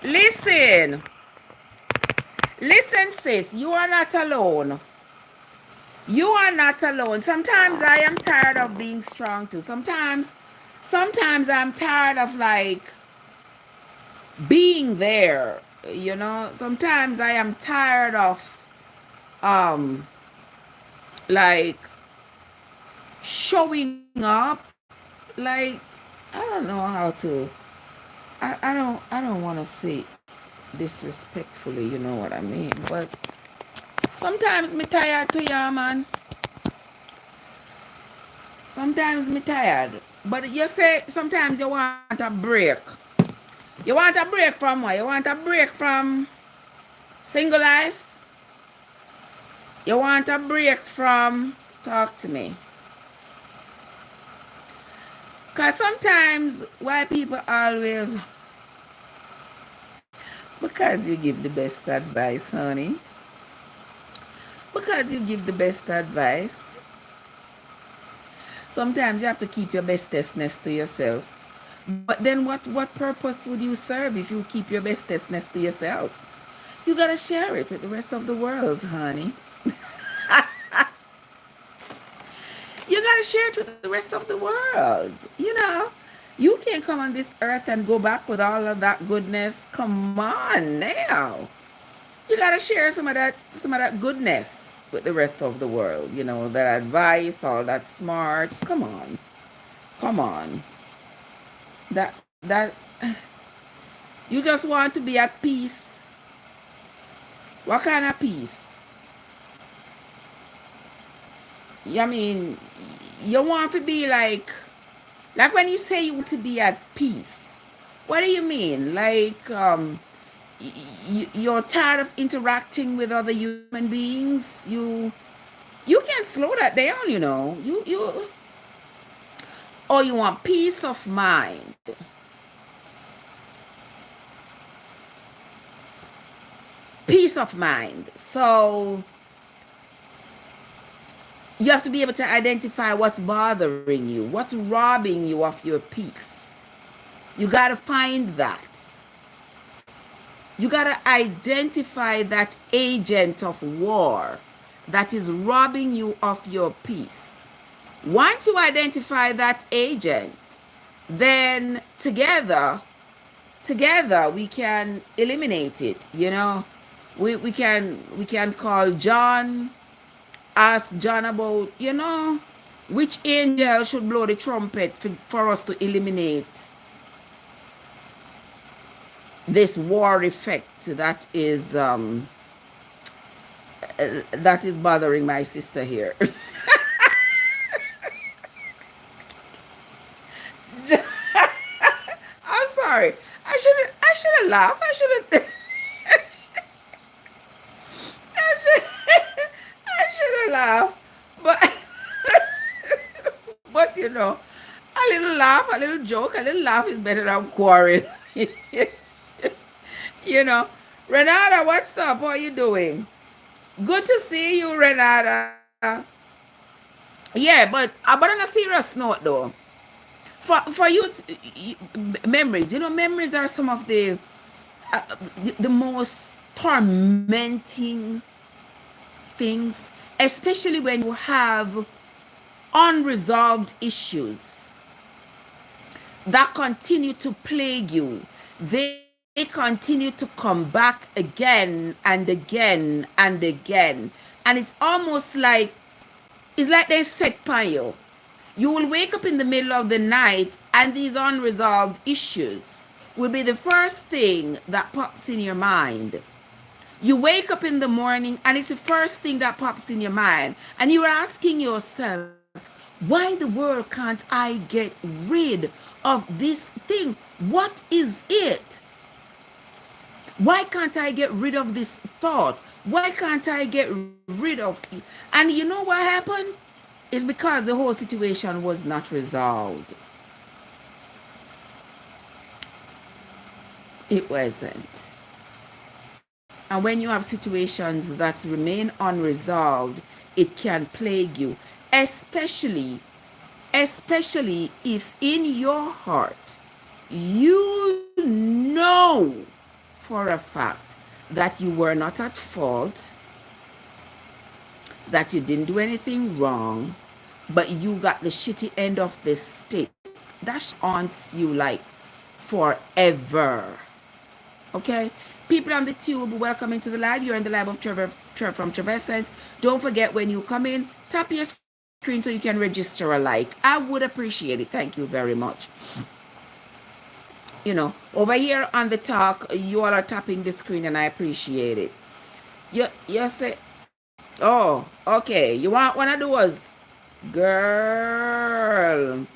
Listen, listen, sis, you are not alone. You are not alone. Sometimes I am tired of being strong too. Sometimes I'm tired of like being there. Sometimes I am tired of um like showing up. Like I don't know how to. I don't want to say disrespectfully. You know what I mean? But sometimes me tired too, yeah, man. Sometimes me tired. But you say sometimes you want a break. You want a break from what? You want a break from single life? You want a break from talk to me. Cause sometimes why people always because you give the best advice, honey. Because you give the best advice. Sometimes you have to keep your bestestness to yourself. But then what purpose would you serve if you keep your bestestness to yourself? You gotta share it with the rest of the world, honey. You gotta share it with the rest of the world. You can't come on this earth and go back with all of that goodness. Come on now. You gotta share some of that goodness with the rest of the world. That advice, all that smarts. Come on. Come on. That you just want to be at peace. What kind of peace? I mean, you want to be like when you say you want to be at peace. What do you mean? Like you're tired of interacting with other human beings. You can't slow that down. Or you want peace of mind. Peace of mind. So you have to be able to identify what's bothering you, what's robbing you of your peace. You got to find that. You got to identify that agent of war that is robbing you of your peace. Once you identify that agent, then together we can eliminate it. We can call John, ask John about, which angel should blow the trumpet for us to eliminate this war effect that is bothering my sister here. I'm sorry. I should have laughed. I should have laughed. But but a little laugh, a little joke, a little laugh is better than quarrel. you know. Renata, what's up? What are you doing? Good to see you, Renata. Yeah, but on a serious note though, for you, memories. Memories are some of the most tormenting things, especially when you have unresolved issues that continue to plague you. They continue to come back again and again and again. And it's almost like they set upon you. You will wake up in the middle of the night and these unresolved issues will be the first thing that pops in your mind. You wake up in the morning and it's the first thing that pops in your mind. And you're asking yourself, why the world can't I get rid of this thing? What is it? Why can't I get rid of this thought? Why can't I get rid of it? And you know what happened? It's because the whole situation was not resolved. It wasn't. And when you have situations that remain unresolved, it can plague you, especially if in your heart you know for a fact that you were not at fault, that you didn't do anything wrong, but you got the shitty end of the stick, that haunts you like forever. Okay? People on the tube, welcome into the live. You're in the live of Trev from Trevessence. Don't forget, when you come in, tap your screen so you can register a like. I would appreciate it. Thank you very much. You know, over here on the talk, you all are tapping the screen and I appreciate it. You say, oh, okay, you want one of those? Girl,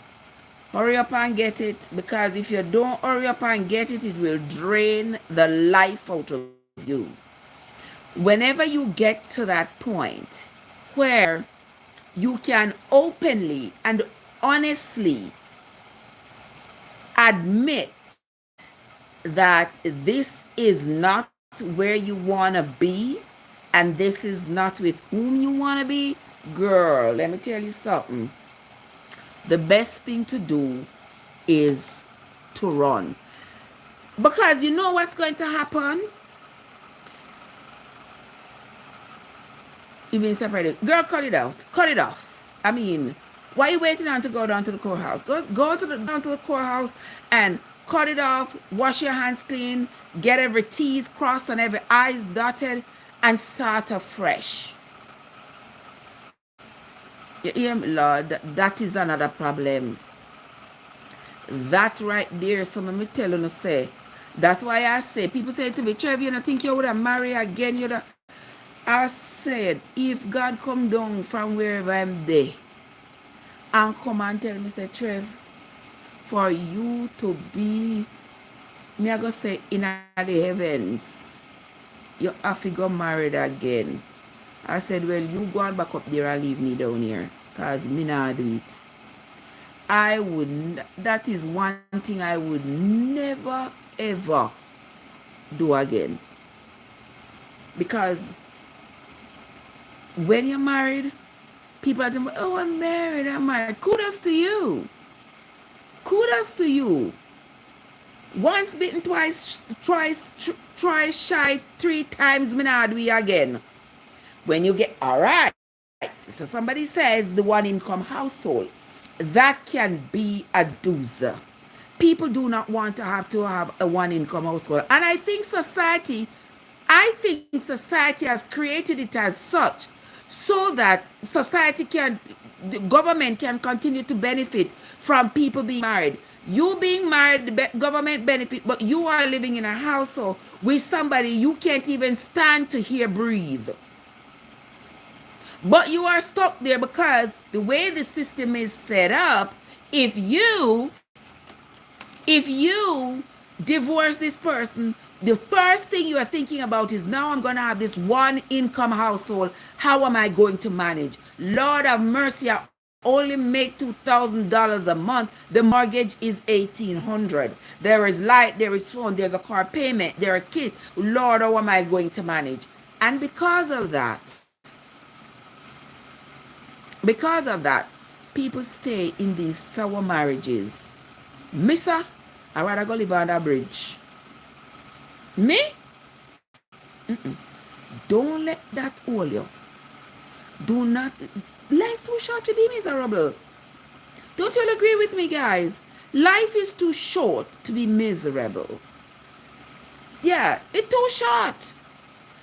hurry up and get it, because if you don't hurry up and get it, it will drain the life out of you. Whenever you get to that point where you can openly and honestly admit that this is not where you want to be and this is not with whom you want to be, girl, let me tell you something. The best thing to do is to run. Because you know what's going to happen? You've been separated. Girl, cut it out. Cut it off. I mean, why are you waiting on to go down to the courthouse? Go down to the courthouse and cut it off. Wash your hands clean. Get every T's crossed and every I's dotted and start afresh. You hear me, Lord? That is another problem. That right there, so let me tell you, say, that's why I say, people say to me, Trev, you don't think you would have married again? I said, if God come down from wherever I'm there and come and tell me, say, Trev, for you to be, me I go say, in the heavens, you have to go married again. I said, well, you go on back up there and leave me down here, because me not do it. That is one thing I would never, ever do again. Because when you're married, people are saying, oh, I'm married. Kudos to you. Kudos to you. Once bitten, twice shy, 3 times, me not do it again. When you get, all right, so somebody says the one income household, that can be a doozer. People do not want to have a one income household. And I think society has created it as such so that the government can continue to benefit from people being married. You being married, the government benefit, but you are living in a household with somebody you can't even stand to hear breathe. But you are stuck there because the way the system is set up, if you divorce this person, the first thing you are thinking about is, now I'm going to have this one income household. How am I going to manage? Lord have mercy, I only make $2,000 a month. The mortgage is $1,800. There is light, there is phone, there's a car payment, there are kids. Lord, how am I going to manage? And because of that, people stay in these sour marriages. Missa, I'd rather go live on a bridge. Me? Don't let that hold you. Do not. Life too short to be miserable. Don't you all agree with me, guys? Life is too short to be miserable. Yeah, it's too short.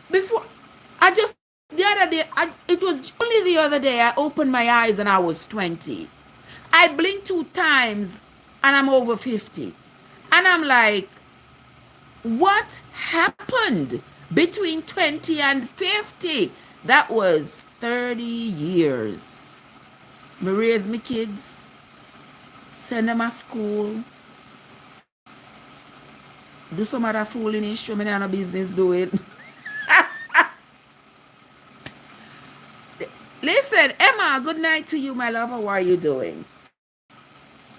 The other day, it was only the other day I opened my eyes and I was 20. I blinked 2 times and I'm over 50. And I'm like, what happened between 20 and 50? That was 30 years. Me raise my kids, send them to school, do some other fooling issue me no business doing. Listen, Emma, good night to you, my love. How are you doing?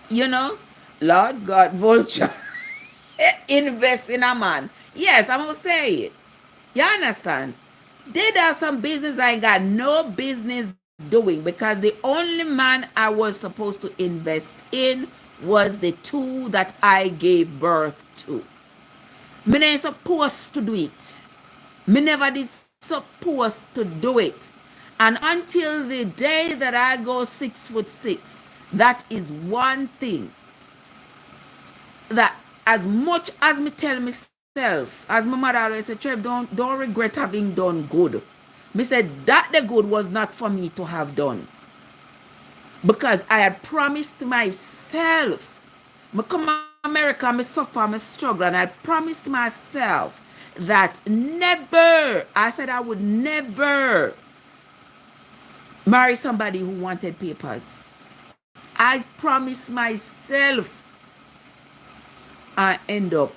You know, Lord God, vulture, invest in a man. Yes, I'm going to say it. You understand? They have some business I ain't got no business doing, because the only man I was supposed to invest in was the 2 that I gave birth to. Me ain't supposed to do it. Me never did supposed to do it. And until the day that I go 6'6", that is one thing that as much as me tell myself, as my mother always said, Trev, don't regret having done good. Me said that the good was not for me to have done. Because I had promised myself, me come America, me suffer, me struggle, and I promised myself that never, I said I would never marry somebody who wanted papers. I promised myself I end up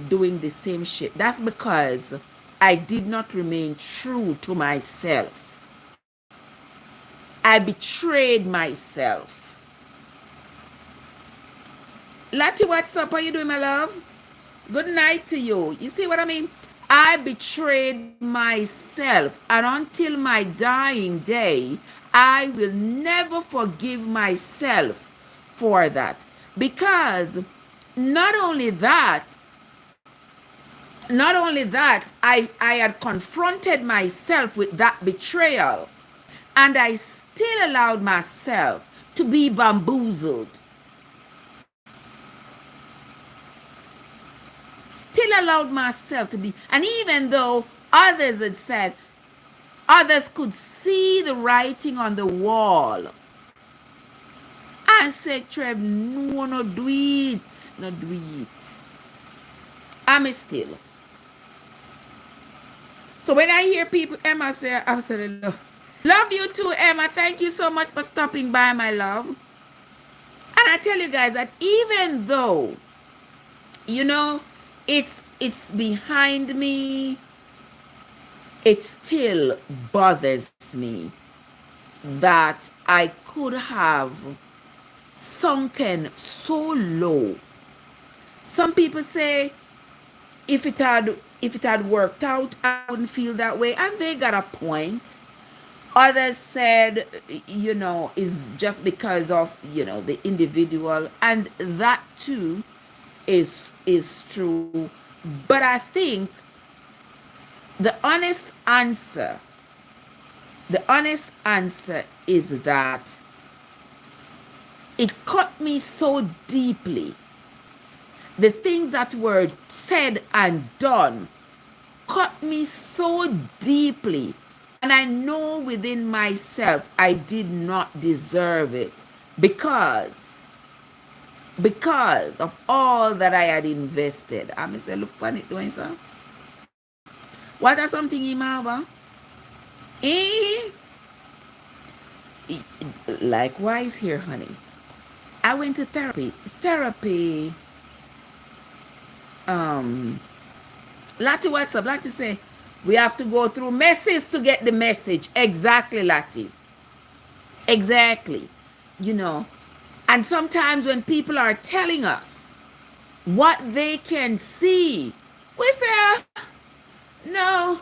doing the same shit. That's because I did not remain true to myself. I betrayed myself. Lati, what's up? How you doing, my love? Good night to you. You see what I mean? I betrayed myself, and until my dying day, I will never forgive myself for that. Because not only that, I had confronted myself with that betrayal, and I still allowed myself to be bamboozled. Still allowed myself to be, and even though others had said, others could see the writing on the wall, I said, Trev, no do it, no do it. I'm still. So when I hear people, Emma say, absolutely love you too, Emma. Thank you so much for stopping by, my love. And I tell you guys that even though, you know, it's behind me, it still bothers me that I could have sunken so low. Some people say if it had worked out, I wouldn't feel that way, and they got a point. Others said, you know, it's just because of, you know, the individual, and that too is true. But I think the honest answer is that it cut me so deeply. The things that were said and done cut me so deeply. And I know within myself I did not deserve it because of all that I had invested. I may say, look on it doing so. What are something you have? Likewise here, honey. I went to therapy. Lati, what's up? Lati say, we have to go through messes to get the message. Exactly, Lati. Exactly. You know, and sometimes when people are telling us what they can see, we say, no.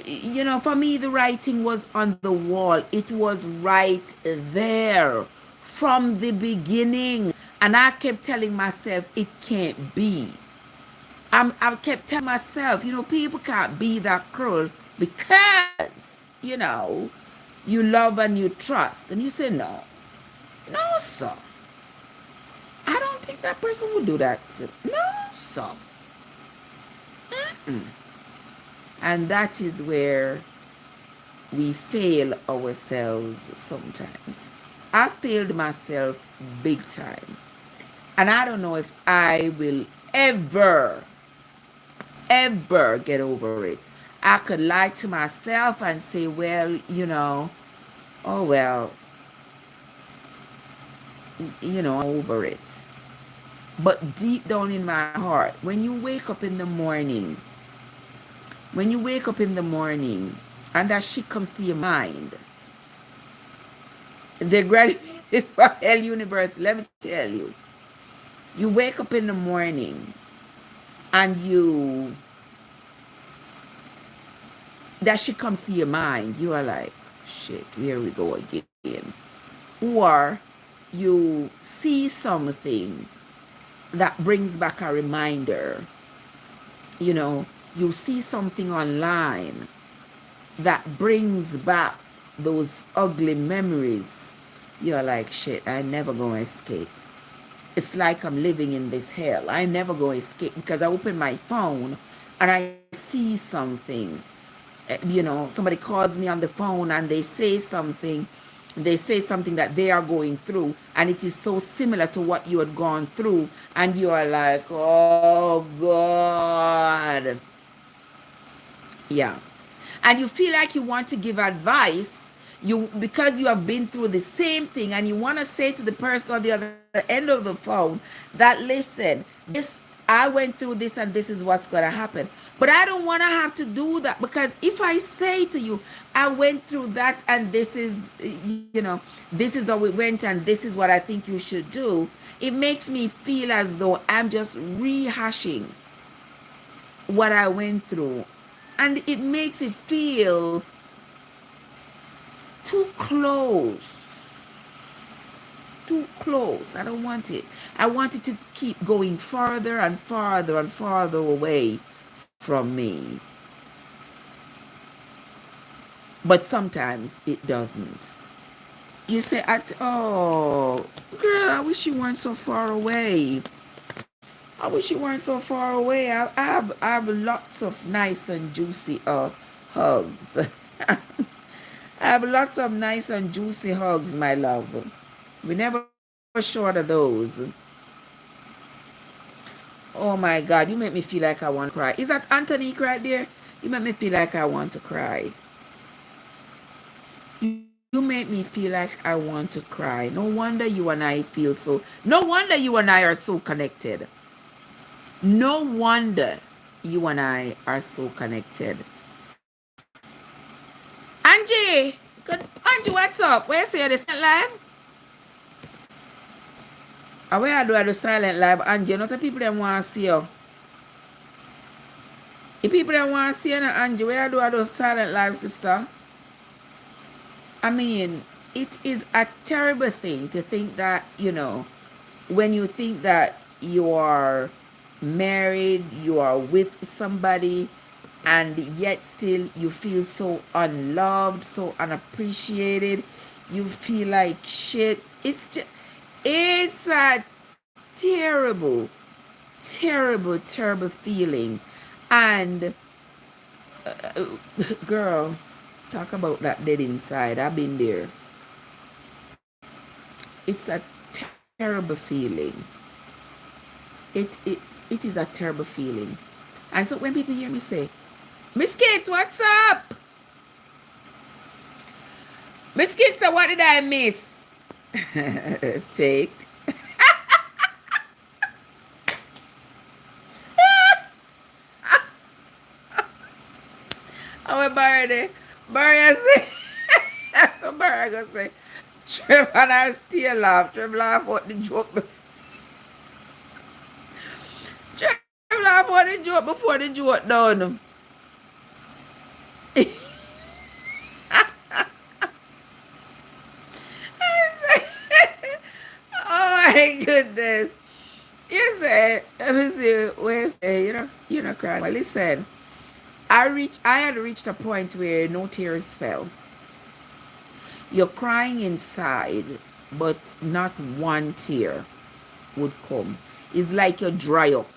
You know, for me, the writing was on the wall. It was right there from the beginning. And I kept telling myself, it can't be. I kept telling myself, you know, people can't be that cruel because, you know, you love and you trust. And you say, no, sir. I don't think that person would do that. No, sir. And that is where we fail ourselves sometimes. I failed myself big time. And I don't know if I will ever get over it. I could lie to myself and say, well, you know, oh well, you know, I'm over it. But deep down in my heart, when you wake up in the morning, and that shit comes to your mind, they graduated from Hell University, let me tell you. You wake up in the morning and that shit comes to your mind. You are like, shit, here we go again. Or you see something that brings back a reminder you know, you see something online that brings back those ugly memories, you're like, shit, I never gonna escape. It's like I'm living in this hell. I never gonna escape because I open my phone and I see something. Somebody calls me on the phone and they say something that they are going through, and it is so similar to what you had gone through, and you are like, oh God. Yeah. And you feel like you want to give advice, because you have been through the same thing, and you want to say to the person on the other end of the phone that, listen, this, I went through this and this is what's going to happen. But I don't want to have to do that, because if I say to you, I went through that and this is how it went and this is what I think you should do, it makes me feel as though I'm just rehashing what I went through. And it makes it feel too close. Too close. I don't want it. I want it to keep going farther and farther and farther away from me. But sometimes it doesn't. You say, oh, girl, I wish you weren't so far away. I wish you weren't so far away. I have lots of nice and juicy hugs. I have lots of nice and juicy hugs, my love. We never short of those. Oh my God, you make me feel like I want to cry. Is that Antonique right there? You make me feel like I want to cry. You make me feel like I want to cry. No wonder you and I feel so. No wonder you and I are so connected. No wonder you and I are so connected. Angie, good. Angie, what's up? Where you say the silent live? Where I do the silent live, Angie? You know, some people them want to see you. The people that want to see you, Angie, where I do the silent live, sister? I mean, it is a terrible thing to think that, when you think that you are married, you are with somebody, and yet still you feel so unloved, so unappreciated. You feel like shit. It's a terrible, terrible, terrible feeling. And girl, talk about that dead inside. I've been there. It's a terrible feeling. It is a terrible feeling. And so when people hear me say, Miss Kids, what's up? Miss Kids, so what did I miss? Take. I will bury say, Barry gonna say, Trev and I still laugh. Trev laugh at the joke. Trev laugh at the joke before the joke done. Oh my goodness. You say, let me see, where you say, you're not crying. Well, listen, I had reached a point where no tears fell. You're crying inside, but not one tear would come. It's like you dry up.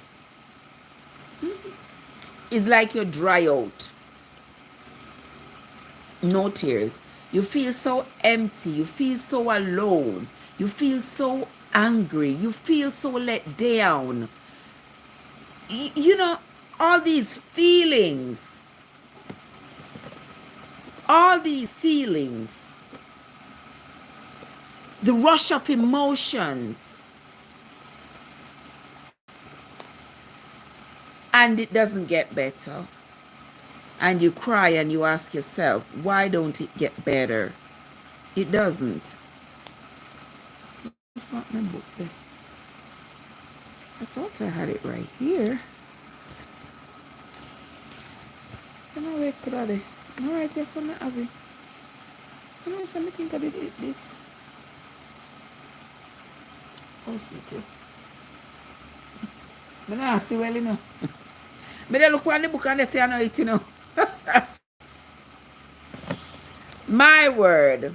It's like you dry out. No tears. You feel so empty. You feel so alone. You feel so angry. You feel so let down. All these feelings. All these feelings. The rush of emotions. And it doesn't get better. And you cry and you ask yourself, why don't it get better? It doesn't. What's my book there? I thought I had it right here. I know where could I do? Alright, yes, I'm not having. I know something I did this. Oh, see too. But now, see well, Me they look on the book and they say I know it, you know. My word.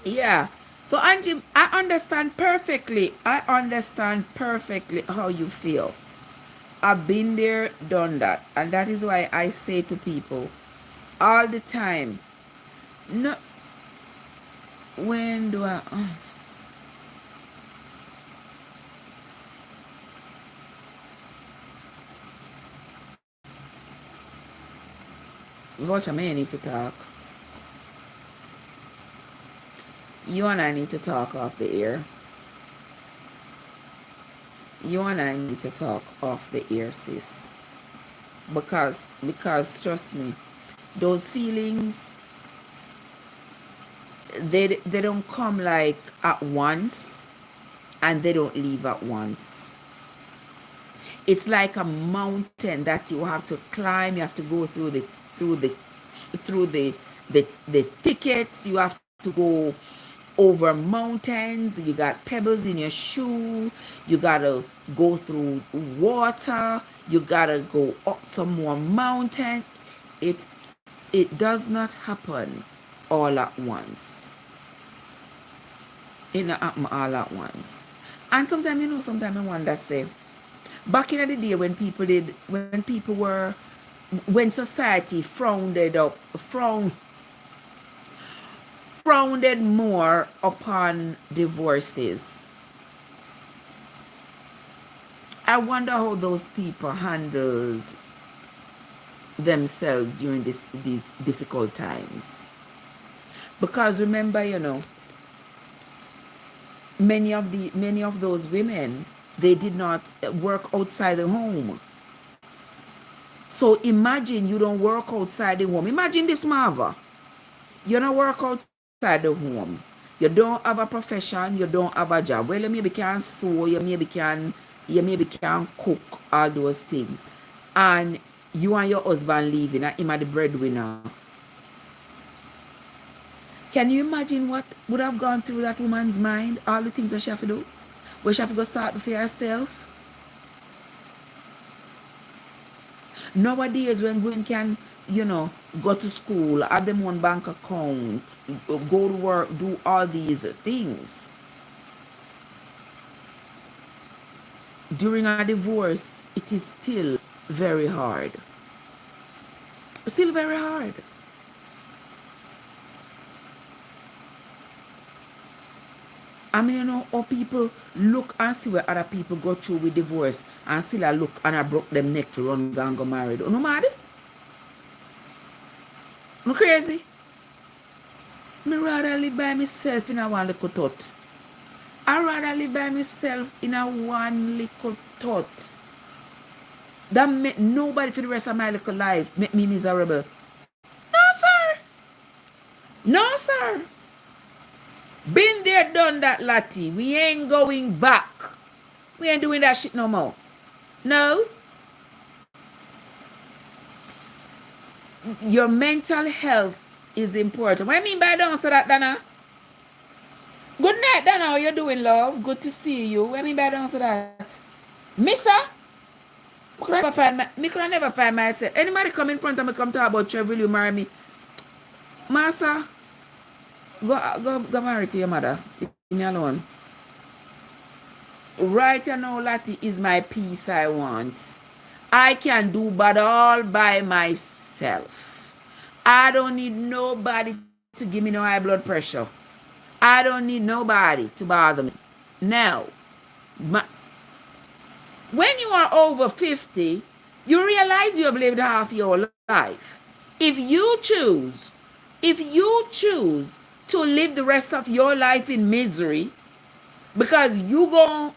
Yeah. So Angie, I understand perfectly. I understand perfectly how you feel. I've been there, done that. And that is why I say to people all the time, no, when do I... Vulture, may I need to talk. You and I need to talk off the air. You and I need to talk off the air, sis. Because trust me, those feelings, they don't come like at once, and they don't leave at once. It's like a mountain that you have to climb. You have to go through the through the thickets. You have to go over mountains. You got pebbles in your shoe. You gotta go through water. You gotta go up some more mountain. It does not happen all at once. It not happen all at once. And sometimes, sometimes I wonder, say, back in the day when people were, when society frowned more upon divorces, I wonder how those people handled themselves during these difficult times. Because remember, many of those women, they did not work outside the home. So imagine you don't work outside the home. Imagine this, Marva. You don't work outside the home. You don't have a profession. You don't have a job. Well, you maybe can sew. You maybe can cook, all those things. And you and your husband leaving, and him are the breadwinner. Can you imagine what would have gone through that woman's mind? All the things that she have to do? Where she have to go start for herself? Nowadays, when women can, go to school, have them own bank account, go to work, do all these things. During a divorce, it is still very hard. Still very hard. I mean, how people look and see where other people go through with divorce and still I look and I broke them neck to run and go married. You know mad? I'm crazy. Me rather live by myself in a one little thought. I rather live by myself in a one little thought. That make nobody for the rest of my little life make me miserable. No, sir. No, sir. Been there, done that, Lottie. We ain't going back. We ain't doing that shit no more. No. Your mental health is important. What I mean by don't say that, Dana? Good night, Dana. How you doing, love? Good to see you. What I mean by don't say that? Missa? Me could never find myself. Anybody come in front of me, come talk about Trev, will you marry me? Massa, go marry to your mother. Leave me alone. Right now, Lottie, is my peace I want. I can do but all by myself. I don't need nobody to give me no high blood pressure. I don't need nobody to bother me. Now, when you are over 50, you realize you have lived half your life. If you choose to live the rest of your life in misery because you're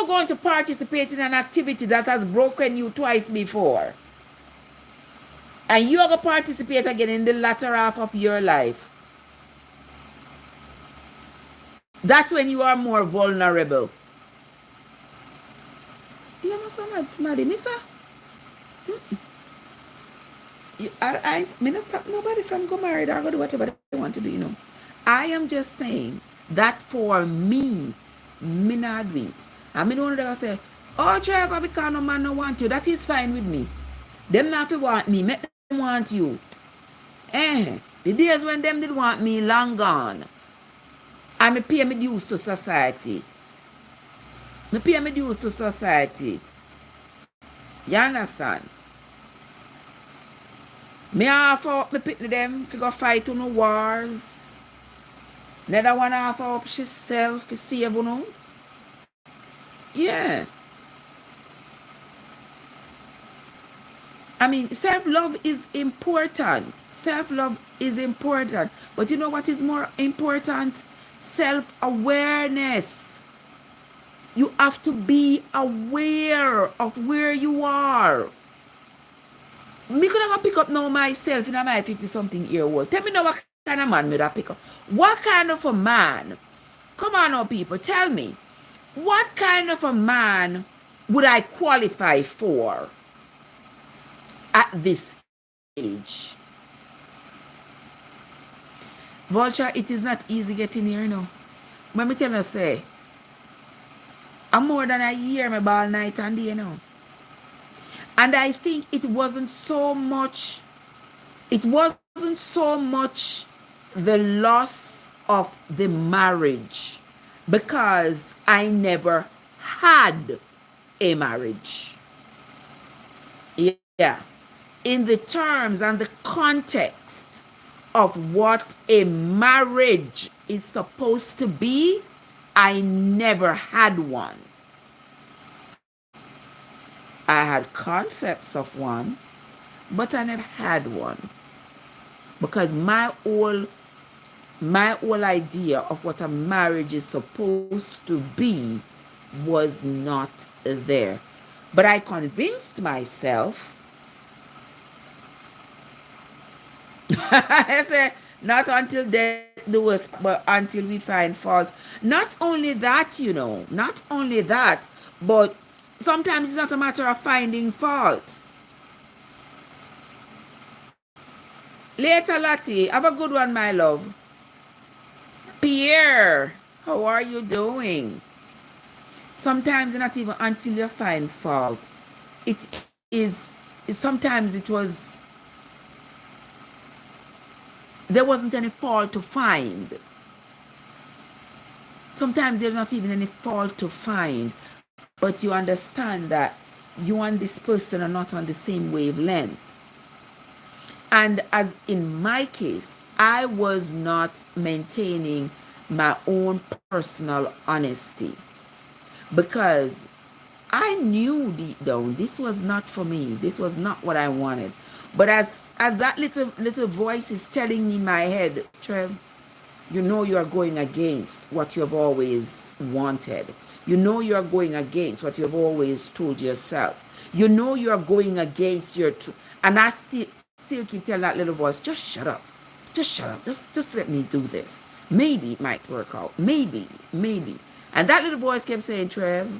going to participate in an activity that has broken you twice before, and you're going to participate again in the latter half of your life, that's when you are more vulnerable. You must not smarty, mister. I not stop nobody from go married or go do whatever they want to do, I am just saying that for me not do it. I mean, one of them say, Oh, Trevor, because no man no want you. That is fine with me. Them not fi want me. Make them want you. The days when them did want me long gone. And me pay me dues to society. Me pay me dues to society. You understand? Me offer up me pitney them fi go fight on no wars. Neither one offer up herself to save you know. Yeah. I mean, self-love is important. Self-love is important. But you know what is more important? Self-awareness. You have to be aware of where you are. Me could have pick up now myself in my 50-something year old. Tell me now what kind of man me that pick up. What kind of a man? Come on now, people. Tell me. What kind of a man would I qualify for at this age? Vulture, it is not easy getting here now. Let me tell you, say, I'm more than a year, my ball night and day now. And I think it wasn't so much the loss of the marriage, because I never had a marriage. Yeah. In the terms and the context of what a marriage is supposed to be, I never had one. I had concepts of one, but I never had one. Because my whole idea of what a marriage is supposed to be was not there. But I convinced myself, I said, not until death do us, but until we find fault. Not only that, you know, not only that, but sometimes it's not a matter of finding fault. Later, Lottie, have a good one, my love. Pierre, how are you doing? Sometimes not even until you find fault. Sometimes it was, there wasn't any fault to find. Sometimes there's not even any fault to find, but you understand that you and this person are not on the same wavelength. And as in my case, I was not maintaining my own personal honesty, because I knew deep down this was not for me. This was not what I wanted. But as that little voice is telling me in my head, Trev, you know you are going against what you have always wanted. You know you are going against what you have always told yourself. You know you are going against your and I still keep telling that little voice, just shut up. Just shut up. Just let me do this. Maybe it might work out. Maybe. And that little voice kept saying, Trev,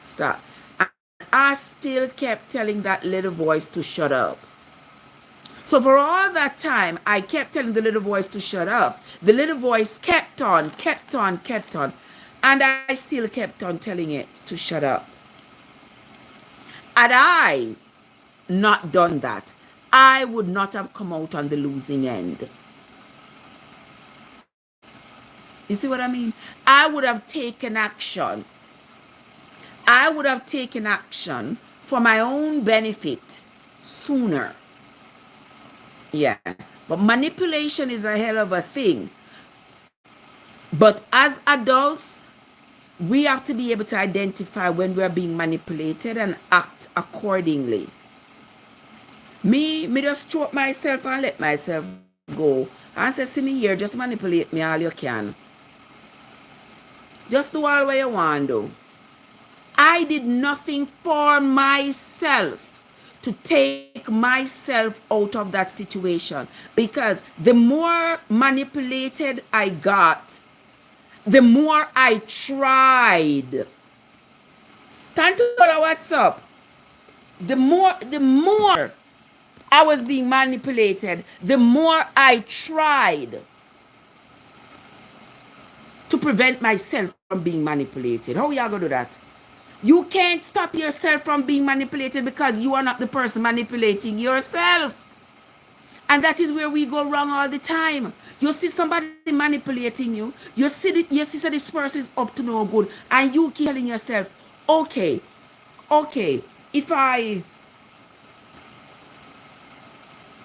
stop. And I still kept telling that little voice to shut up. So for all that time, I kept telling the little voice to shut up. The little voice kept on. And I still kept on telling it to shut up. Had I not done that, I would not have come out on the losing end. You see what I mean? I would have taken action. I would have taken action for my own benefit sooner. Yeah. But manipulation is a hell of a thing. But as adults, we have to be able to identify when we're being manipulated and act accordingly. Me just stroke myself and let myself go. And say, see me here, just manipulate me all you can. Just do all what you want to do. I did nothing for myself to take myself out of that situation, because the more manipulated I got, the more I tried. Tantola, what's up? The more I was being manipulated, the more I tried to prevent myself from being manipulated. How y'all gonna do that? You can't stop yourself from being manipulated because you are not the person manipulating yourself. And that is where we go wrong all the time. You see somebody manipulating you. You see that this person is up to no good, and you keep telling yourself, okay, okay, if I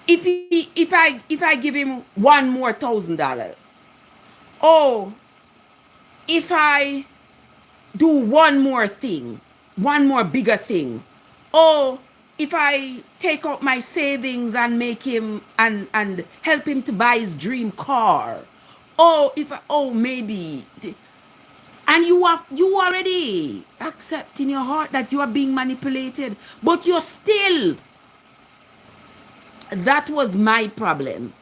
if I give him one more $1,000, oh, if I do one more thing, one more bigger thing, oh, if I take out my savings and make him and help him to buy his dream car, oh, maybe, and you already accept in your heart that you are being manipulated, but you're still. That was my problem.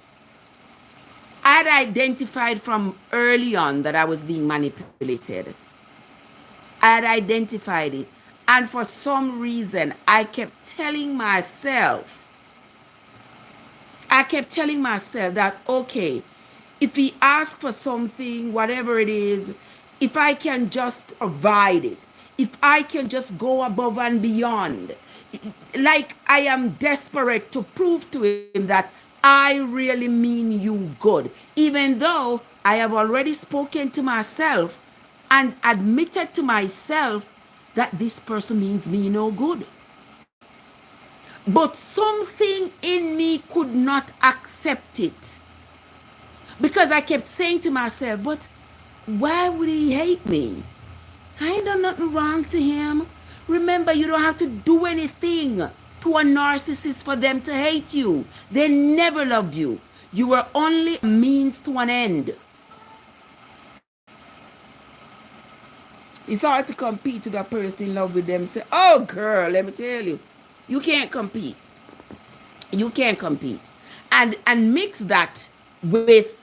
I had identified from early on that I was being manipulated. I had identified it. And for some reason, I kept telling myself that, okay, if he asks for something, whatever it is, if I can just provide it, if I can just go above and beyond, like I am desperate to prove to him that I really mean you good, even though I have already spoken to myself and admitted to myself that this person means me no good. But something in me could not accept it. Because I kept saying to myself, but why would he hate me? I ain't done nothing wrong to him. Remember, you don't have to do anything to a narcissist for them to hate you. They never loved you. You were only a means to an end. It's hard to compete with a person in love with them. Say, oh girl, let me tell you, you can't compete. You can't compete. And mix that with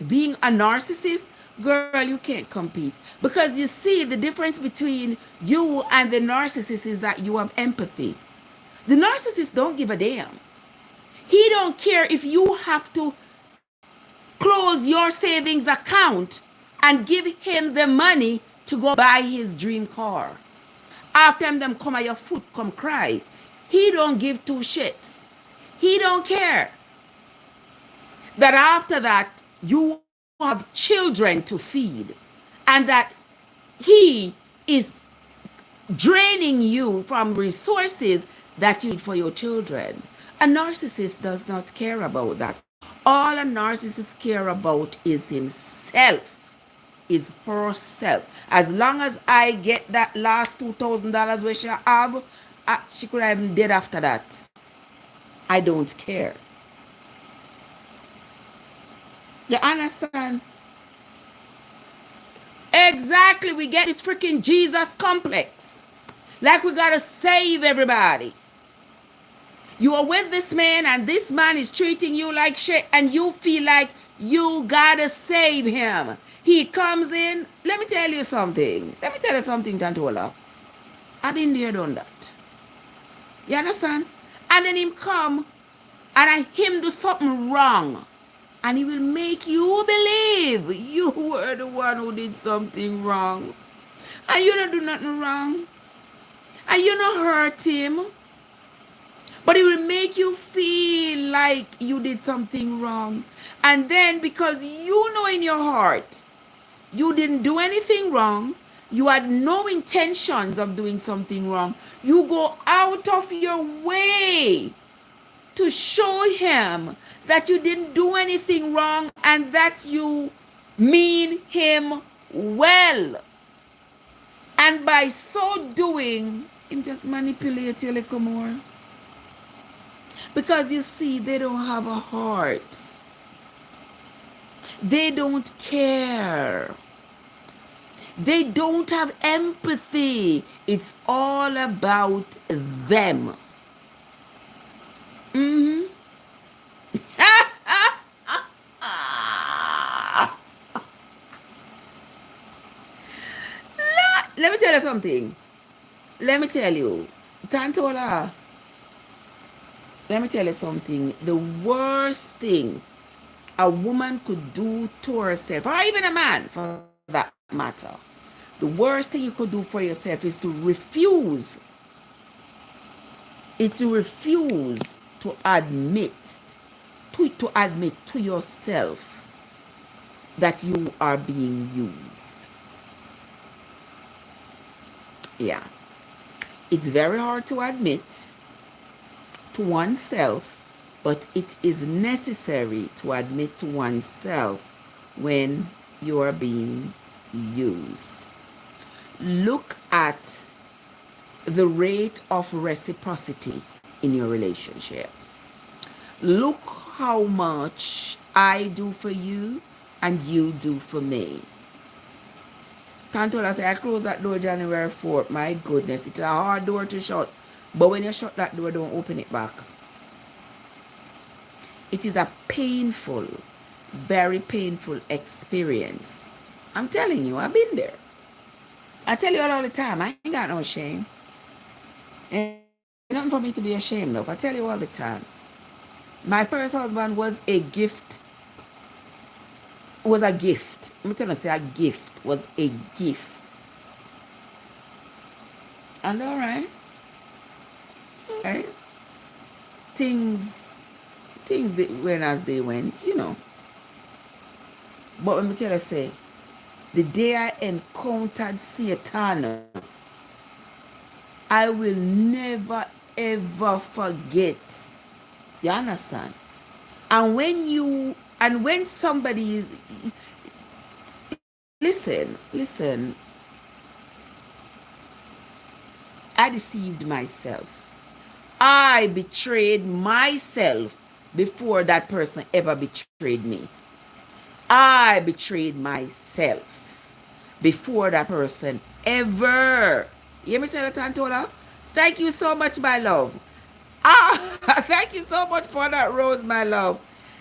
being a narcissist, girl, you can't compete. Because you see, the difference between you and the narcissist is that you have empathy. The narcissist don't give a damn. He don't care if you have to close your savings account and give him the money to go buy his dream car. After them come at your foot, come cry. He don't give two shits. He don't care. That after that, you have children to feed. And that he is draining you from resources that you need for your children. A narcissist does not care about that. All a narcissist care about is himself, is herself. As long as I get that last $2,000 where she have, she could have been dead after that. I don't care. You understand? Exactly. We get this freaking Jesus complex. Like we gotta save everybody. You are with this man and this man is treating you like shit and you feel like you gotta save him. He comes in. Let me tell you something. Tantola. I've been there, done that. You understand? And then him come and him do something wrong. And he will make you believe you were the one who did something wrong. And you don't do nothing wrong. And you don't hurt him. But it will make you feel like you did something wrong. And then because you know in your heart, you didn't do anything wrong, you had no intentions of doing something wrong, you go out of your way to show him that you didn't do anything wrong and that you mean him well. And by so doing, him just manipulate you a little more. Because you see, they don't have a heart. They don't care. They don't have empathy. It's all about them. Mm-hmm. Let me tell you something. Let me tell you. Tantola. Let me tell you something. The worst thing a woman could do to herself, or even a man for that matter, The worst thing you could do for yourself is to refuse. It's to refuse to admit to yourself that you are being used. Yeah. It's very hard to admit to oneself, but it is necessary to admit to oneself when you are being used. Look at the rate of reciprocity in your relationship. Look how much I do for you and you do for me. Tantola say, I closed that door January 4th. My goodness, it's a hard door to shut. But when you shut that door, don't open it back. It is a painful, very painful experience. I'm telling you, I've been there. I tell you all the time, I ain't got no shame. And nothing for me to be ashamed of. I tell you all the time. My first husband was a gift. Was a gift. I'm telling you, say a gift was a gift. And all right. Right? Things that went as they went, you know. But let me tell you, say, the day I encountered Satan, I will never ever forget. You understand? And when somebody is, listen, I deceived myself. I betrayed myself before that person ever betrayed me. I betrayed myself before that person ever. You hear me say that, Antola? Thank you so much, my love. Thank you so much for that rose, my love.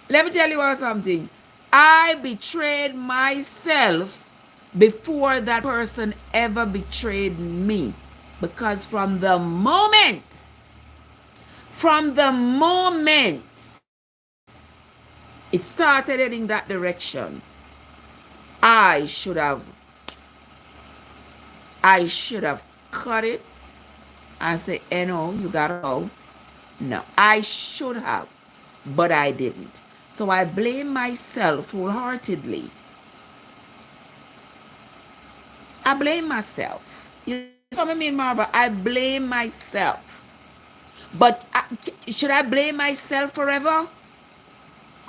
Let me tell you all something. I betrayed myself before that person ever betrayed me. Because from the moment it started heading that direction, I should have cut it and say, no, you gotta go. No, I should have, but I didn't. So I blame myself wholeheartedly. I blame myself. You know what I mean, Marva? I blame myself. But should I blame myself forever?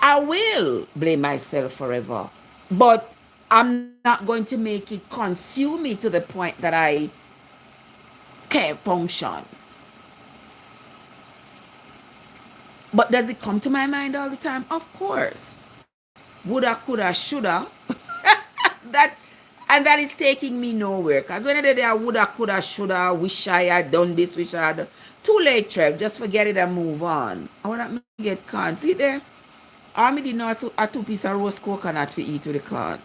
I will blame myself forever. But I'm not going to make it consume me to the point that I can't function. But does it come to my mind all the time? Of course. Woulda, coulda, shoulda. that is taking me nowhere. Because when I did I woulda, coulda, shoulda, wish I had done this, wish I had. Too late, Trev. Just forget it and move on. I want to get corn. See there? I did not a 2 piece of roast coconut to eat with the corn.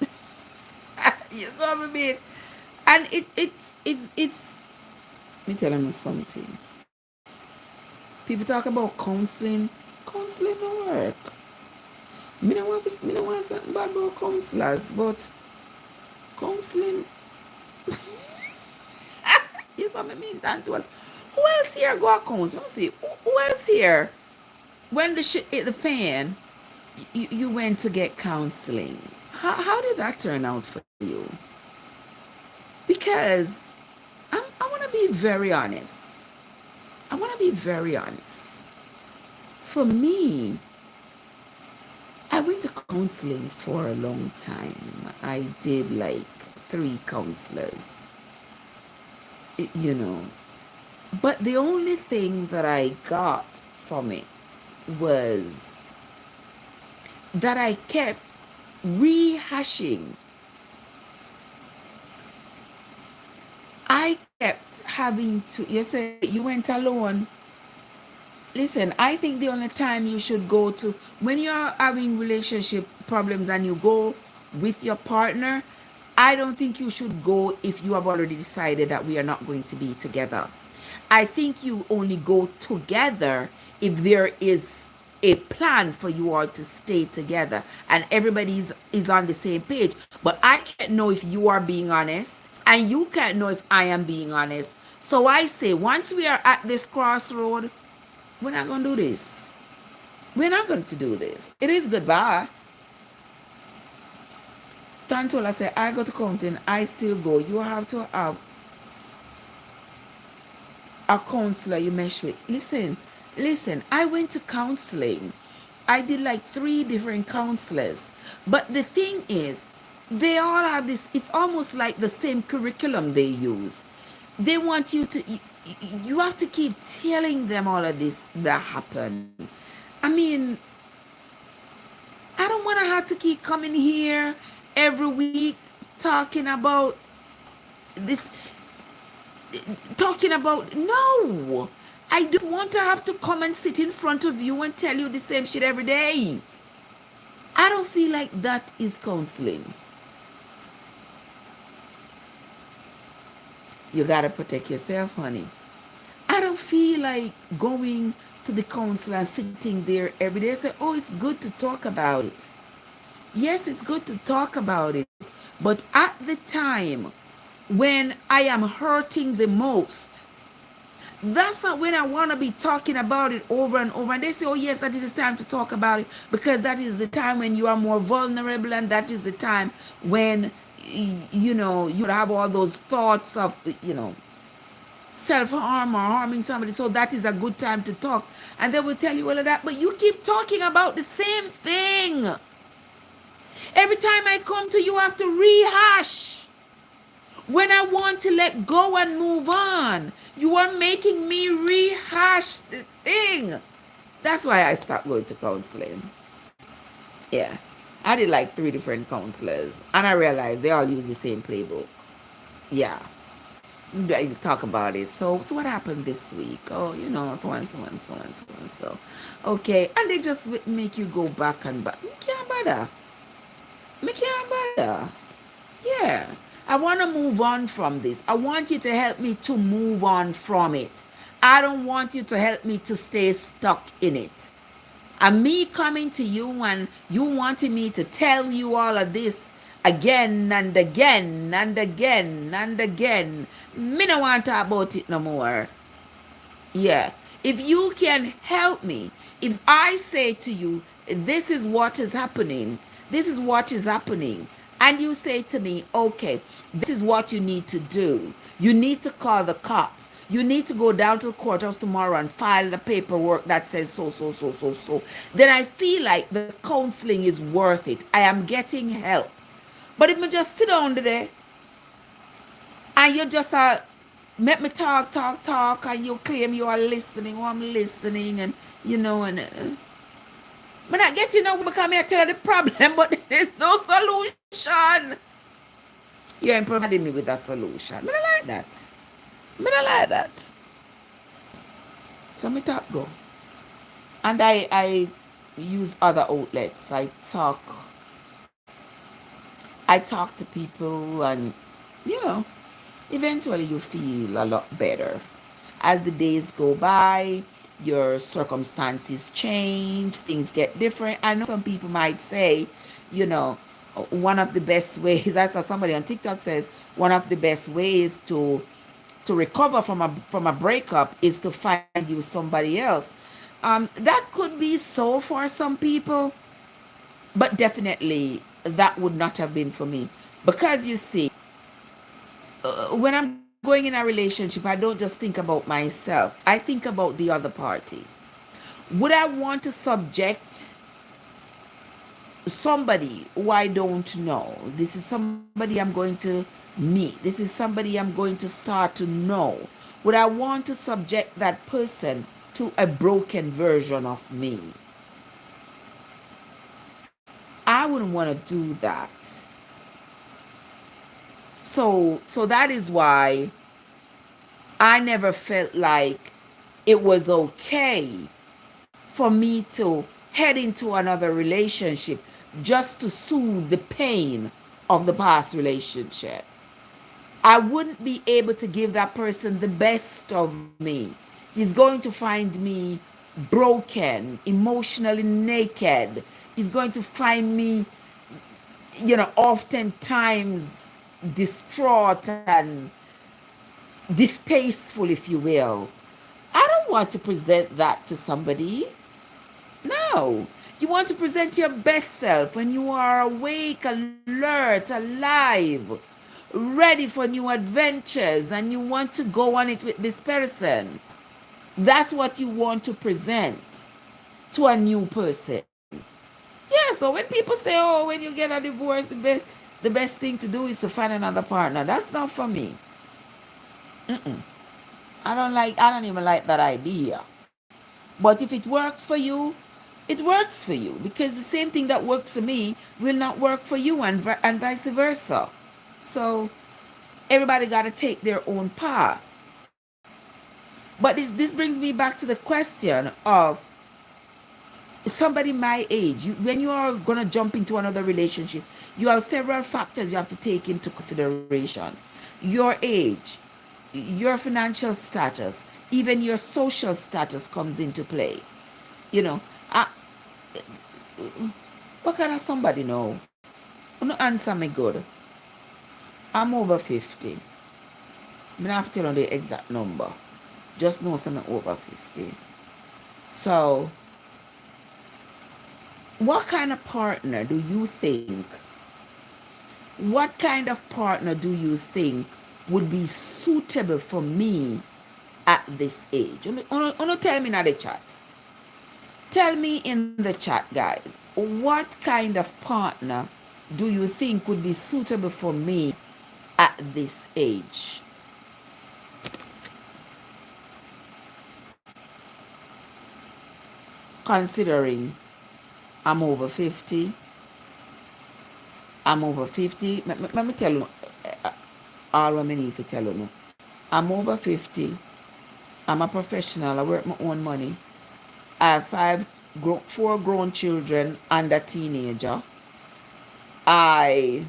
You saw me, mean? And it's let me tell you something. People talk about counseling. Counseling don't work. Me don't want something bad about counselors, but counseling. You saw me mean that well. Who else here go a counsel? Let me see. Who else here? When the shit hit the fan, you went to get counseling. How did that turn out for you? Because I want to be very honest. For me, I went to counseling for a long time. I did like 3 counselors, you know. But the only thing that I got from it was that I kept rehashing. I kept having to, you say you went alone. Listen, I think the only time you should go to, when you're having relationship problems and you go with your partner, I don't think you should go if you have already decided that we are not going to be together. I think you only go together if there is a plan for you all to stay together and everybody is on the same page. But I can't know if you are being honest And you can't know if I am being honest. So I say, once we are at this crossroad, we're not going to do this. We're not going to do this. It is goodbye. Tantola said, I go to counseling, I still go. You have to have a counselor you mesh with. Listen, I went to counseling. I did like 3 different counselors. But the thing is, they all have this, it's almost like the same curriculum they use. They want you to, you have to keep telling them all of this that happened. I mean, I don't want to have to keep coming here every week talking about this, no. I don't want to have to come and sit in front of you and tell you the same shit every day. I don't feel like that is counseling. You gotta protect yourself, honey. I don't feel like going to the counselor and sitting there every day and say, oh, it's good to talk about it. Yes, it's good to talk about it. But at the time when I am hurting the most, that's not when I want to be talking about it over and over. And they say, oh, yes, that is the time to talk about it because that is the time when you are more vulnerable, and that is the time when, you have all those thoughts of, self-harm or harming somebody. So that is a good time to talk. And they will tell you all of that. But you keep talking about the same thing. Every time I come to you, I have to rehash. When I want to let go and move on, you are making me rehash the thing. That's why I stopped going to counseling. Yeah. I did like 3 different counselors, and I realized they all use the same playbook. Yeah. You talk about it. So what happened this week? Oh, so and so and so and so and so. Okay. And they just make you go back and back. Me can't bother. Yeah. I want to move on from this. I want you to help me to move on from it. I don't want you to help me to stay stuck in it. And me coming to you and you wanting me to tell you all of this again and again and again and again. Me don't want to talk about it no more. Yeah. If you can help me, if I say to you, this is what is happening, and you say to me, okay, this is what you need to do. You need to call the cops. You need to go down to the courthouse tomorrow and file the paperwork that says so. Then I feel like the counseling is worth it. I am getting help. But if I just sit down there and you just make me talk, and you claim you are listening, or I'm listening, and but I get because I tell you the problem, but there's no solution. You ain't providing me with a solution. I don't like that. So me talk go. And I use other outlets. I talk to people, and eventually you feel a lot better. As the days go by, your circumstances change, things get different. I know some people might say, one of the best ways, I saw somebody on TikTok says, one of the best ways to recover from a breakup is to find you somebody else. That could be so for some people, but definitely that would not have been for me. Because you see, when I'm going in a relationship, I don't just think about myself. I think about the other party. Would I want to subject somebody who I don't know? This is somebody I'm going to meet. This is somebody I'm going to start to know. Would I want to subject that person to a broken version of me? I wouldn't want to do that. So that is why I never felt like it was okay for me to head into another relationship just to soothe the pain of the past relationship. I wouldn't be able to give that person the best of me. He's going to find me broken, emotionally naked. He's going to find me, oftentimes distraught and distasteful, if you will. I don't want to present that to somebody. No. You want to present your best self when you are awake, alert, alive, ready for new adventures, and you want to go on it with this person. That's what you want to present to a new person. Yeah, so when people say, oh, when you get a divorce, the best thing to do is to find another partner, that's not for me. Mm-mm. I don't even like that idea. But if it works for you, it works for you, because the same thing that works for me will not work for you, and vice versa. So everybody got to take their own path. But this brings me back to the question of somebody my age. When you are going to jump into another relationship, you have several factors you have to take into consideration. Your age, your financial status, even your social status comes into play. You know, I, what kind of somebody know? No answer me good. I'm over 50. I don't have to tell you the exact number. Just know I'm over 50. So, what kind of partner do you think? What kind of partner do you think would be suitable for me at this age? Tell me in the chat. Tell me in the chat, guys. What kind of partner do you think would be suitable for me at this age? Considering I'm over 50. I'm over 50. Let me tell you all what I need to tell you. I'm over 50. I'm a professional. I work my own money. I have four grown children and a teenager. I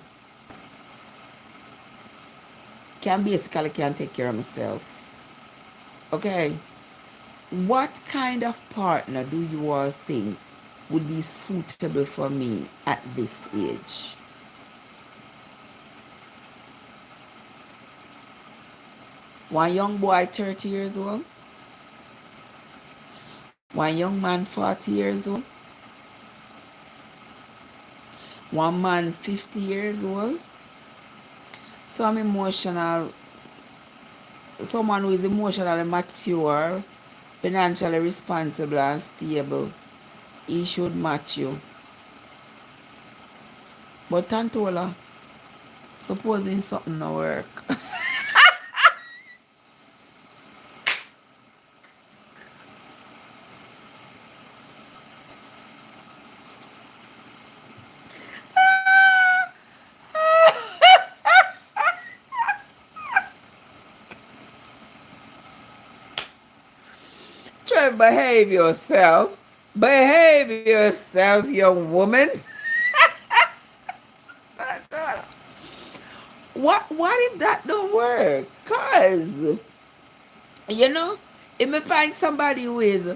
can take care of myself. Okay. What kind of partner do you all think would be suitable for me at this age? One young boy 30 years old? One young man 40 years old? One man 50 years old? Some emotional, someone who is emotionally mature, financially responsible and stable. He should match you. But Tantola, supposing something no work. Try to behave yourself. Behave yourself, young woman. What if that don't work? Cause if me find somebody who is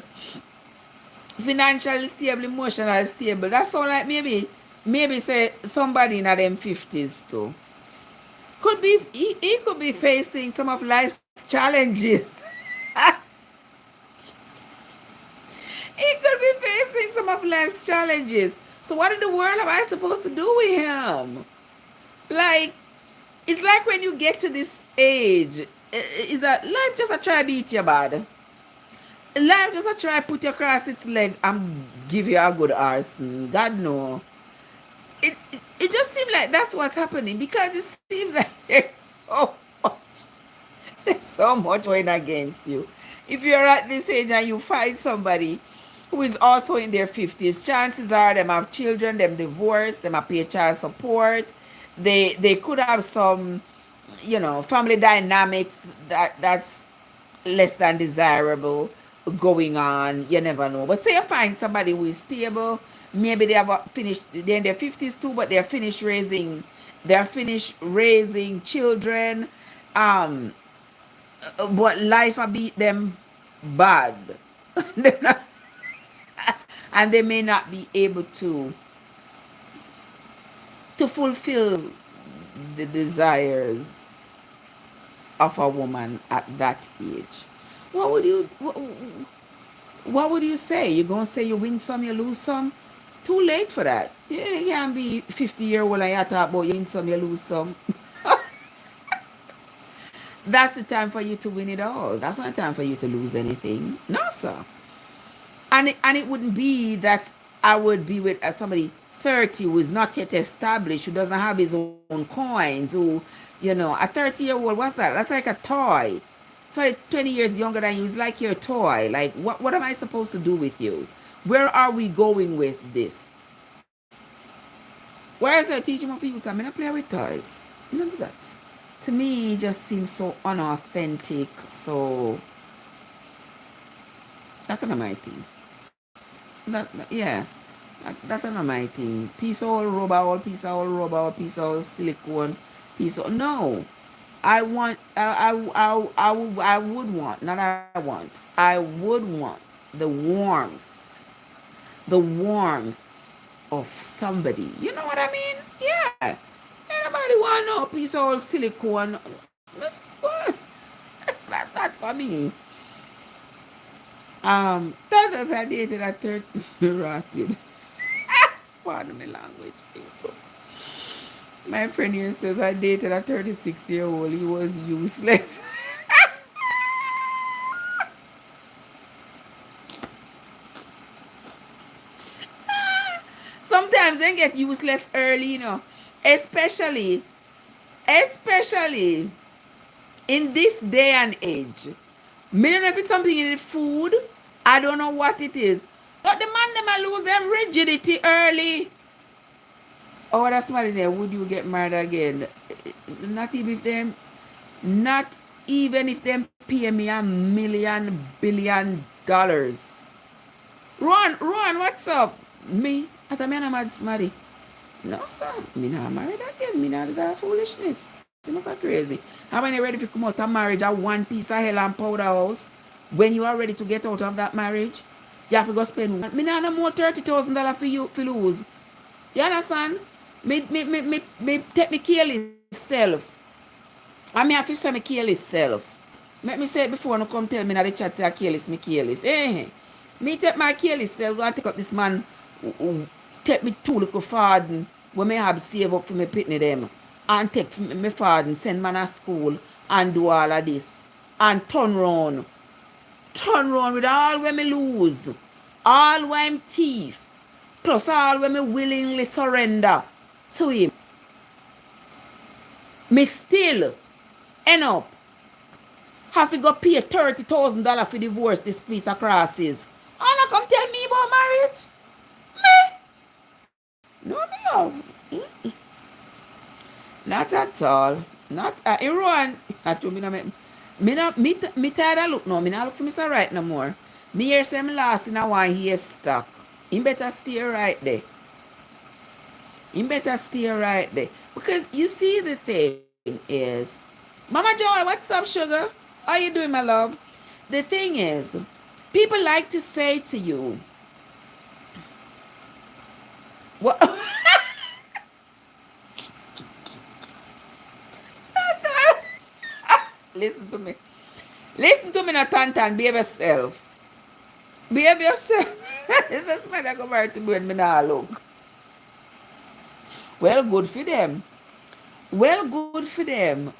financially stable, emotionally stable, that sound like maybe say somebody in them 50s too. Could be he could be facing some of life's challenges. He could be facing some of life's challenges. So what in the world am I supposed to do with him? Like, it's like when you get to this age, is that life just a try beat you bad. Life just a try put you across its leg and give you a good arson. God no. It just seems like that's what's happening, because it seems like there's so much going against you. If you're at this age and you find somebody who is also in their 50s, chances are them have children, them divorced, them have pay child support. They could have some, family dynamics that's less than desirable going on. You never know. But say you find somebody who is stable, maybe they're in their 50s too, but they're finished raising children. But life will beat them bad. And they may not be able to fulfill the desires of a woman at that age. What would you what would you say? You're gonna say you win some, you lose some? Too late for that. You can't be 50-year-old and you talk about you win some, you lose some. That's the time for you to win it all. That's not the time for you to lose anything. No, sir. And it wouldn't be that I would be with somebody 30 who is not yet established, who doesn't have his own coins, who, a 30-year-old, what's that? That's like a toy. Sorry, 20 years younger than you is like your toy. Like, what am I supposed to do with you? Where are we going with this? Where is I teaching my people? I'm going to play with toys. You know that. To me, it just seems so unauthentic. So, that's not my thing. Yeah. That's not my thing. Piece of all rubber, all piece of all rubber, all piece of all silicone, piece of no. I would want, not I want. I would want the warmth of somebody. You know what I mean? Yeah. Anybody want no piece of all silicone? That's good. That's not for me. That was I dated at 30 rotted. Pardon my language, people. My friend here says I dated a 36-year-old. He was useless. Sometimes they get useless early, Especially in this day and age. Me don't know if it's something in the food. I don't know what it is. But the man them lose them rigidity early. Oh, that's somebody there. Would you get married again? Not even if them pay me $1 million, $1 billion. Ron, what's up? Me? I thought I'm mad somebody. No, sir. Me not married again. Me not do that foolishness. You must be crazy. How many ready to come out of marriage at one piece of hell and powder house? When you are ready to get out of that marriage, you have to go spend. Me not no more $30,000 for you to lose. You understand? Me take me careless self. I me have to say me careless self. Let me say it before no come tell me that the chat say I careless, me careless. Me take my careless self, go and take up this man who take me two little farden when me have save up for me pitney them. And take me farden, send man to school and do all of this. And turn round with all when me lose. All when I'm thief. Plus all when me willingly surrender to him. Me still end up have to go pay $30,000 for divorce this piece of crosses. And not come tell me about marriage? Me? No, me love. Not at all. Not everyone. I told me tired of look now. Me not look for Mr. Right no more. Me hear some last in a one here stuck. Him better stay right there. Because you see the thing is, Mama Joy, what's up, sugar? How you doing, my love? The thing is, people like to say to you, what? Listen to me, now, Tantan. Behave yourself. This is my that go married to when me now look. Well, good for them.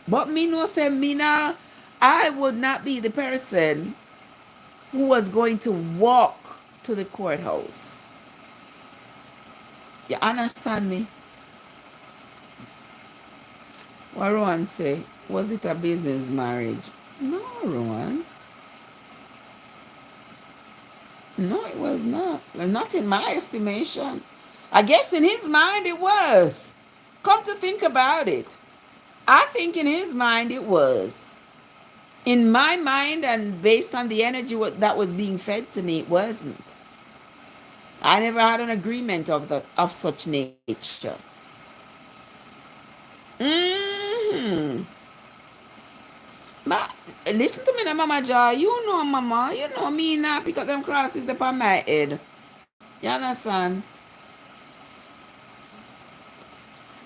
But me no say me now, I would not be the person who was going to walk to the courthouse. You understand me? What Rowan say? Was it a business marriage? No, Rowan. No, it was not. Not in my estimation. I guess in his mind it was. Come to think about it, I think in his mind it was. In my mind and based on the energy that was being fed to me, it wasn't. I never had an agreement of such nature. But listen to me now, Mama Joy. You know, Mama. You know me now. Pick up them crosses upon my head. You understand?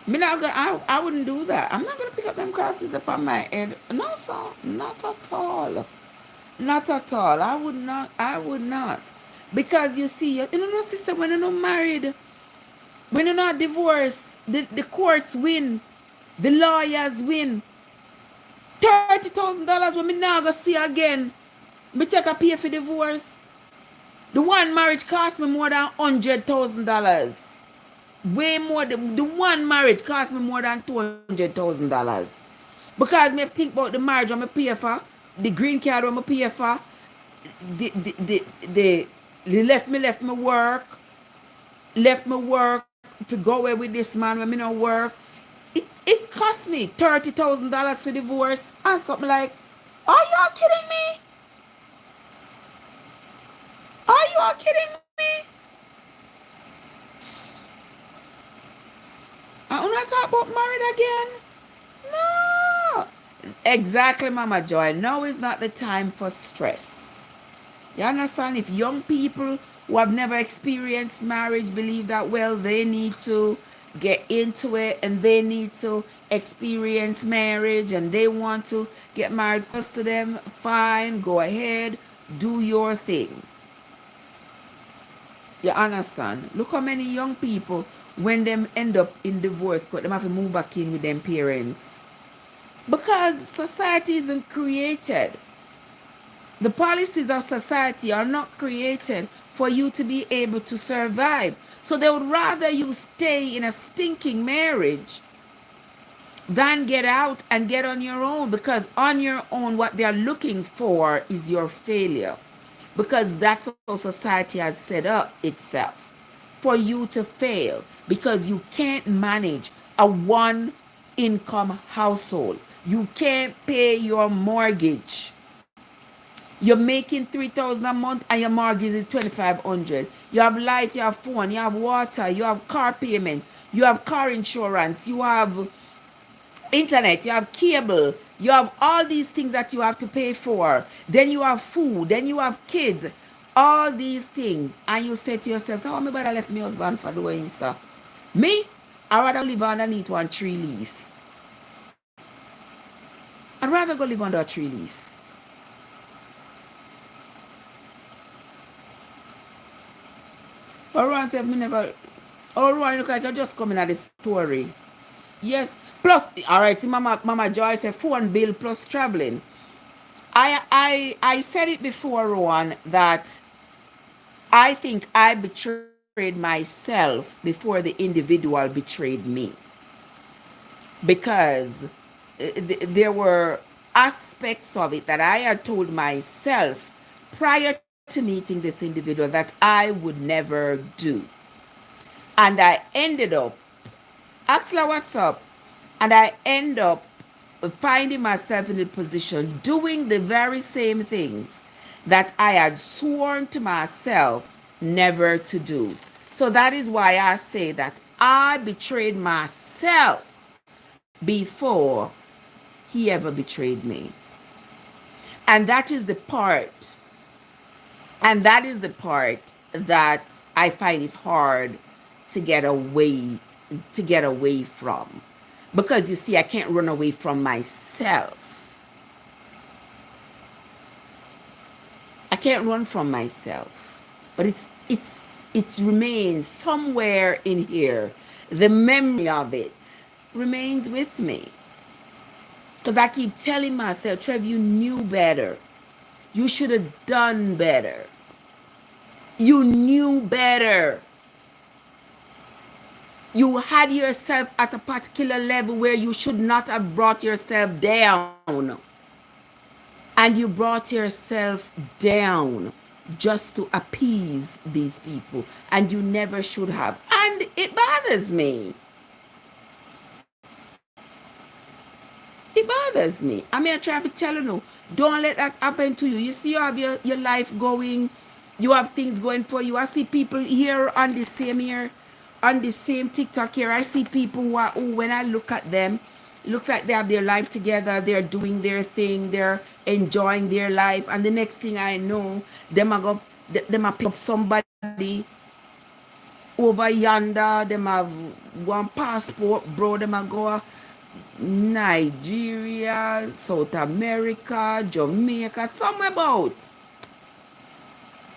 Me not gonna, I wouldn't do that. I'm not gonna pick up them crosses upon my head. No, sir, not at all. Not at all. I would not. I would not. Because you see, you know, no, sister, when you're not married, when you're not divorced, the courts win, the lawyers win. $30,000 when me now go see again. Me take a pay for divorce. The one marriage cost me more than $100,000. Way more. The one marriage cost me more than $200,000. Because me have think about the marriage I'm pay for, the green card I'm pay for, the left me work to go away with this man when me no work. It cost me $30,000 for divorce and something like, are you all kidding me? Are you all kidding me? I want to talk about married again? No. Exactly, Mama Joy. Now is not the time for stress. You understand? If young people who have never experienced marriage believe that, well, they need to get into it and they need to experience marriage and they want to get married close to them, fine, go ahead, do your thing. You understand? Look how many young people, when them end up in divorce court, them have to move back in with them parents. Because society isn't created. The policies of society are not created for you to be able to survive. So they would rather you stay in a stinking marriage than get out and get on your own. Because on your own, what they're looking for is your failure. Because that's how society has set up itself. For you to fail. Because you can't manage a one income household. You can't pay your mortgage. You're making $3,000 a month and your mortgage is $2,500. You have light, you have phone, you have water, you have car payment, you have car insurance, you have internet, you have cable, you have all these things that you have to pay for. Then you have food, then you have kids, all these things. And you say to yourself, so how am I better left my husband for doing so? Me, I'd rather live underneath one tree leaf. I'd rather go live under a tree leaf. Or Ron said, me never. Oh, Ron, look like you're just coming at the story. Yes. Plus, all right, see, Mama Joy said phone bill plus traveling. I said it before, Rowan, that I think I betrayed myself before the individual betrayed me. Because there were aspects of it that I had told myself prior to meeting this individual that I would never do. And I ended up, Axla, what's up? And I end up finding myself in a position doing the very same things that I had sworn to myself never to do. So that is why I say that I betrayed myself before he ever betrayed me. And that is the part, that I find it hard to get away from. Because you see, I can't run away from myself. I can't run from myself. But it remains somewhere in here. The memory of it remains with me. Because I keep telling myself, Trev, you knew better. You should have done better. You knew better. You had yourself at a particular level where you should not have brought yourself down. And you brought yourself down just to appease these people. And you never should have. And it bothers me. It bothers me. I mean, I try to tell you, don't let that happen to you. You see, you have your life going. You have things going for you. I see people here on the same TikTok here. I see people who when I look at them, it looks like they have their life together. They're doing their thing. They're enjoying their life. And the next thing I know, them are pick up somebody over yonder, them have one passport, bro, them a go Nigeria, South America, Jamaica, somewhere about.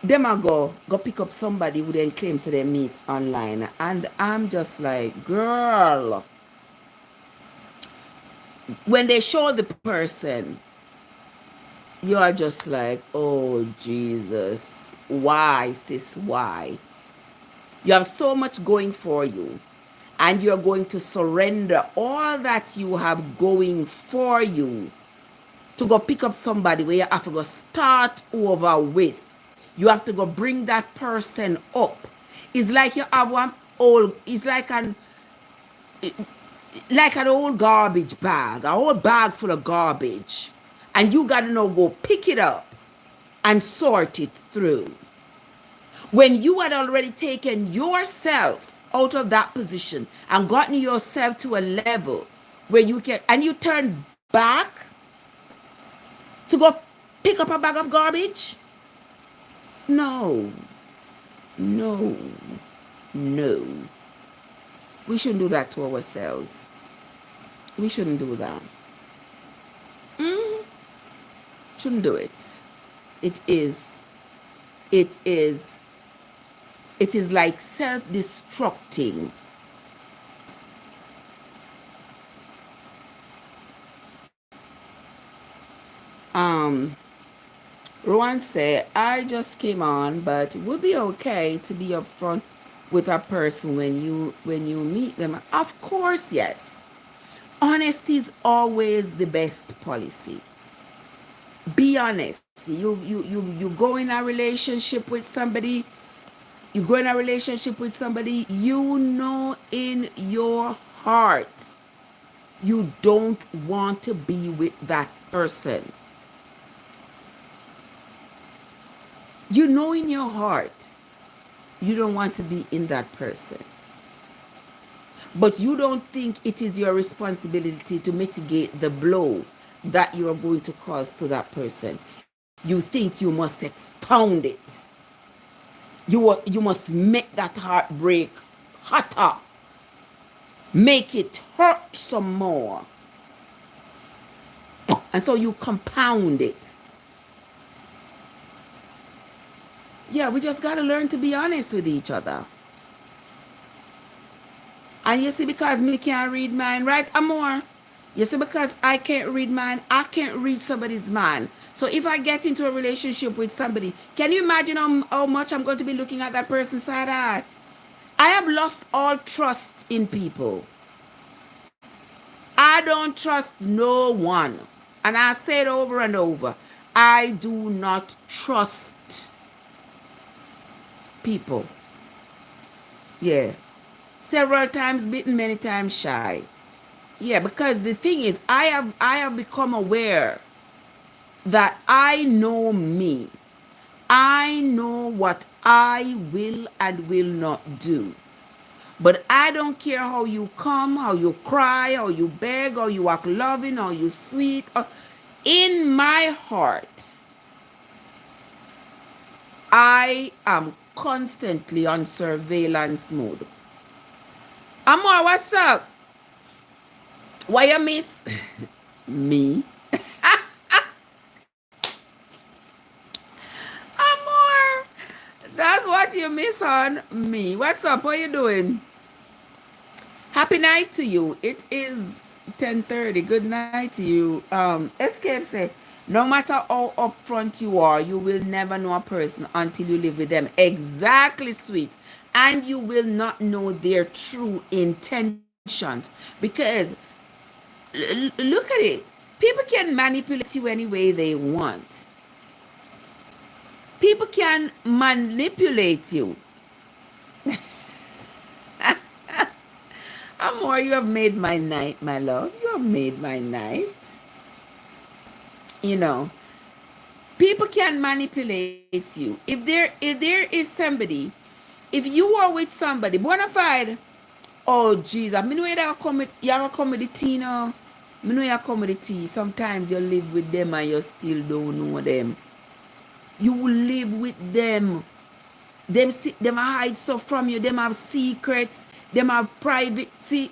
Them a go pick up somebody who then claims that they meet online. And I'm just like, girl. When they show the person, you are just like, oh Jesus, why, sis, why? You have so much going for you, and you're going to surrender all that you have going for you to go pick up somebody where you have to go start over with. You have to go bring that person up. It's like you have one old, it's like an old garbage bag, a whole bag full of garbage. And you got to know, go pick it up and sort it through. When you had already taken yourself out of that position and gotten yourself to a level where you can, and you turn back to go pick up a bag of garbage? No, no, no. We shouldn't do that to ourselves. We shouldn't do that. Shouldn't do it. It is like self-destructing. Rowan said, I just came on, but it would be okay to be upfront with a person when you meet them. Of course, yes. Honesty is always the best policy. Be honest. You go in a relationship with somebody, you know in your heart you don't want to be with that person. You know in your heart you don't want to be in that person. But you don't think it is your responsibility to mitigate the blow that you are going to cause to that person. You think you must expound it. You must make that heartbreak hotter. Make it hurt some more. And so you compound it. Yeah, we just got to learn to be honest with each other. And you see, because me can't read mine, right, Amor? You see, because I can't read mine, I can't read somebody's mind. So if I get into a relationship with somebody, can you imagine how much I'm going to be looking at that person's side eye? I have lost all trust in people. I don't trust no one. And I say it over and over. I do not trust people. Yeah. Several times bitten, many times shy. Yeah, because the thing is, I have become aware that I know me. I know what I will and will not do. But I don't care how you come, how you cry, how you beg, how you act loving, how you sweet. In my heart, I am constantly on surveillance mode. Amor, what's up? Why you miss me? Amor, that's what you miss on me. What's up? What you doing? Happy night to you. It is 10:30. Good night to you. Escape say, no matter how upfront you are, you will never know a person until you live with them. Exactly, sweet. And you will not know their true intentions. Because look at it. People can manipulate you any way they want. People can manipulate you. Amor, you have made my night, my love. You have made my night. You know, people can manipulate you. If there is somebody, if you are with somebody, bona fide, oh Jesus, I know you're come with the tea now. I know you come with the tea. Sometimes you live with them and you still don't know them. You will live with them them hide stuff from you. Them have secrets. Them have privacy,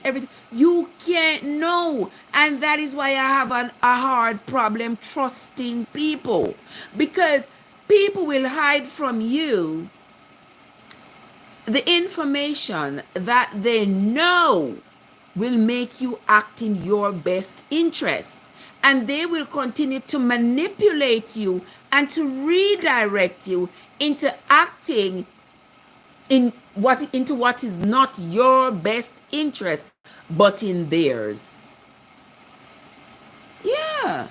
everything. You can't know. And that is why I have a hard problem trusting people. Because people will hide from you the information that they know will make you act in your best interest. And they will continue to manipulate you and to redirect you into acting into what is not your best interest, but in theirs. Yeah.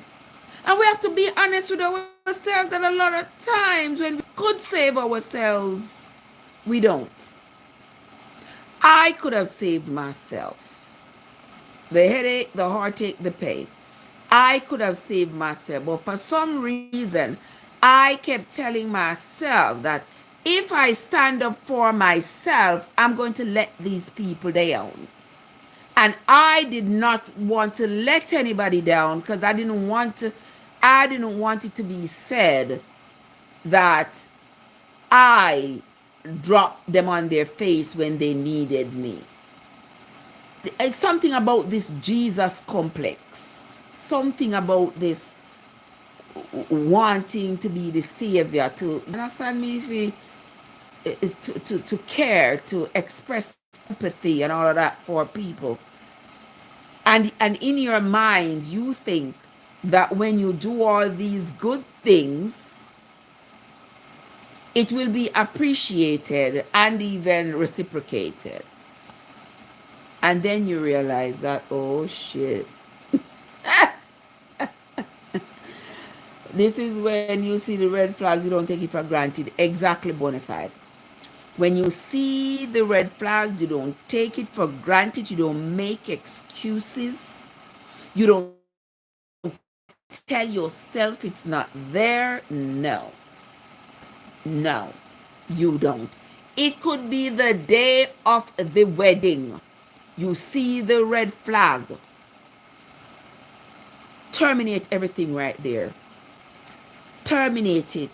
And we have to be honest with ourselves that a lot of times when we could save ourselves, we don't. I could have saved myself. The headache, the heartache, the pain. I could have saved myself, but for some reason, I kept telling myself that if I stand up for myself, I'm going to let these people down. And I did not want to let anybody down because I didn't want it to be said that I dropped them on their face when they needed me. It's something about this Jesus complex. Something about this wanting to be the savior, to understand me, to care, to express empathy and all of that for people. And in your mind, you think that when you do all these good things, it will be appreciated and even reciprocated. And then you realize that, oh shit. This is when you see the red flags, you don't take it for granted. Exactly, Bonafide. When you see the red flags, you don't take it for granted. You don't make excuses. You don't tell yourself it's not there. No. No, you don't. It could be the day of the wedding. You see the red flag. Terminate everything right there. Terminate it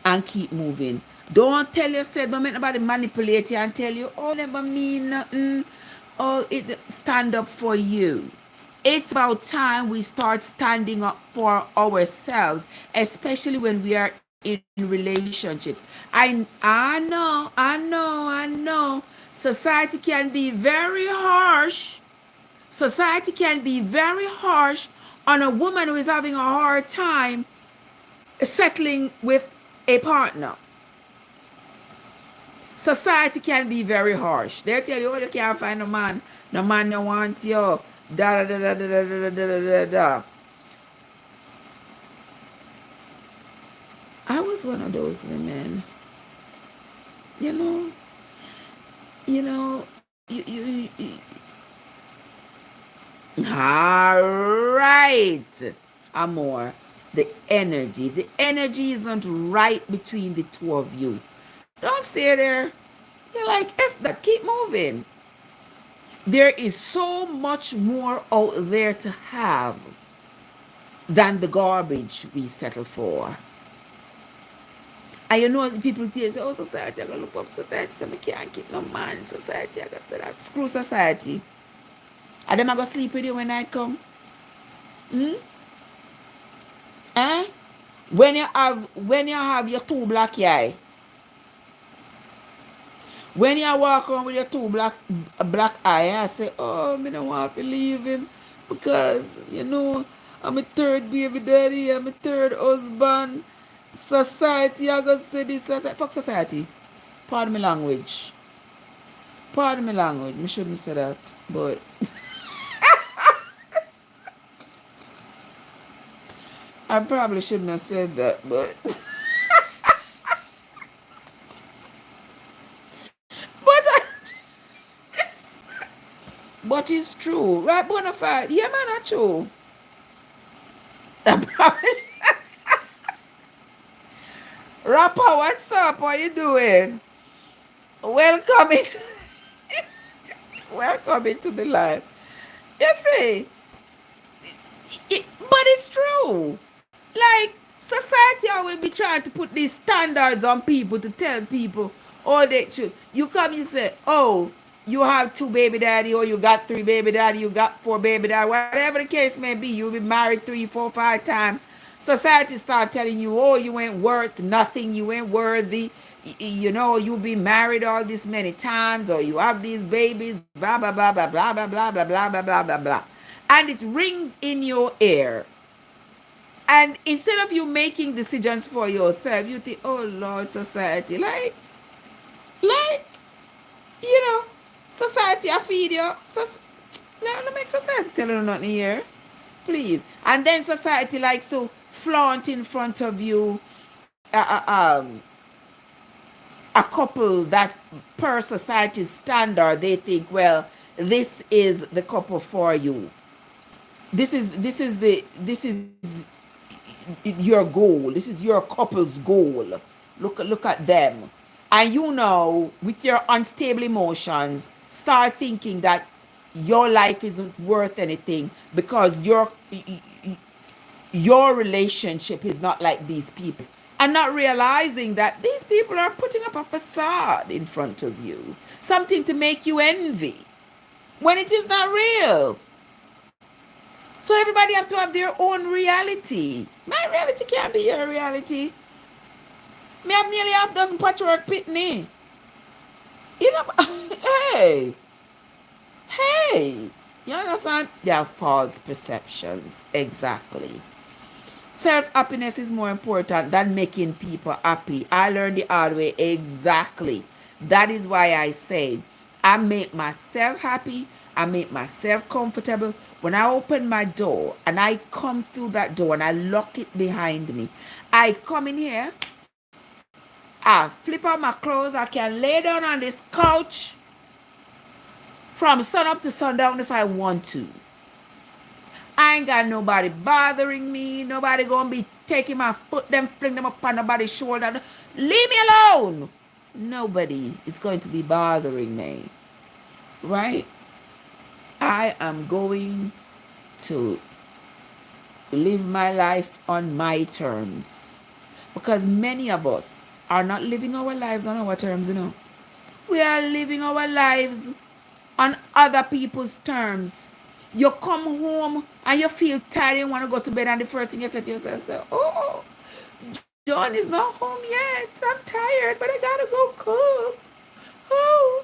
and keep moving. Don't tell yourself, don't make nobody manipulate you and tell you, oh, never mean nothing. Oh, it stand up for you. It's about time we start standing up for ourselves, especially when we are in relationships. I know. Society can be very harsh. Society can be very harsh on a woman who is having a hard time settling with a partner. Society can be very harsh. They tell you, oh, you can't find a man. No man don't want you. Da da da da da da da da da. I was one of those women. You know, all right, Amor. The energy isn't right between the two of you. Don't stay there. You're like, F that, keep moving. There is so much more out there to have than the garbage we settle for. And you know, people say, oh, society, I gotta look up society, so I can't keep no man. Society, I gotta say that. Screw society. And them I go sleep with you when I come. Eh? When you have your two black eye. When you walk around with your two black eye, I say, oh, I don't want to leave him because, I'm a third baby daddy, I'm a third husband. Society, I go say this, I say, fuck society. Pardon my language. Pardon my language. I shouldn't say that, but I probably shouldn't have said that, but but it's true, right? Bonafide, yeah, man, that's true. I probably. Rapper, what's up? What you doing? Welcome into welcome into the live. You see, but it's true. Like Society always be trying to put these standards on people to tell people, oh, they should. You come, you say, oh, you have 2 baby daddy, or you got 3 baby daddy, you got 4 baby daddy, whatever the case may be, you'll be married 3, 4, 5 times. Society start telling you, oh, you ain't worth nothing, you ain't worthy, you know, you'll be married all this many times, or you have these babies, blah, blah, blah, blah, blah, blah, blah, blah, blah, blah, blah, blah, blah. And it rings in your ear. And instead of you making decisions for yourself, you think, oh Lord, society, like, you know, society I feed you. Let make society tell you nothing here. Please. And then society likes to flaunt in front of you a couple that per society's standard, they think, well, this is the couple for you. This is your goal. This is your couple's goal. Look at them. And you know, with your unstable emotions, start thinking that your life isn't worth anything because your relationship is not like these people's. And not realizing that these people are putting up a facade in front of you. Something to make you envy. When it is not real. So everybody have to have their own reality. My reality can't be your reality. Me have nearly half-dozen patchwork pitney. You know, hey. You understand? They are false perceptions. Exactly. Self-happiness is more important than making people happy. I learned the hard way. Exactly. That is why I say, I make myself happy. I make myself comfortable. When I open my door and I come through that door and I lock it behind me, I come in here, I flip out my clothes, I can lay down on this couch from sun up to sundown if I want to. I ain't got nobody bothering me. Nobody gonna be taking my foot, them fling them up on nobody's shoulder. Leave me alone. Nobody is going to be bothering me. Right? I am going to live my life on my terms. Because many of us are not living our lives on our terms, you know. We are living our lives on other people's terms. You come home and you feel tired and want to go to bed, and the first thing you say to yourself, say, oh, John is not home yet. I'm tired, but I gotta go cook. Oh,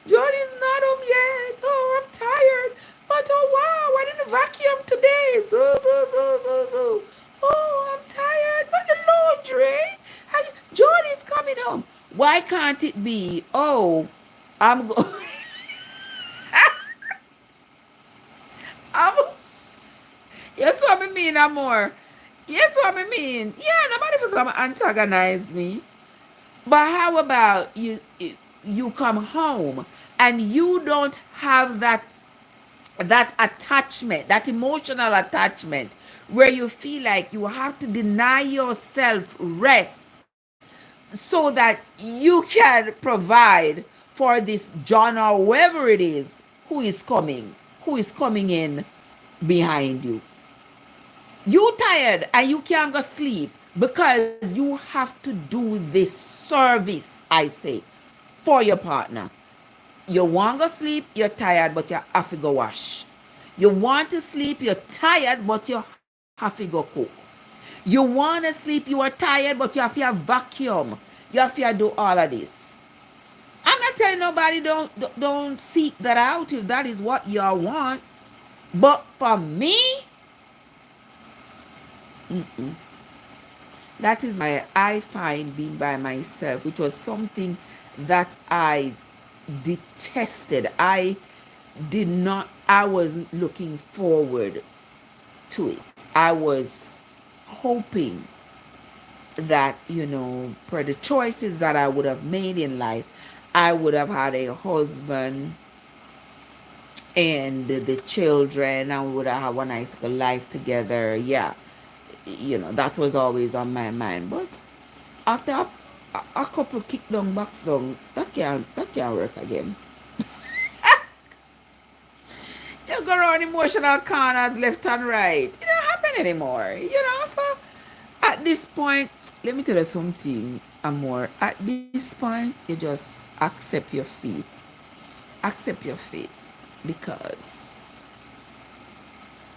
John is not home yet. Oh, I'm tired. But oh wow, I didn't vacuum today. So. Oh, I'm tired. But the laundry. John is coming home. Why can't it be, oh, I'm going... Yes, what I mean, Amor. Yes, what I mean. Yeah, nobody will come antagonize me. But how about you come home and you don't have that attachment, that emotional attachment, where you feel like you have to deny yourself rest so that you can provide for this John or whoever it is who is coming in behind you. You tired and you can't go sleep because you have to do this service, I say, for your partner. You want to sleep, you're tired, but you have to go wash. You want to sleep, you're tired, but you have to go cook. You want to sleep, you are tired, but you have to vacuum. You have to do all of this. I'm not telling nobody don't seek that out if that is what you want. But for me, that is why I find being by myself, which was something that I detested. I wasn't looking forward to it. I was hoping that, for the choices that I would have made in life, I would have had a husband and the children, and we would have a nice life together. Yeah, that was always on my mind. But after a couple kick down, box down, that can't work again. You go around emotional corners left and right. It don't happen anymore. So at this point, let me tell you something, Amor. At this point, you just accept your fate. Accept your fate because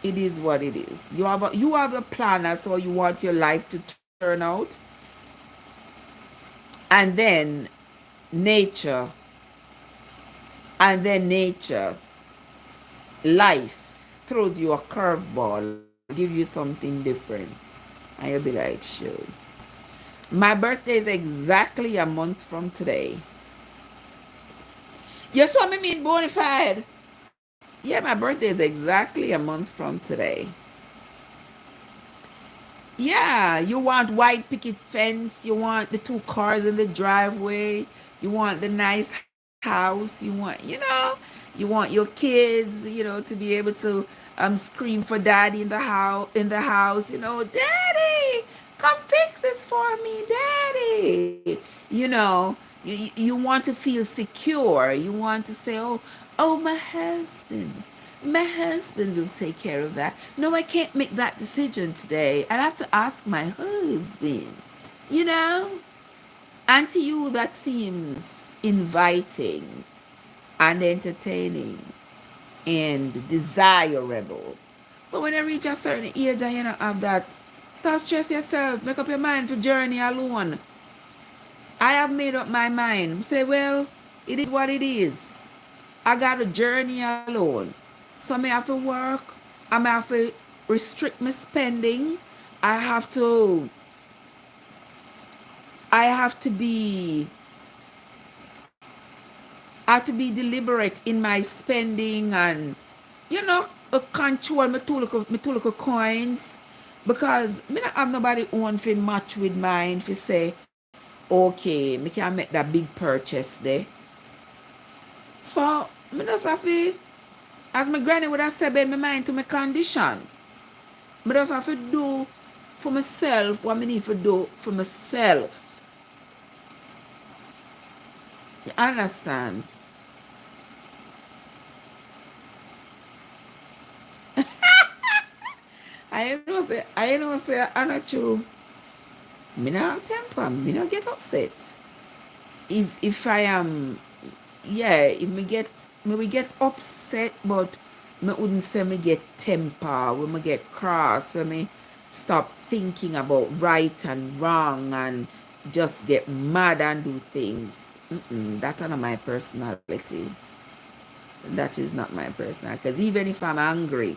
it is what it is. You have a plan as to how you want your life to turn out, and nature, nature, life throws you a curveball, give you something different, and you'll be like, sure. My birthday is exactly a month from today. You saw me mean bona fide. Yeah, my birthday is exactly a month from today. Yeah, you want white picket fence, you want the two cars in the driveway, you want the nice house, you want your kids, to be able to scream for daddy in the house, daddy, come fix this for me, daddy. You want to feel secure. You want to say, oh, my husband will take care of that. No, I can't make that decision today. I'll have to ask my husband. You know? And to you, that seems inviting and entertaining and desirable. But when you reach a certain age and you don't have that, stop stress yourself. Make up your mind for journey alone. I have made up my mind. Say, well, it is what it is. I got a journey alone. So I may have to work. I may have to restrict my spending. I have to I have to be deliberate in my spending and control my two little coins because me not have nobody own fi match with mine fi say okay me can make that big purchase there. So me just have to, as my granny would have said, bend my mind to my condition. Me just have to do for myself what me need to do for myself. You understand? I know say I'm not true. Me not temper, me not get upset. If I am, yeah, if me we get upset, but me wouldn't say me get temper, when me get cross, when me stop thinking about right and wrong and just get mad and do things. That's not my personality. That is not my personality. Because even if I'm angry,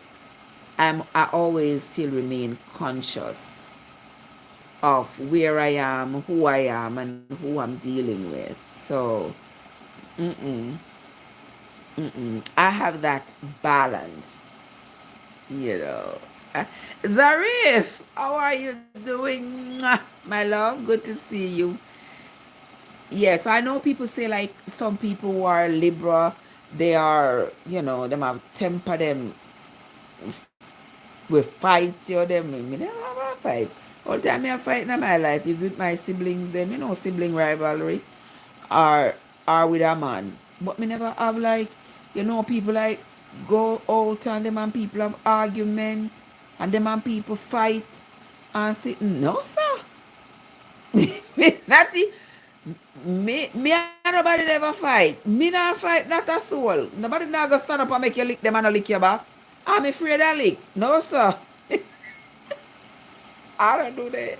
I always still remain conscious of where I am, who I am, and who I'm dealing with. So, mm-mm, I have that balance, you know. Uh, Zarif, how are you doing? Mwah, my love, good to see you. Yes, I know people say like some people who are Libra, they are, them have temper them with fight you them. Me never have a fight. All the time I fight in my life is with my siblings, them, sibling rivalry or with a man. But me never have like, people like go out and them and people have argument and them and people fight and sit. No, sir. Me not me and nobody never fight. Me not fight, not a soul. Nobody not gonna stand up and make you lick them and not lick your back. I'm afraid of lick. No, sir. I don't do that.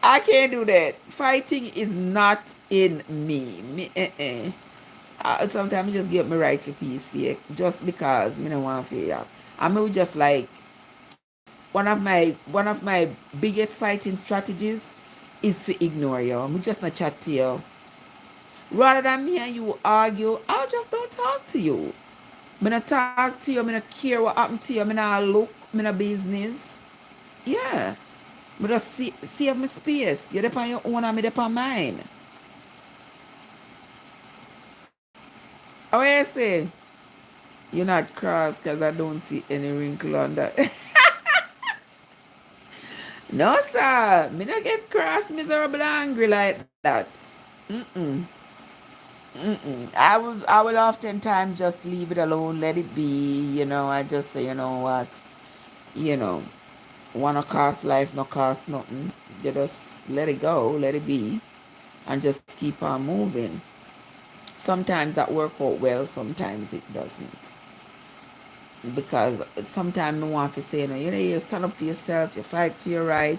I can't do that. Fighting is not in me. Sometimes I just give me right for peace sake, just because me don't want to feel. I mean, just like one of my biggest fighting strategies is to ignore you. I'm just not chat to you. Rather than me and you argue, I'll just don't talk to you. Me not talk to you. Me not care what happened to you. Me not look. Me not business. Yeah. Me just save my space. You dep on your own and me dep on mine. How you say? You're not cross because I don't see any wrinkle on that. No, sir. Me not get cross, miserable, angry like that. Mm-mm. I will oftentimes just leave it alone, let it be. I just say, you know what, you know. Wanna cost life, no cost nothing. You just let it go, let it be, and just keep on moving. Sometimes that work out well, sometimes it doesn't. Because sometimes I want to say, you stand up for yourself, you fight for your right,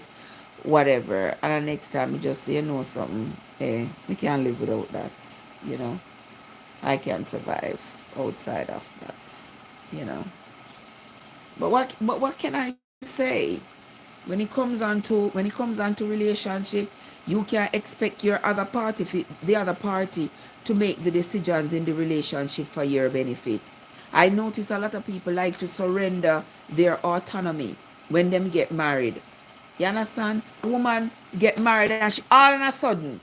whatever. And the next time you just say, something, hey, we can't live without that, you know. I can't survive outside of that, you know. But what can I say? When it comes on to relationship, you can't expect your other party, the other party, to make the decisions in the relationship for your benefit. I notice a lot of people like to surrender their autonomy when them get married. You understand? A woman get married and she all of a sudden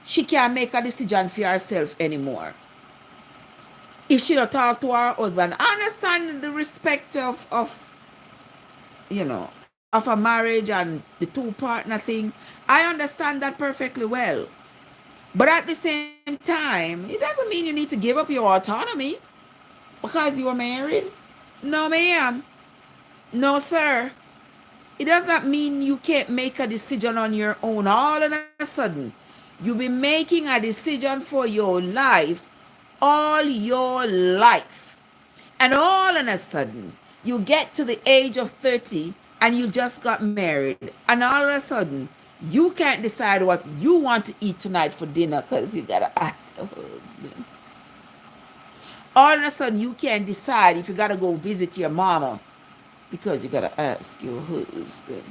she can't make a decision for herself anymore. If she don't talk to her husband, I understand the respect of of a marriage and the two partner thing. I understand that perfectly well. But at the same time, it doesn't mean you need to give up your autonomy because you are married. No, ma'am. No, sir. It does not mean you can't make a decision on your own. All of a sudden, you'll be making a decision for your life all your life. And all of a sudden, you get to the age of 30 and you just got married. And all of a sudden, you can't decide what you want to eat tonight for dinner because you got to ask your husband. All of a sudden, you can't decide if you got to go visit your mama because you got to ask your husband.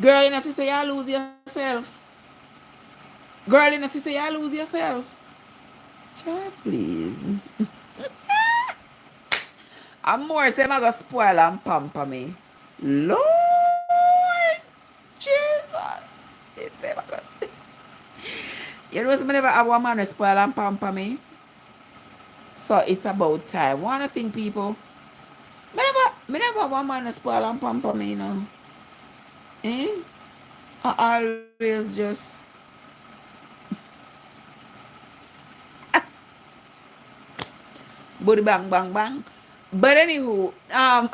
Girl, you know, she say, you lose yourself. Girl, you know, she say, you lose yourself. Child, please. I'm more say I'm going to spoil and pamper me. Lord Jesus. It's ever good. You know, I never have one man to spoil and pamper me. So it's about time. One thing, people, me never have one man to spoil and pamper me, you know. Eh? I always just booty bang bang bang. But anywho, I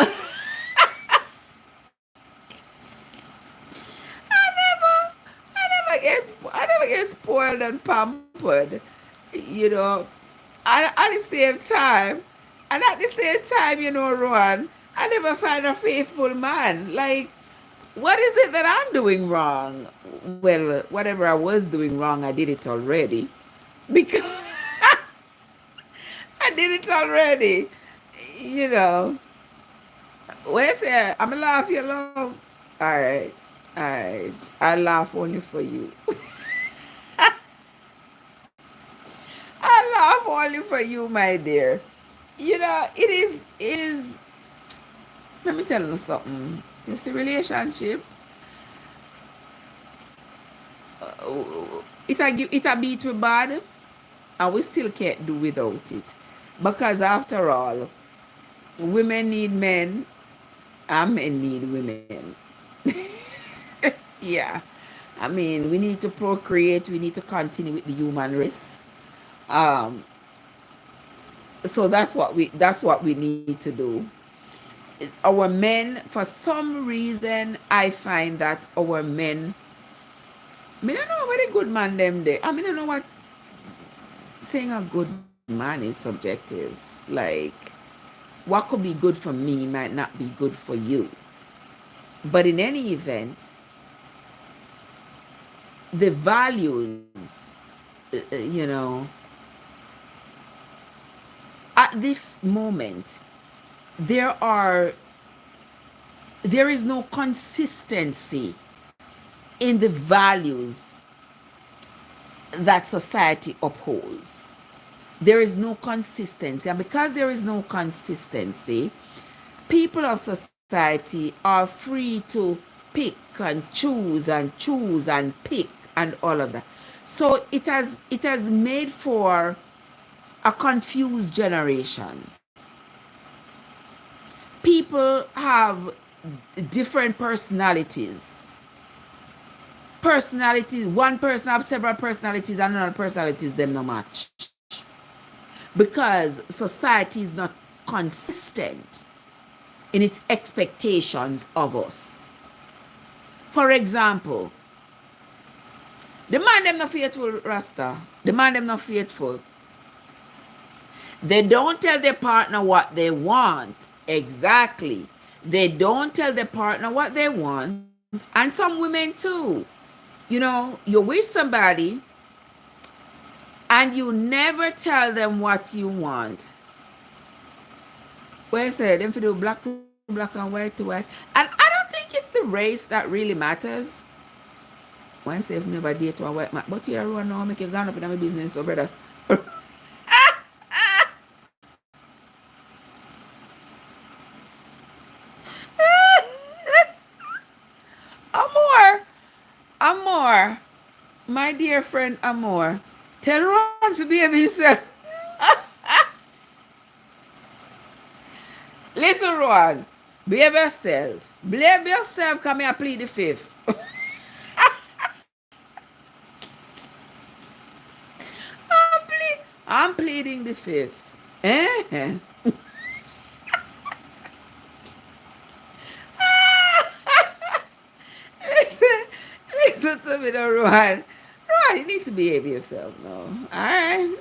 never get spoiled and pampered, you know. And at the same time, Rowan, I never find a faithful man. Like, what is it that I'm doing wrong? Well, whatever I was doing wrong, I did it already. Because I did it already. You know. Where's it? I'm gonna laugh, you love. Alright. Alright. I laugh only for you. I laugh only for you, my dear. You know, it is let me tell you something. You see, relationship, it a beat we bad, and we still can't do without it. Because after all, women need men, and men need women. Yeah. I mean, we need to procreate, we need to continue with the human race. Um, so that's what we need to do. Our men, for some reason, I find that our men, I don't know what a good man them there. I don't know what saying a good man is subjective. Like, what could be good for me might not be good for you. But in any event, the values, you know, at this moment, there is no consistency in the values that society upholds. There is no consistency. And because there is no consistency, people of society are free to pick and choose and pick and all of that. So it has made for a confused generation. People have different personalities. One person have several personalities and another personalities them no match. Because society is not consistent in its expectations of us. For example, the man them not faithful, Rasta. The man them not faithful. They don't tell their partner what they want. Exactly. They don't tell their partner what they want. And some women too. You know, you wish somebody and you never tell them what you want. Well, I said, them to do black to black and white to white. And I don't think it's the race that really matters. Why say if never date one white man? But here one now make you gone up in my business, so brother. Amor, my dear friend Amor, tell Ron to behave himself. Listen, Ron, behave yourself. Behave yourself, come here, plead the fifth. I'm pleading the fifth. Eh? Listen to me, though, Rohan. Rohan, you need to behave yourself now. Alright?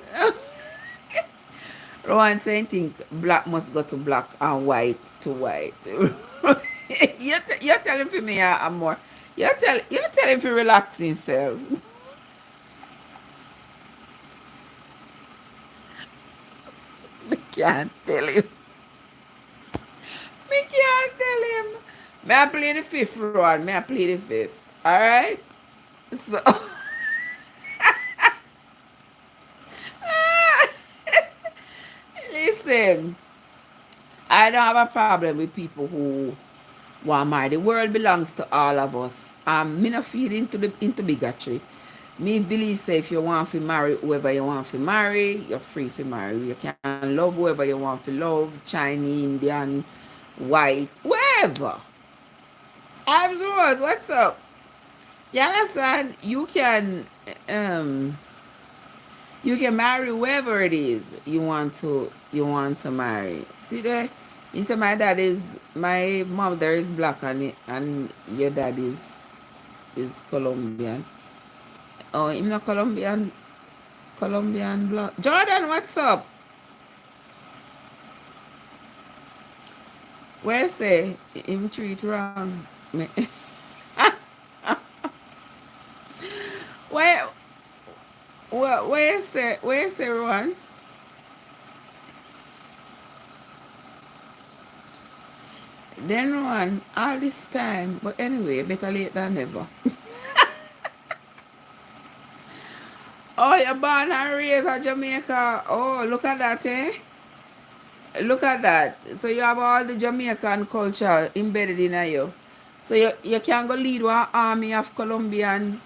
Rohan saying, think black must go to black and white to white. You're telling for me I'm more. You're telling for relax himself. Me can't tell him. Me can't tell him. May I play the fifth, Rohan? May I play the fifth? Alright? So listen, I don't have a problem with people who want marry. The world belongs to all of us. Me not feed into bigotry. Me believe say if you want to marry whoever you want to marry, you're free to marry. You can love whoever you want to love, Chinese, Indian, white, wherever. Abs Rose, what's up? You understand? You can marry whoever it is you want to marry. See there? You say my mother is black and your dad is Colombian. Oh, I'm not Colombian black. Jordan, what's up? Where say him treat wrong? Where say Rowan? Then Rowan, all this time, but anyway, better late than never. Oh, you're born and raised in Jamaica. Oh, look at that, eh? Look at that. So you have all the Jamaican culture embedded in you. So you can go lead one army of Colombians.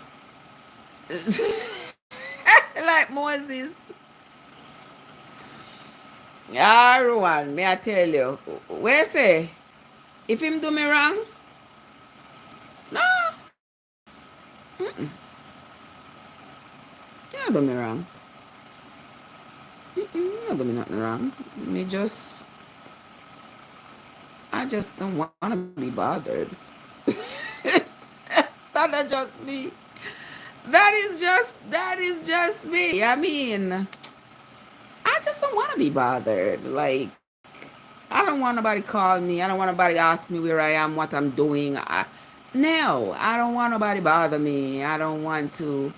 Like Moses. Ah, Rowan, may I tell you. Where say? If him do me wrong? No. Mm-mm. You do me wrong. You do me nothing wrong. I just don't want to be bothered. That's just me. That is just me. I mean, I just don't want to be bothered. Like, I don't want nobody call me. I don't want nobody ask me where I am, what I'm doing. No, I don't want nobody bother me. I don't want to.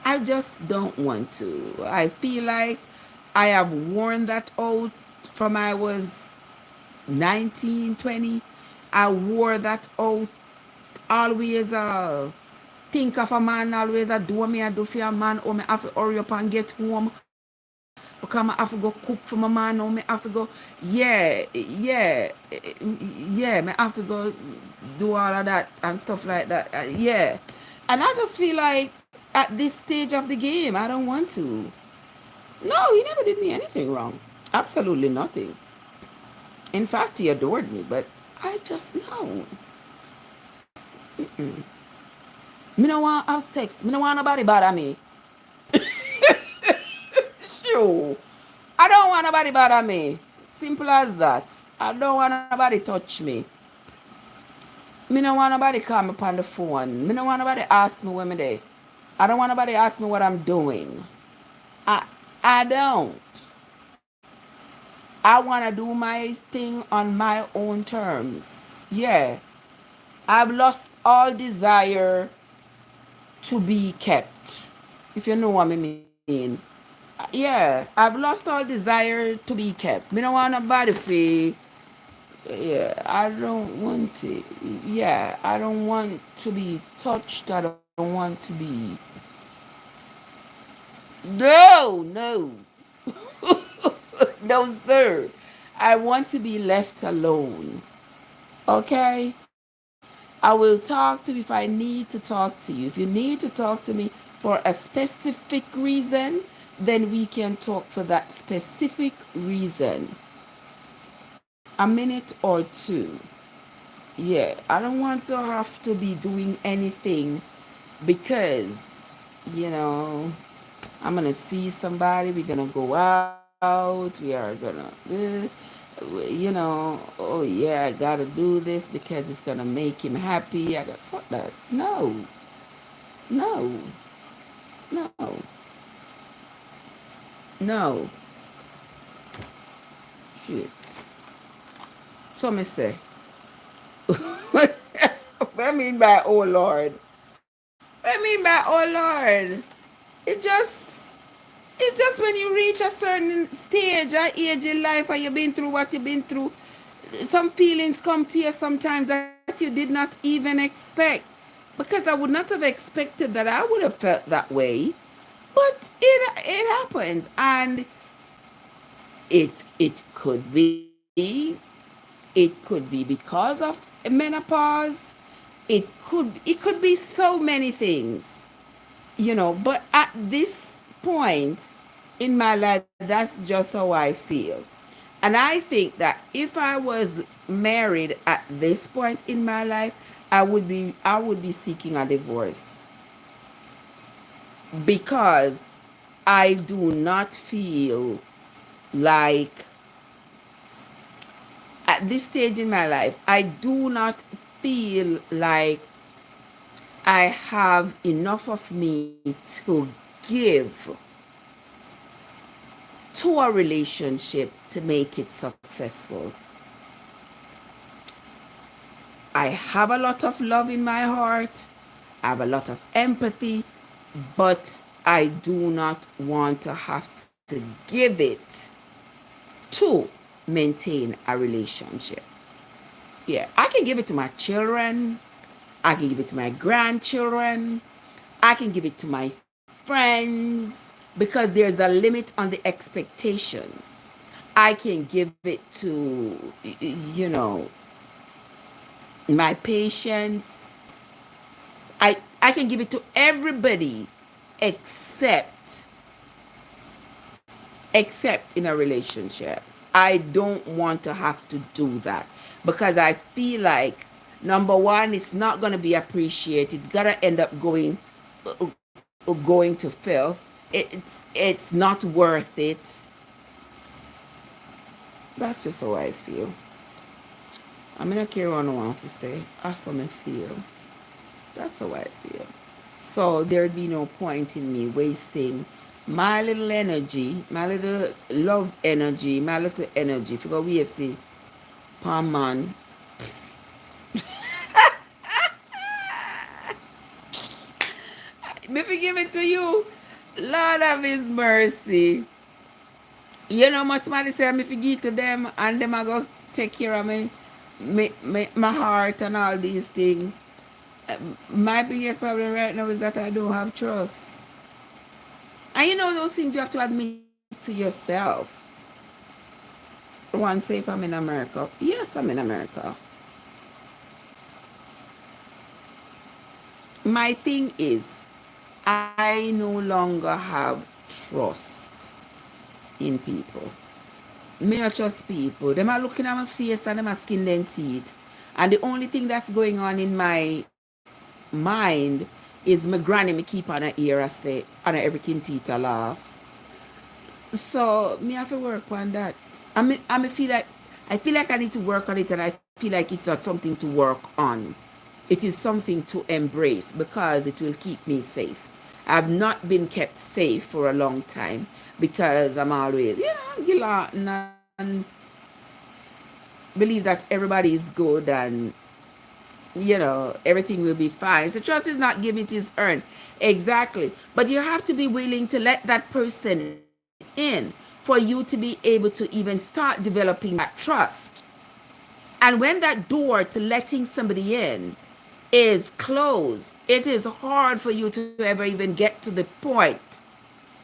I just don't want to. I feel like I have worn that out from I was 19, 20. I wore that out. Always think of a man, always do what I do for a man, or I have to hurry up and get home. Because I have to go cook for my man, or I have to go, I have to go do all of that and stuff like that. And I just feel like at this stage of the game, I don't want to. No, he never did me anything wrong. Absolutely nothing. In fact, he adored me, but I just know. Me don't want to have sex. Me don't want nobody bother me. Sure. I don't want nobody bother me. Simple as that. I don't want nobody touch me. Me don't want nobody call me upon the phone. Me don't want nobody ask me where me there. I don't want nobody ask me what I'm doing. I I don't. I want to do my thing on my own terms. Yeah. I've lost all desire to be kept. If you know what I mean. Yeah, I've lost all desire to be kept. Me don't want nobody feel. Yeah, I don't want it. Yeah, I don't want to be touched. I don't want to be. No, no. No, sir. I want to be left alone. Okay? I will talk to you if I need to talk to you. If you need to talk to me for a specific reason, then we can talk for that specific reason. A minute or two. Yeah, I don't want to have to be doing anything because, you know, I'm going to see somebody, we're going to go out, we are going to, oh yeah, I got to do this because it's going to make him happy. I got, fuck that. No, no, no, no. Shit. So me say, what I mean by oh Lord? What I mean by oh Lord? It just It's just when you reach a certain stage or age in life and you've been through what you've been through, some feelings come to you sometimes that you did not even expect. Because I would not have expected that I would have felt that way. But it happens. And it could be because of menopause. It could be so many things. But at this point in my life, that's just how I feel. And I think that if I was married at this point in my life, I would be seeking a divorce because I do not feel like at this stage in my life, I do not feel like I have enough of me to give to a relationship to make it successful. I have a lot of love in my heart. I have a lot of empathy, but I do not want to have to give it to maintain a relationship. Yeah, I can give it to my children. I can give it to my grandchildren. I can give it to my friends because there's a limit on the expectation. I can give it to, my patients. I can give it to everybody except except in a relationship. I don't want to have to do that because I feel like number one, it's not going to be appreciated. It's going to end up going to filth. It's not worth it. That's just how I feel. I mean, I care what I want to say. That's how I feel. That's how I feel. So there'd be no point in me wasting my little energy, my little love energy, my little energy. If you go waste it, palm man. If I give it to you, Lord of His mercy. You know much somebody say I'm if you give to them and them I go take care of my heart and all these things. My biggest problem right now is that I don't have trust. And you know those things you have to admit to yourself. One say if I'm in America. Yes, I'm in America. My thing is I no longer have trust in people. Me not trust people. Them are looking at my face and them are skin them teeth. And the only thing that's going on in my mind is my granny me keep on her ear and say, and everything teeth a laugh. So me have to work on that. I feel like I feel like I need to work on it, and I feel like it's not something to work on. It is something to embrace because it will keep me safe. I've not been kept safe for a long time because I'm always, Gillarton and believe that everybody is good and, everything will be fine. So trust is not given, it is earned. Exactly. But you have to be willing to let that person in for you to be able to even start developing that trust. And when that door to letting somebody in is closed, it is hard for you to ever even get to the point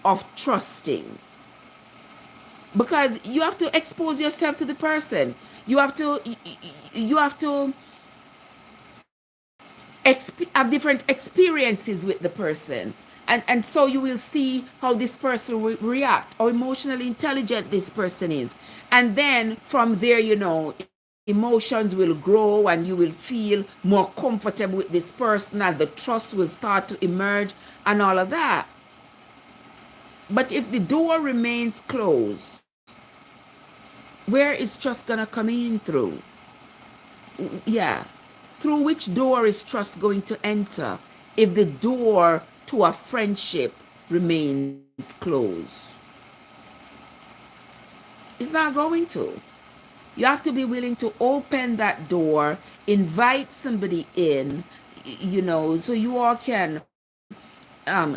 of trusting, because you have to expose yourself to the person. You have to have different experiences with the person, and so you will see how this person will react, how emotionally intelligent this person is, and then from there, emotions will grow and you will feel more comfortable with this person, and the trust will start to emerge and all of that. But if the door remains closed, where is trust gonna come in through? Yeah. Through which door is trust going to enter if the door to a friendship remains closed? It's not going to. You have to be willing to open that door, invite somebody in, so you all can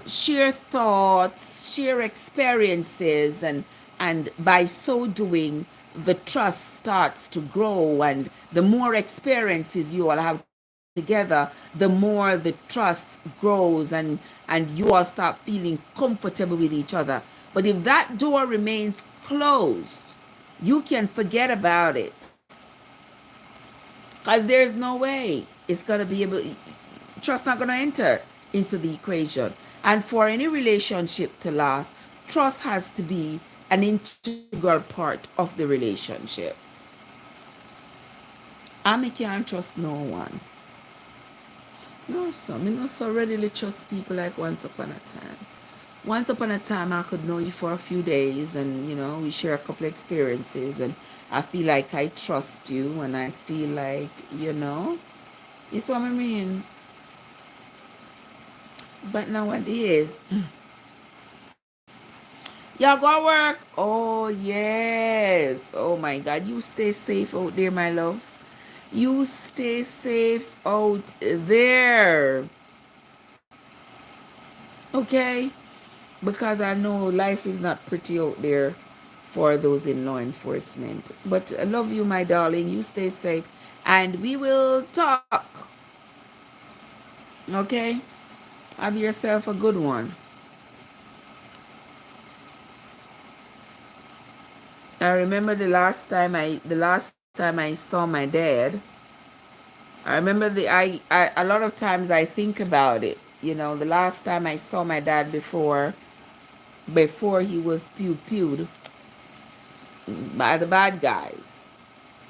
share thoughts, share experiences, and by so doing, the trust starts to grow, and the more experiences you all have together, the more the trust grows, and you all start feeling comfortable with each other. But if that door remains closed, you can forget about it, because there's no way it's going to be able, trust not going to enter into the equation. And for any relationship to last, trust has to be an integral part of the relationship. I can't trust no one. No, so me not so readily trust people like once upon a time. Once upon a time, I could know you for a few days, and we share a couple experiences, and I feel like I trust you, and I feel like it's what I mean. But nowadays, y'all go work. Oh yes. Oh my God, you stay safe out there, my love. You stay safe out there. Okay? Because I know life is not pretty out there for those in law enforcement. But I love you, my darling. You stay safe. And we will talk. Okay? Have yourself a good one. I remember the last time I saw my dad. I remember I a lot of times I think about it. The last time I saw my dad before he was pewed by the bad guys.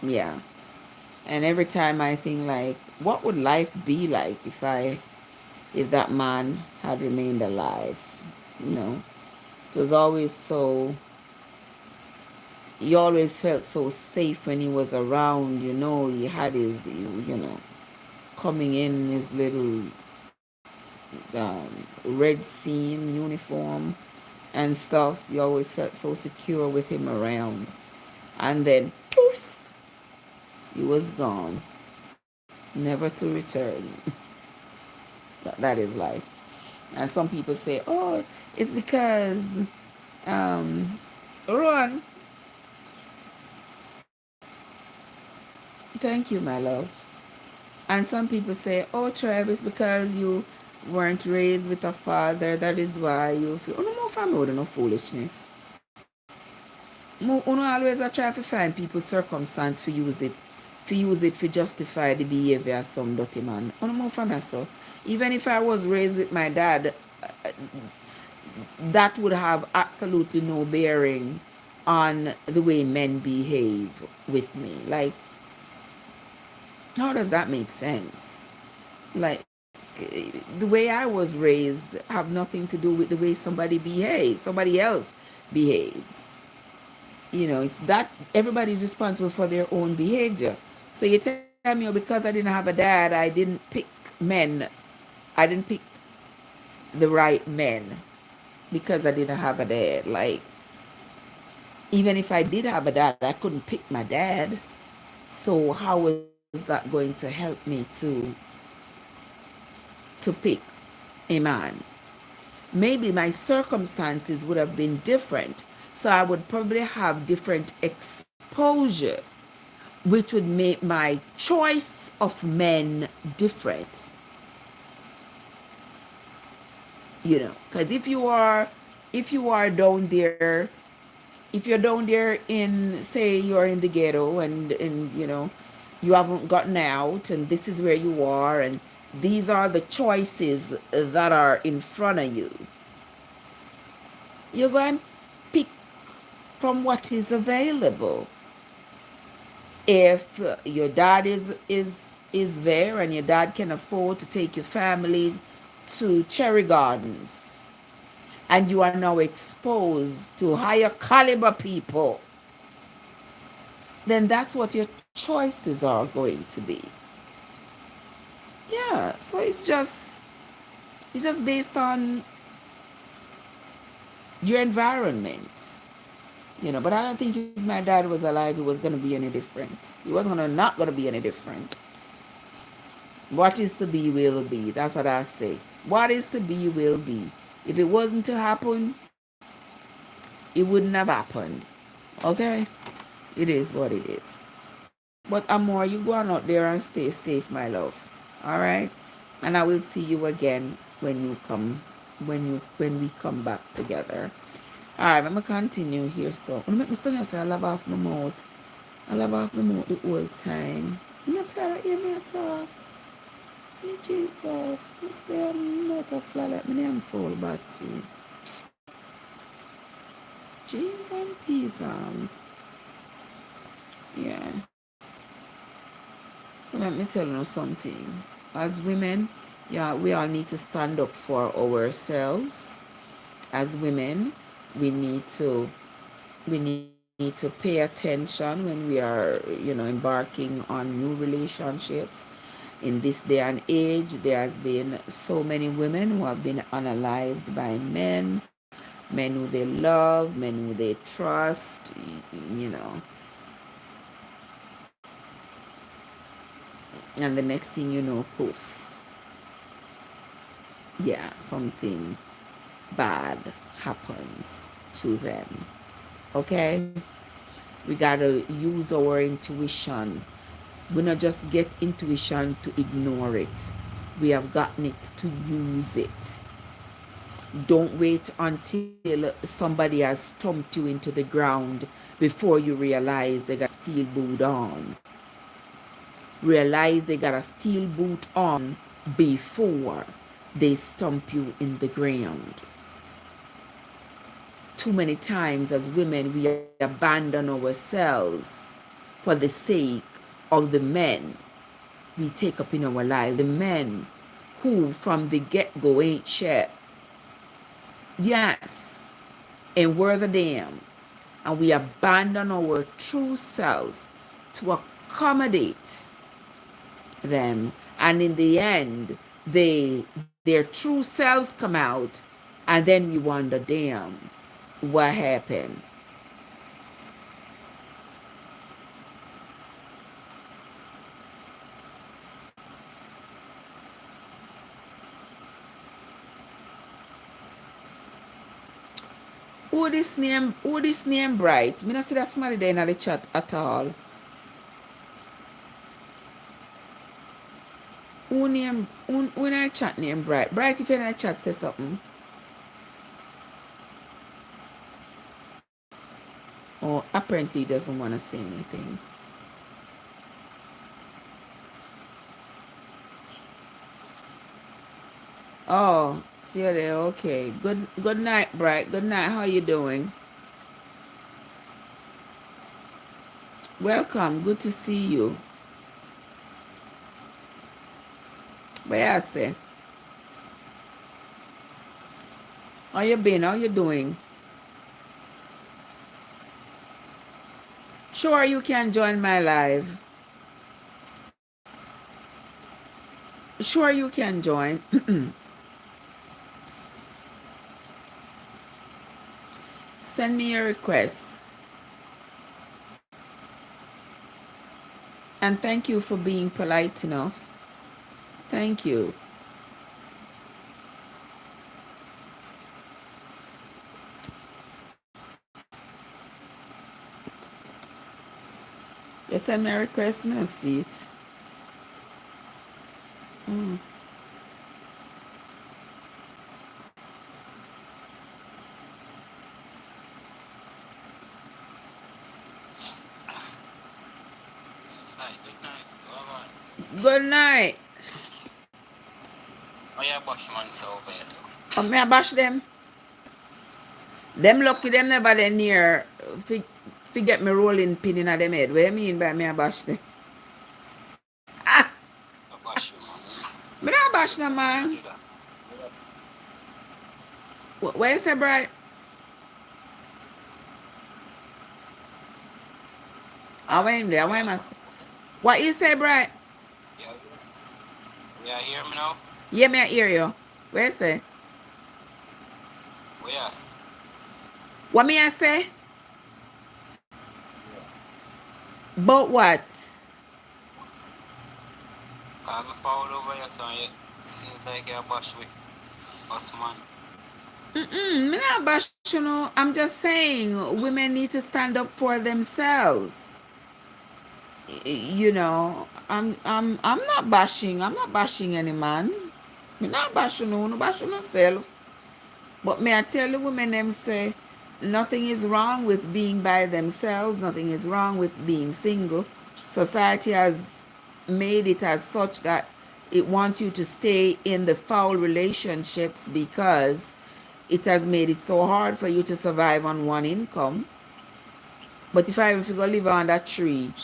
Yeah. And every time I think, like, what would life be like if that man had remained alive? It was always so, he always felt so safe when he was around. He had his, coming in his little red seam uniform and stuff. You always felt so secure with him around. And then, poof, he was gone, never to return. That is life. And some people say, oh, it's because, Ron, thank you, my love. And some people say, oh, Trev, it's because you weren't raised with a father. That is why you feel, oh, no more from me, no foolishness. Uno always a try to find people's circumstance for justify the behavior of some dirty man. Uno more from myself. Even if I was raised with my dad, that would have absolutely no bearing on the way men behave with me. Like, how does that make sense? Like, the way I was raised have nothing to do with the way somebody else behaves. It's that everybody's responsible for their own behavior. So you tell me, oh, because I didn't have a dad, I didn't pick men, I didn't pick the right men because I didn't have a dad. Like, even if I did have a dad, I couldn't pick my dad. So how was that going to help me to pick a man? Maybe my circumstances would have been different. So I would probably have different exposure, which would make my choice of men different. Because if you are down there, if you're down there in, say, you're in the ghetto, and you haven't gotten out, and this is where you are, and these are the choices that are in front of you, you're going to pick from what is available. If your dad is there, and your dad can afford to take your family to cherry gardens, and you are now exposed to higher caliber people, then that's what your choices are going to be. Yeah, so it's just based on your environment. But I don't think if my dad was alive, it was going to be any different. It wasn't not going to be any different. What is to be will be. That's what I say. What is to be will be. If it wasn't to happen, it wouldn't have happened. Okay? It is what it is. But Amor, you go on out there and stay safe, my love. All right? And I will see you again when we come back together. All right, I'm gonna continue here. So, I'm make me say I love off my mouth. I love off my mouth the whole time. I'm not tired of hearing me talk. Hey, Jesus, this damn not a fly like my name full, but jeez and peas yeah. So let me tell you something. As women, yeah, we all need to stand up for ourselves. As women, we need to pay attention when we are, embarking on new relationships. In this day and age, there has been so many women who have been unalived by men who they love, men who they trust, you know. And the next thing you know, poof, yeah, something bad happens to them. Okay? We gotta use our intuition. We not just get intuition to ignore it. We have gotten it to use it. Don't wait until somebody has stumped you into the ground before you realize they got steel boot on. Realize they got a steel boot on before they stump you in the ground. Too many times as women, we abandon ourselves for the sake of the men we take up in our life. The men who from the get-go ain't shit. Yes, and we're the damn. And we abandon our true selves to accommodate them. And in the end, their true selves come out, and then we wonder, damn, what happened? Who this name bright? Me not see that somebody there in the chat at all. Who in the chat name bright? Bright, if you're in the chat, say something. Or apparently he doesn't want to say anything. Oh, see you there. Okay. Good night, Bright. Good night. How you doing? Welcome. Good to see you. But yeah, say, how you been? How you doing? Sure, you can join my live. Sure, you can join. Send me a request. And thank you for being polite enough. Thank you. You send me a request, I'm gonna see it. Mm. Hi, good night. Go on. Good night. Oh yeah, Bush man so bad. Oh, may I bash them? Them lucky them never they near get me rolling pin in them head. What you mean by me I bash them? Ah, I Bush you man. me not bash Just them, me I man. do that. What you say, Bright? I went there. Oh Why yeah. must? What you say, Bright? Yeah. Yeah, hear me now? Yeah, me I hear you. What you say? Oh yes. What me I say? Yeah. But what? Cause me forward over here so it seems like you're Bush with us man. Me not bash you know. I'm just saying women need to stand up for themselves. You know, I'm not bashing. I'm not bashing any man. Me not bashing no bash yourself. But may I tell the women them say nothing is wrong with being by themselves, nothing is wrong with being single. Society has made it as such that it wants you to stay in the foul relationships because it has made it so hard for you to survive on one income. But if you go live on that tree,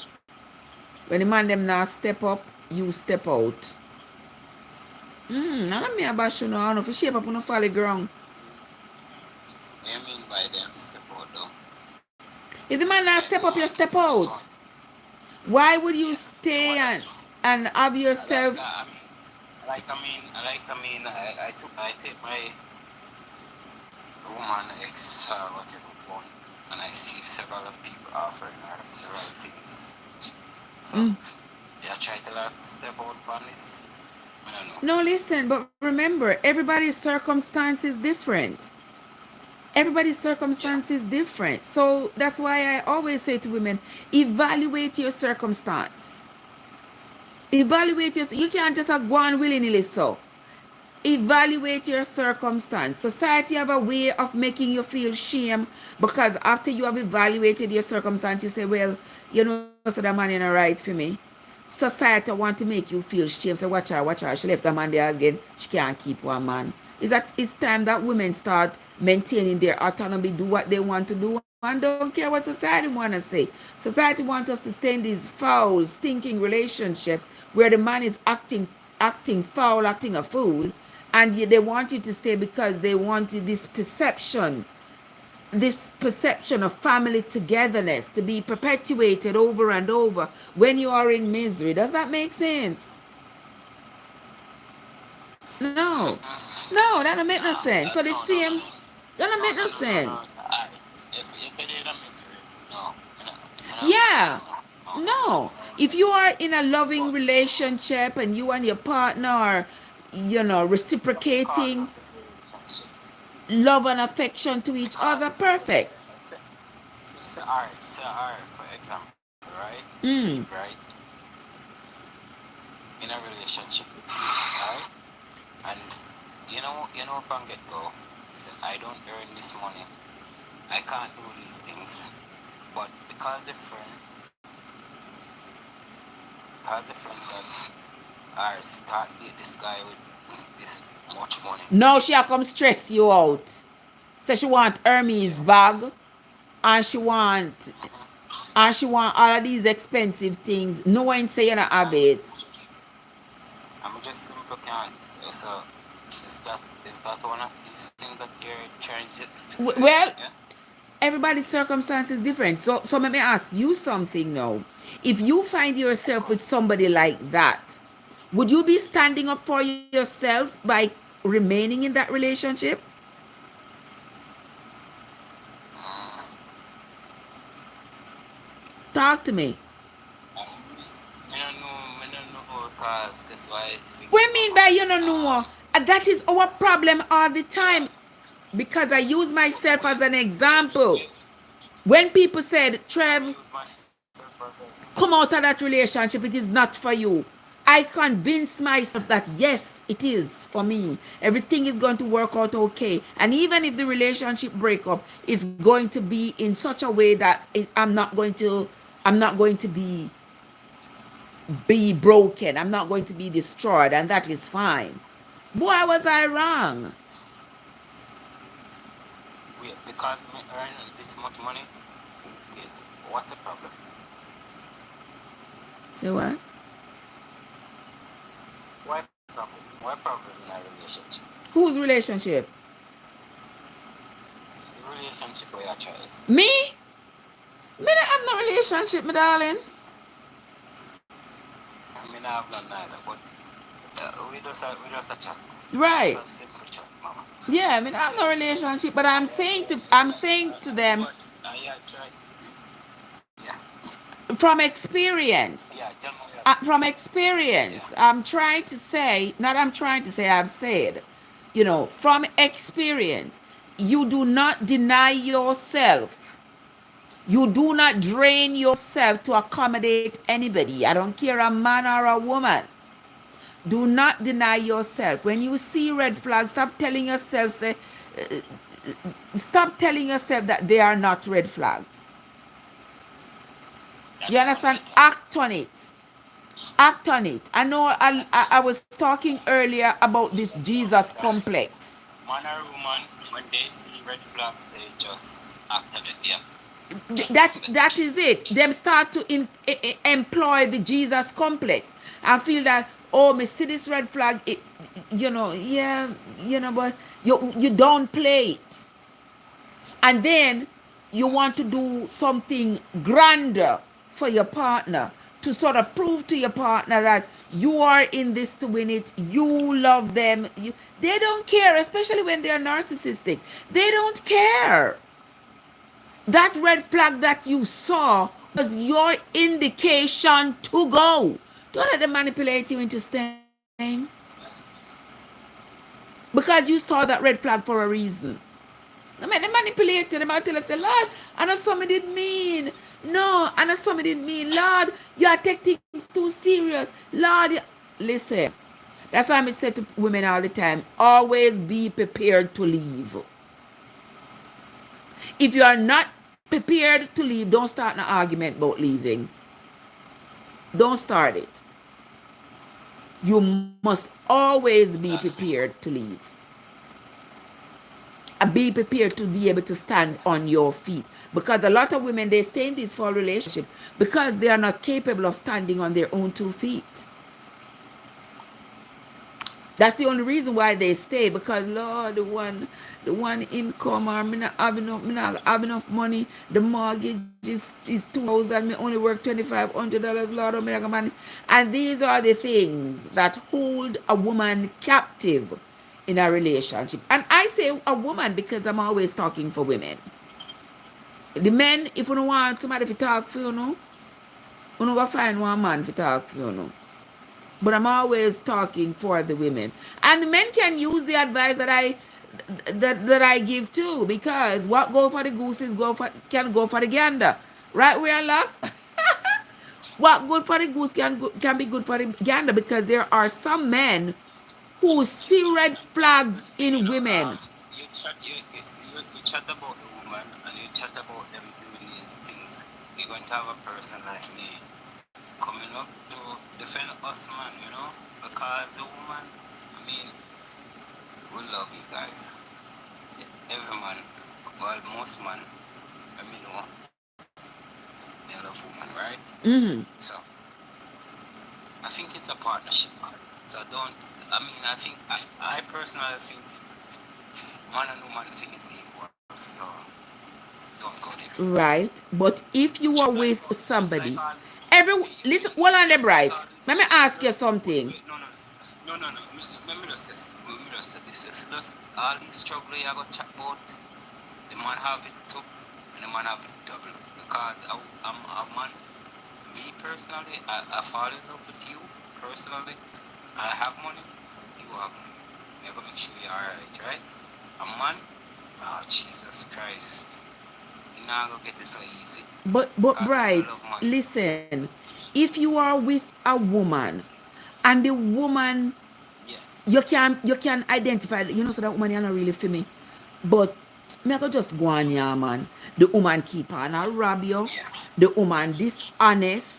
when the man them now step up, you step out. I don't mean about you know, I don't know if you shape up on the folly ground. What you mean by them step out though? If the man now Like step we up, you want to step focus on. out. Why would you Yeah. You know stay what and have I like yourself? that. I take my woman ex whatever phone and I see several of people offering her several things. So yeah, try to like step out on this. I don't know. No, listen, but remember, everybody's circumstance is different. Everybody's Yeah. circumstance is different. So that's why I always say to women, evaluate your circumstance. Evaluate your, you can't just go on willy-nilly so. Evaluate your circumstance. Society have a way of making you feel shame because after you have evaluated your circumstance, you say, well, you know, so that man ain't right for me. Society want to make you feel shame. Say, watch her. She left the man there again. She can't keep one man. Is that it's time that women start maintaining their autonomy, do what they want to do, and don't care what society want to say. Society wants us to stay in these foul, stinking relationships where the man is acting foul, acting a fool, and they want you to stay because they want this perception of family togetherness to be perpetuated over and over when you are in misery. Does that make sense? No. No, that don't make no sense. So the same, that don't make no sense. If it is a misery, no, I don't want Yeah. No. If you are in a loving But relationship and you and your partner are, because reciprocating of the relationship, love and affection to each because other, perfect. say alright, for example, right? Me, Mm. right, in a relationship with you, right? And from get go, say I don't earn this money, I can't do these things, but because the friends that are start date this guy with this much money, Now she come stress you out. So she want Hermes yeah, bag and she want mm-hmm. all of these expensive things, knowing say you not have And it. I'm just simple can't. So is that one of these things that you're trying to say? Well, Yeah. everybody's circumstance is different. So let me ask you something now. If you find yourself with somebody like that, would you be standing up for yourself by remaining in that relationship? Mm, Talk to me. me don't know, cause that's why things What I go mean by on. you don't know? That is our problem all the Yeah, time. Because I use myself as an we, example. When people said, I Trev, use myself as come out of that relationship, it is not for you. I convince myself that yes, it is for me. Everything is going to work out okay. And even if the relationship breakup is going to be in such a way that I'm not going to be broken. I'm not going to be destroyed, and that is fine. Boy, was I wrong. because me earn this much money. Wait, what's the problem? Say what? Why problem? Why problem in a relationship? Whose relationship? The relationship where you try to explain. Me? Me not have no relationship, my darling. I mean, I have none neither, but we just a chat. Just Right. a simple chat, mama. Yeah, I mean I have no relationship, but I'm saying to them But yeah, try. Yeah, from experience. yeah. Tell me. From Yeah. experience, I'm trying to say, not I'm trying to say, I've said, from experience, you do not deny yourself. You do not drain yourself to accommodate anybody. I don't care a man or a woman. Do not deny yourself. When you see red flags, stop telling yourself that they are not red flags. You That's one understand? thing. Act on it. Act on it. I know I was talking earlier about this Jesus complex. Man or woman, when they see red flags, they just act on it. Yeah, that's one thing. That is it. Them start to employ the Jesus complex. I feel that, oh, me see this red flag, yeah, but you don't play it. And then you want to do something grander for your partner to sort of prove to your partner that you are in this to win it, you love them. They don't care, especially when they're narcissistic. They don't care. That red flag that you saw was your indication to go. Don't let them manipulate you into staying. Because you saw that red flag for a reason. I mean, they manipulate you. They might tell us, Lord, I know something didn't mean. No, I know something didn't mean. Lord, you take things too serious. Lord, listen. That's why I say to women all the time, always be prepared to leave. If you are not prepared to leave, don't start an argument about leaving. Don't start it. You must always be Exactly. prepared to leave. And be prepared to be able to stand on your feet. Because a lot of women, they stay in this for relationship because they are not capable of standing on their own 2 feet. That's the only reason why they stay. Because Lord, the one income, or me not have enough money. The mortgage is 2,000. Me only work $2,500. Lord, oh, me not got money. And these are the things that hold a woman captive in a relationship. And I say a woman because I'm always talking for women. The men, if you don't want somebody to talk for you go find one man to talk for you. But I'm always talking for the women. And the men can use the advice that I give too, because what go for the goose is can go for the gander. Right, we are locked? What good for the goose can be good for the gander, because there are some men who see red That's the flags thing, in women. you chat about the woman and you chat about them doing these things. We're going to have a person like me coming up to defend us, man. Because the woman, I mean, we love you guys. Every man, well, most man, I mean, they love woman, right? Mm-hmm. So, I think it's a partnership, man. So don't, I mean, I personally think man and woman thing is equal. So, don't right? But if you are with just like somebody, all, listen, hold on the just like bright. all this Let me stress, ask you something. wait, no. Let me just say this. It's just all these struggle you got chat about. The man have it too, and the man have it double. Because I'm a man. Me personally, I fall in love with you personally. I have money. You have money. You're gonna make sure you're alright, right? A man. Oh Jesus Christ. You're not gonna get it so easy. But Cause when you bright, love money. listen. If you are with a woman and the woman Yeah. you can identify, so that woman you're not really for me. But me I go just go on, yeah, man. The woman keep on a rob you. Yeah. The woman dishonest.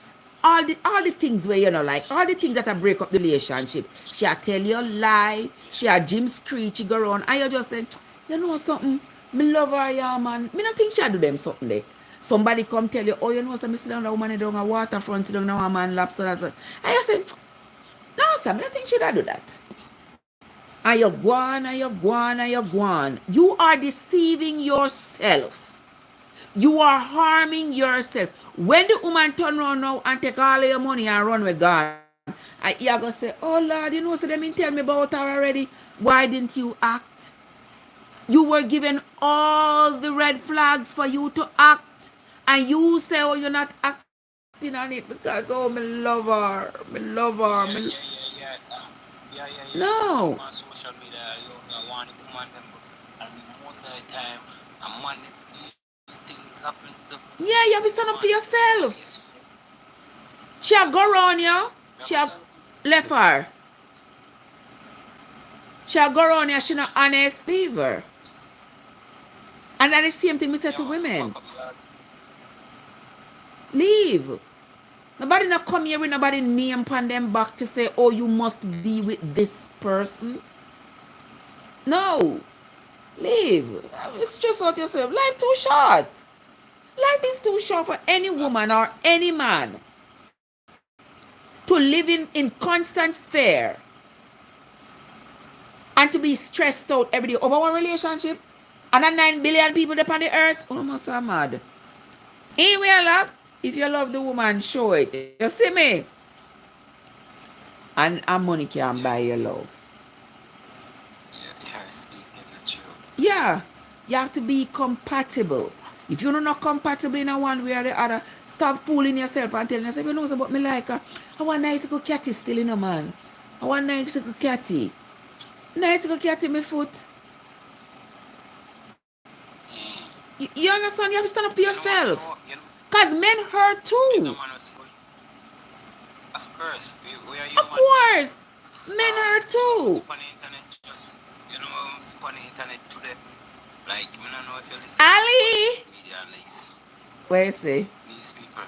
All the things where like all the things that I break up the relationship. She a tell you lie. She a Jim Screech. She go around and you just say, you know something? Me love her, yeah, man. Me not think she do them something there. Somebody come tell you, oh, me sit down the woman down a waterfront, sit down a man lap, so that's it. And you say, no, sir, me not think she do that. And you're gone, and you're gone, and you're gone. You are deceiving yourself. You are harming yourself. When the woman turn around now and take all of your money and run with gone, and you're going to say, oh Lord, so they mean tell me about her already. Why didn't you act? You were given all the red flags for you to act. And you say, oh, you're not acting on it because, oh, me love her. Me love her. You come No. on social media, you want the woman them, and most of the time, a man these things happen to. Yeah, you have to Man, stand up for yes. yourself. She have go around you. She have left her. She have go around you. She not honest either. And that is the same thing we Yeah, say to man, fuck women. up your Leave. Nobody not come here with nobody name upon them back to say, oh, you must be with this person. No. Leave. It's just out yourself. Life too short. Life is too short for any exactly. woman or any man to live in constant fear and to be stressed out every day over one relationship and a 9 billion people upon the earth. Oh, must be mad. Anyway, love, if you love the woman, show it. You see me? And money can buy your Yes. love. You're speaking the truth. Yeah. Presence. You have to be compatible. If you're not compatible in a one way or the other, stop fooling yourself and telling yourself, you know about me like her. I want nice little catty still in a man. I want nice little catty. Nice little catty my foot. You understand? You have to stand up for yourself. You know, Because men hurt is a too. man of school. Of course, we are Of human. course. Men hurt too. Spend the internet just, spend the internet today. Like, I don't know if you listen to this one Ali. news media and What you say? these people.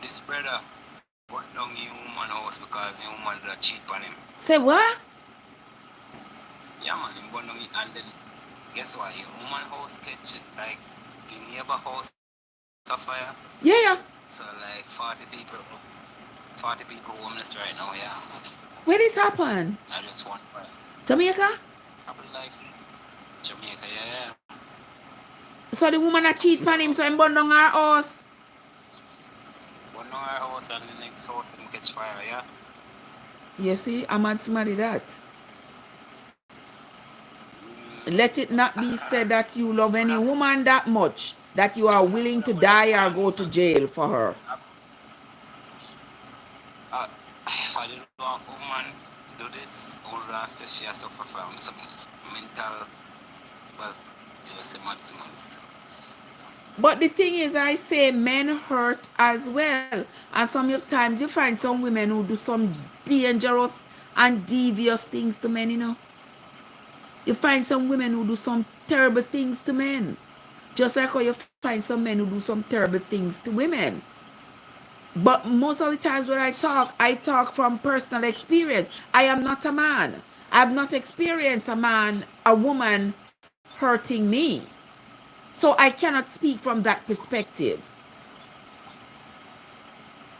This brother went down in woman house because the woman that cheat on him. Say what? Yeah, man, him went down and then guess what? The woman house catch it. Like, the neighbor house fire. Yeah. So like 40 people homeless right now, yeah. Where this happen? I just want Jamaica? probably like Jamaica, yeah. So the woman a cheat on him, so him burn down her house. One our house and the next house them catch fire, yeah. You see, I'm mad somebody that. Let it not be said that you love any woman that much that you are willing to die or go to jail for her. If I didn't want a woman do this, all I say she has suffer from some mental, well, you know, say maximum. But the thing is, I say men hurt as well. And sometimes you find some women who do some dangerous and devious things to men. You find some women who do some terrible things to men. Just like how you find some men who do some terrible things to women. But most of the times when I talk from personal experience. I am not a man. I have not experienced a woman hurting me. So I cannot speak from that perspective.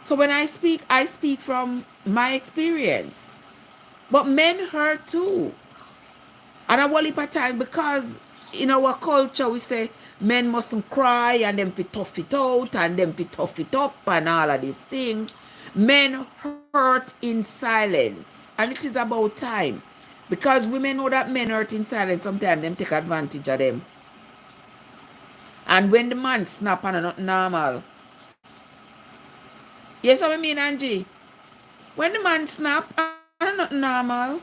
So when I speak from my experience. But men hurt too. And a whole heap of time because in our culture we say men mustn't cry and them fi tough it out and them fi tough it up and all of these things. Men hurt in silence, and it is about time, because women know that men hurt in silence. Sometimes them take advantage of them, and when the man snap and not normal. Yes, what I mean, Angie? When the man snap and not normal,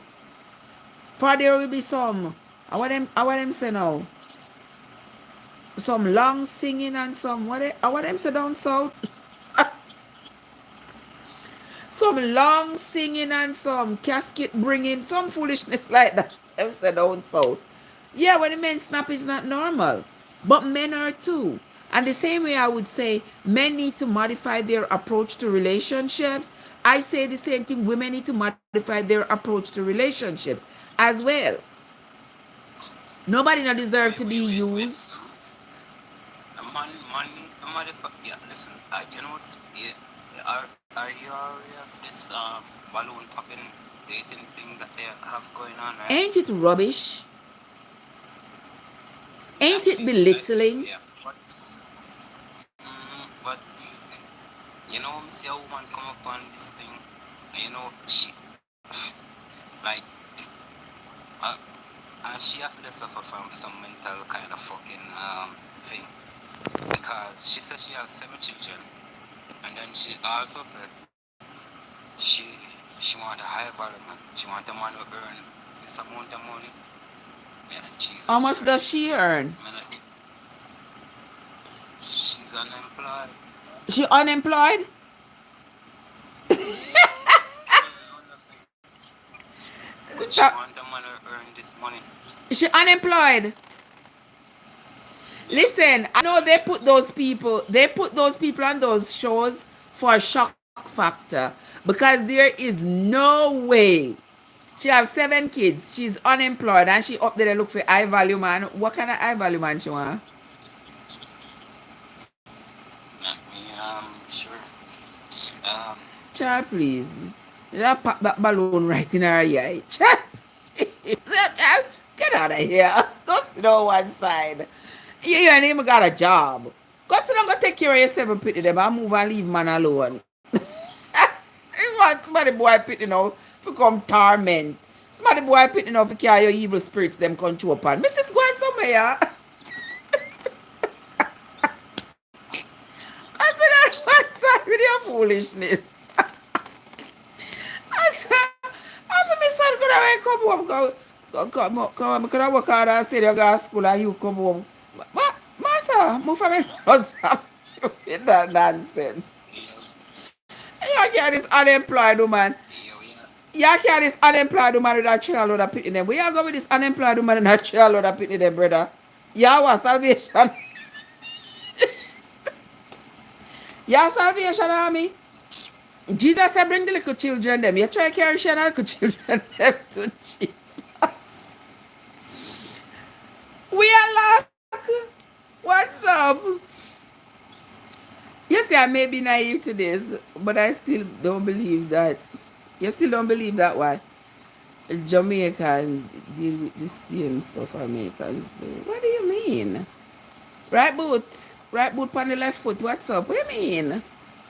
for there will be some. I what them say now? Some long singing and some what them say down south? Some long singing and some casket bringing, some foolishness like that. Them say down south. Yeah, when the men snap, it's not normal. But men are too. And the same way I would say men need to modify their approach to relationships, I say the same thing. Women need to modify their approach to relationships as well. Nobody not deserve to be Wait. used. Yeah, listen, you know what? Yeah, are you aware of this balloon popping dating thing that they have going on, right? Ain't it rubbish? Yeah, Ain't it I feel so, belittling? yeah. But you know, me see a woman come up on this thing, and you know, she like, uh, and she have to suffer from some mental kind of fucking thing, because she said she has 7 children, and then she also said she she want a high value man. She want a man who earn this amount of money. Yes, How Jesus much does Christ. she earn? Man, I think she's unemployed. She unemployed? Skilled underpaid. But she Stop. want a man who earn this money. She unemployed. Yeah. Listen, I know they put those people on those shows for a shock factor, because there is no way. She have 7 kids, she's unemployed, and she up there to look for high value man. What kind of high value man she want? Let me sure. Um Child, please. Just pop that balloon right in her eye. Child, child, get out of here. Go sit on one side. You ain't even got a job. Go sit down, go take care of yourself and pity them and move and leave man alone. You want somebody boy pity now to come torment. Somebody boy pity now to carry your evil spirits them control upon. Mrs. Go on somewhere. I said that one side with your foolishness. I said, after me son could have come home, come, could I work hard and say you go to school and you come home. Master, move from me front with that nonsense. You carry this unemployed woman. You carry this unemployed woman with a trail load of pity them. Where you go with this unemployed woman and a trail load of pity them, brother? You want salvation? You want salvation, army? Jesus said, bring the little children them. You try to carry the little children them to Jesus. We are luck. What's up? You see, I may be naive to this, but I still don't believe that. You still don't believe that why? Jamaicans deal with the same stuff Americans do. What do you mean? Right boot. Right boot on the left foot. What's up? What do you mean?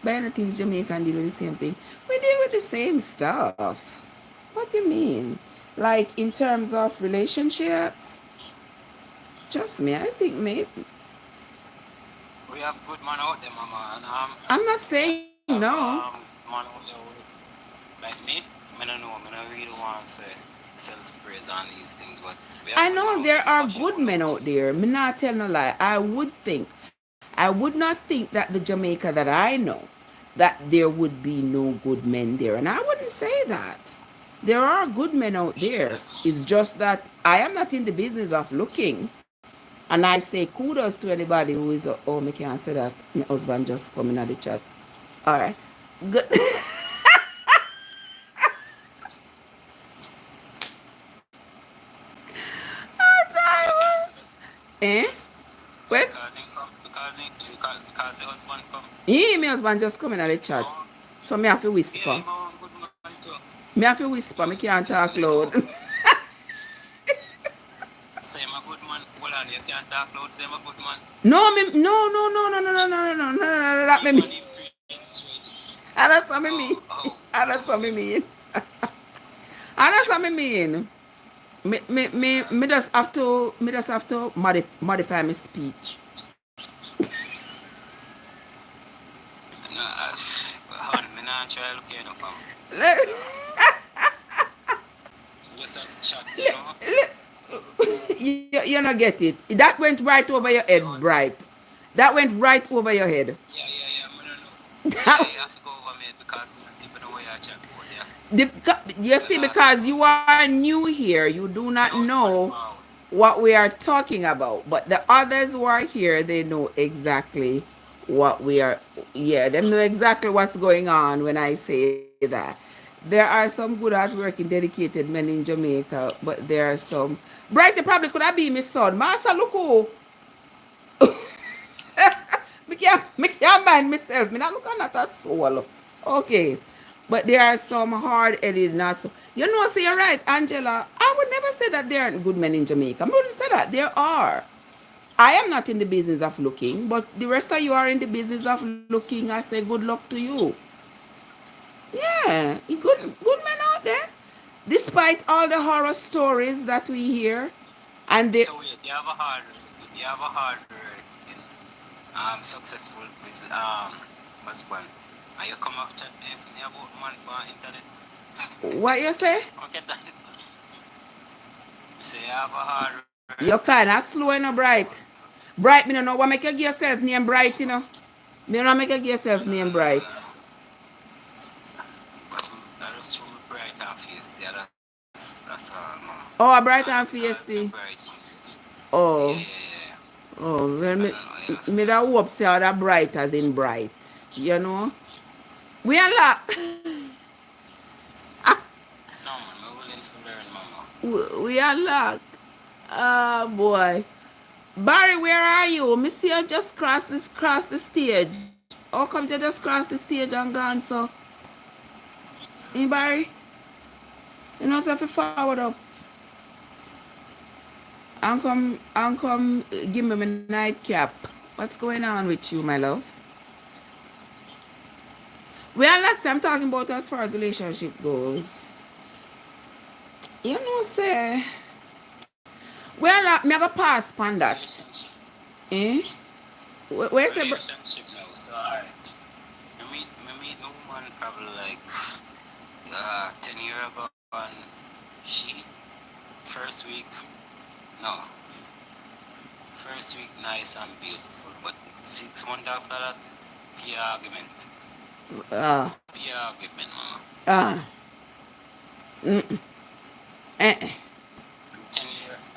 By any things Jamaican deal with the same thing. We deal with the same stuff. What do you mean? Like in terms of relationships? Trust me, I think maybe. we have good man out there, mama, and I'm not we saying have no. man out there like me. I don't know. I don't really want to say self-praise on these things, but we have I good man know out there there are pushing good out men about out this. there. Me not tell no lie. I would not think that the Jamaica that I know, that there would be no good men there. And I wouldn't say that. There are good men out there. It's just that I am not in the business of looking. And I say kudos to anybody who is, oh, me can't say that. My husband just coming at the chat. All right. Good. Why you can't say that? Eh? Where's Because the husband come. my husband just coming at the chat. Oh, So me have to yeah, whisper. him a good man too. Me have to whisper. Me can't talk Let's go. loud. Say him a good man. Hold on, You can't talk loud, say I'm a good man. No, me, no, no, no, no, no, no, no, no, no, no, no, that Good man me. in Prince Ready. And that's what me Oh, mean. oh. And that's what me mean. And that's what me mean. Me just have to modify my speech. No, honey, me not try to look you enough, fam. Le- So, just a chat, you le- know? you not get it. That went right over your You head, was, Bright. That went right over your head. yeah, I don't know. Yeah, That, you have to go over me because me don't even know what you're chatting about, yeah. you The see, last because one. you are new here, you do not Sounds funny know forward. what we are talking about. But the others who are here, they know exactly what we are. Yeah, them know exactly what's going on when I say that. There are some good, hardworking, dedicated men in Jamaica, but there are some. Brighter probably could have been my son. Master, look who. Me can't mind myself. Me not look at that soul. Okay. But there are some hard-headed, not so. You know, say you're right, Angela. I would never say that there aren't good men in Jamaica. I wouldn't say that. There are. I am not in the business of looking, but the rest of you are in the business of looking. I say good luck to you. Yeah, good men out there. Despite all the horror stories that we hear, and they So wait, you have a hard word in successful with husband. And you come up chat anything about man on internet. what you say? Okay, that's you say you have a hard word You're with kind of slow and successful bright. Bright, me husband. don't know what make you give yourself name Slow bright, you man. know. Me don't make you give No, yourself no, no, name no, bright. no. But that is from bright and face. Yeah, that's all, man. Oh, a bright And and because me feisty. bright. Yeah, Oh, yeah, yeah. oh, well, I don't know, yeah. me that hope say that bright as in bright. You know? We are like, No, man, I'm willing to learn, mama. we are like, ah, boy. Barry, where are you? Me see you just cross the stage. How come you just cross the stage and gone so? Barry? You know, so if you forward up and come give me my nightcap. What's going on with you, my love? Well, Alex, I'm talking about as far as relationship goes. You know, say, well, me have a pass on that. Relationship. Eh? Where say, Relationship now, so alright. Me meet a woman probably like 10 years ago and she first week no first week nice and beautiful but 6 months after that be argument uh, be argument mama uh, mm, eh.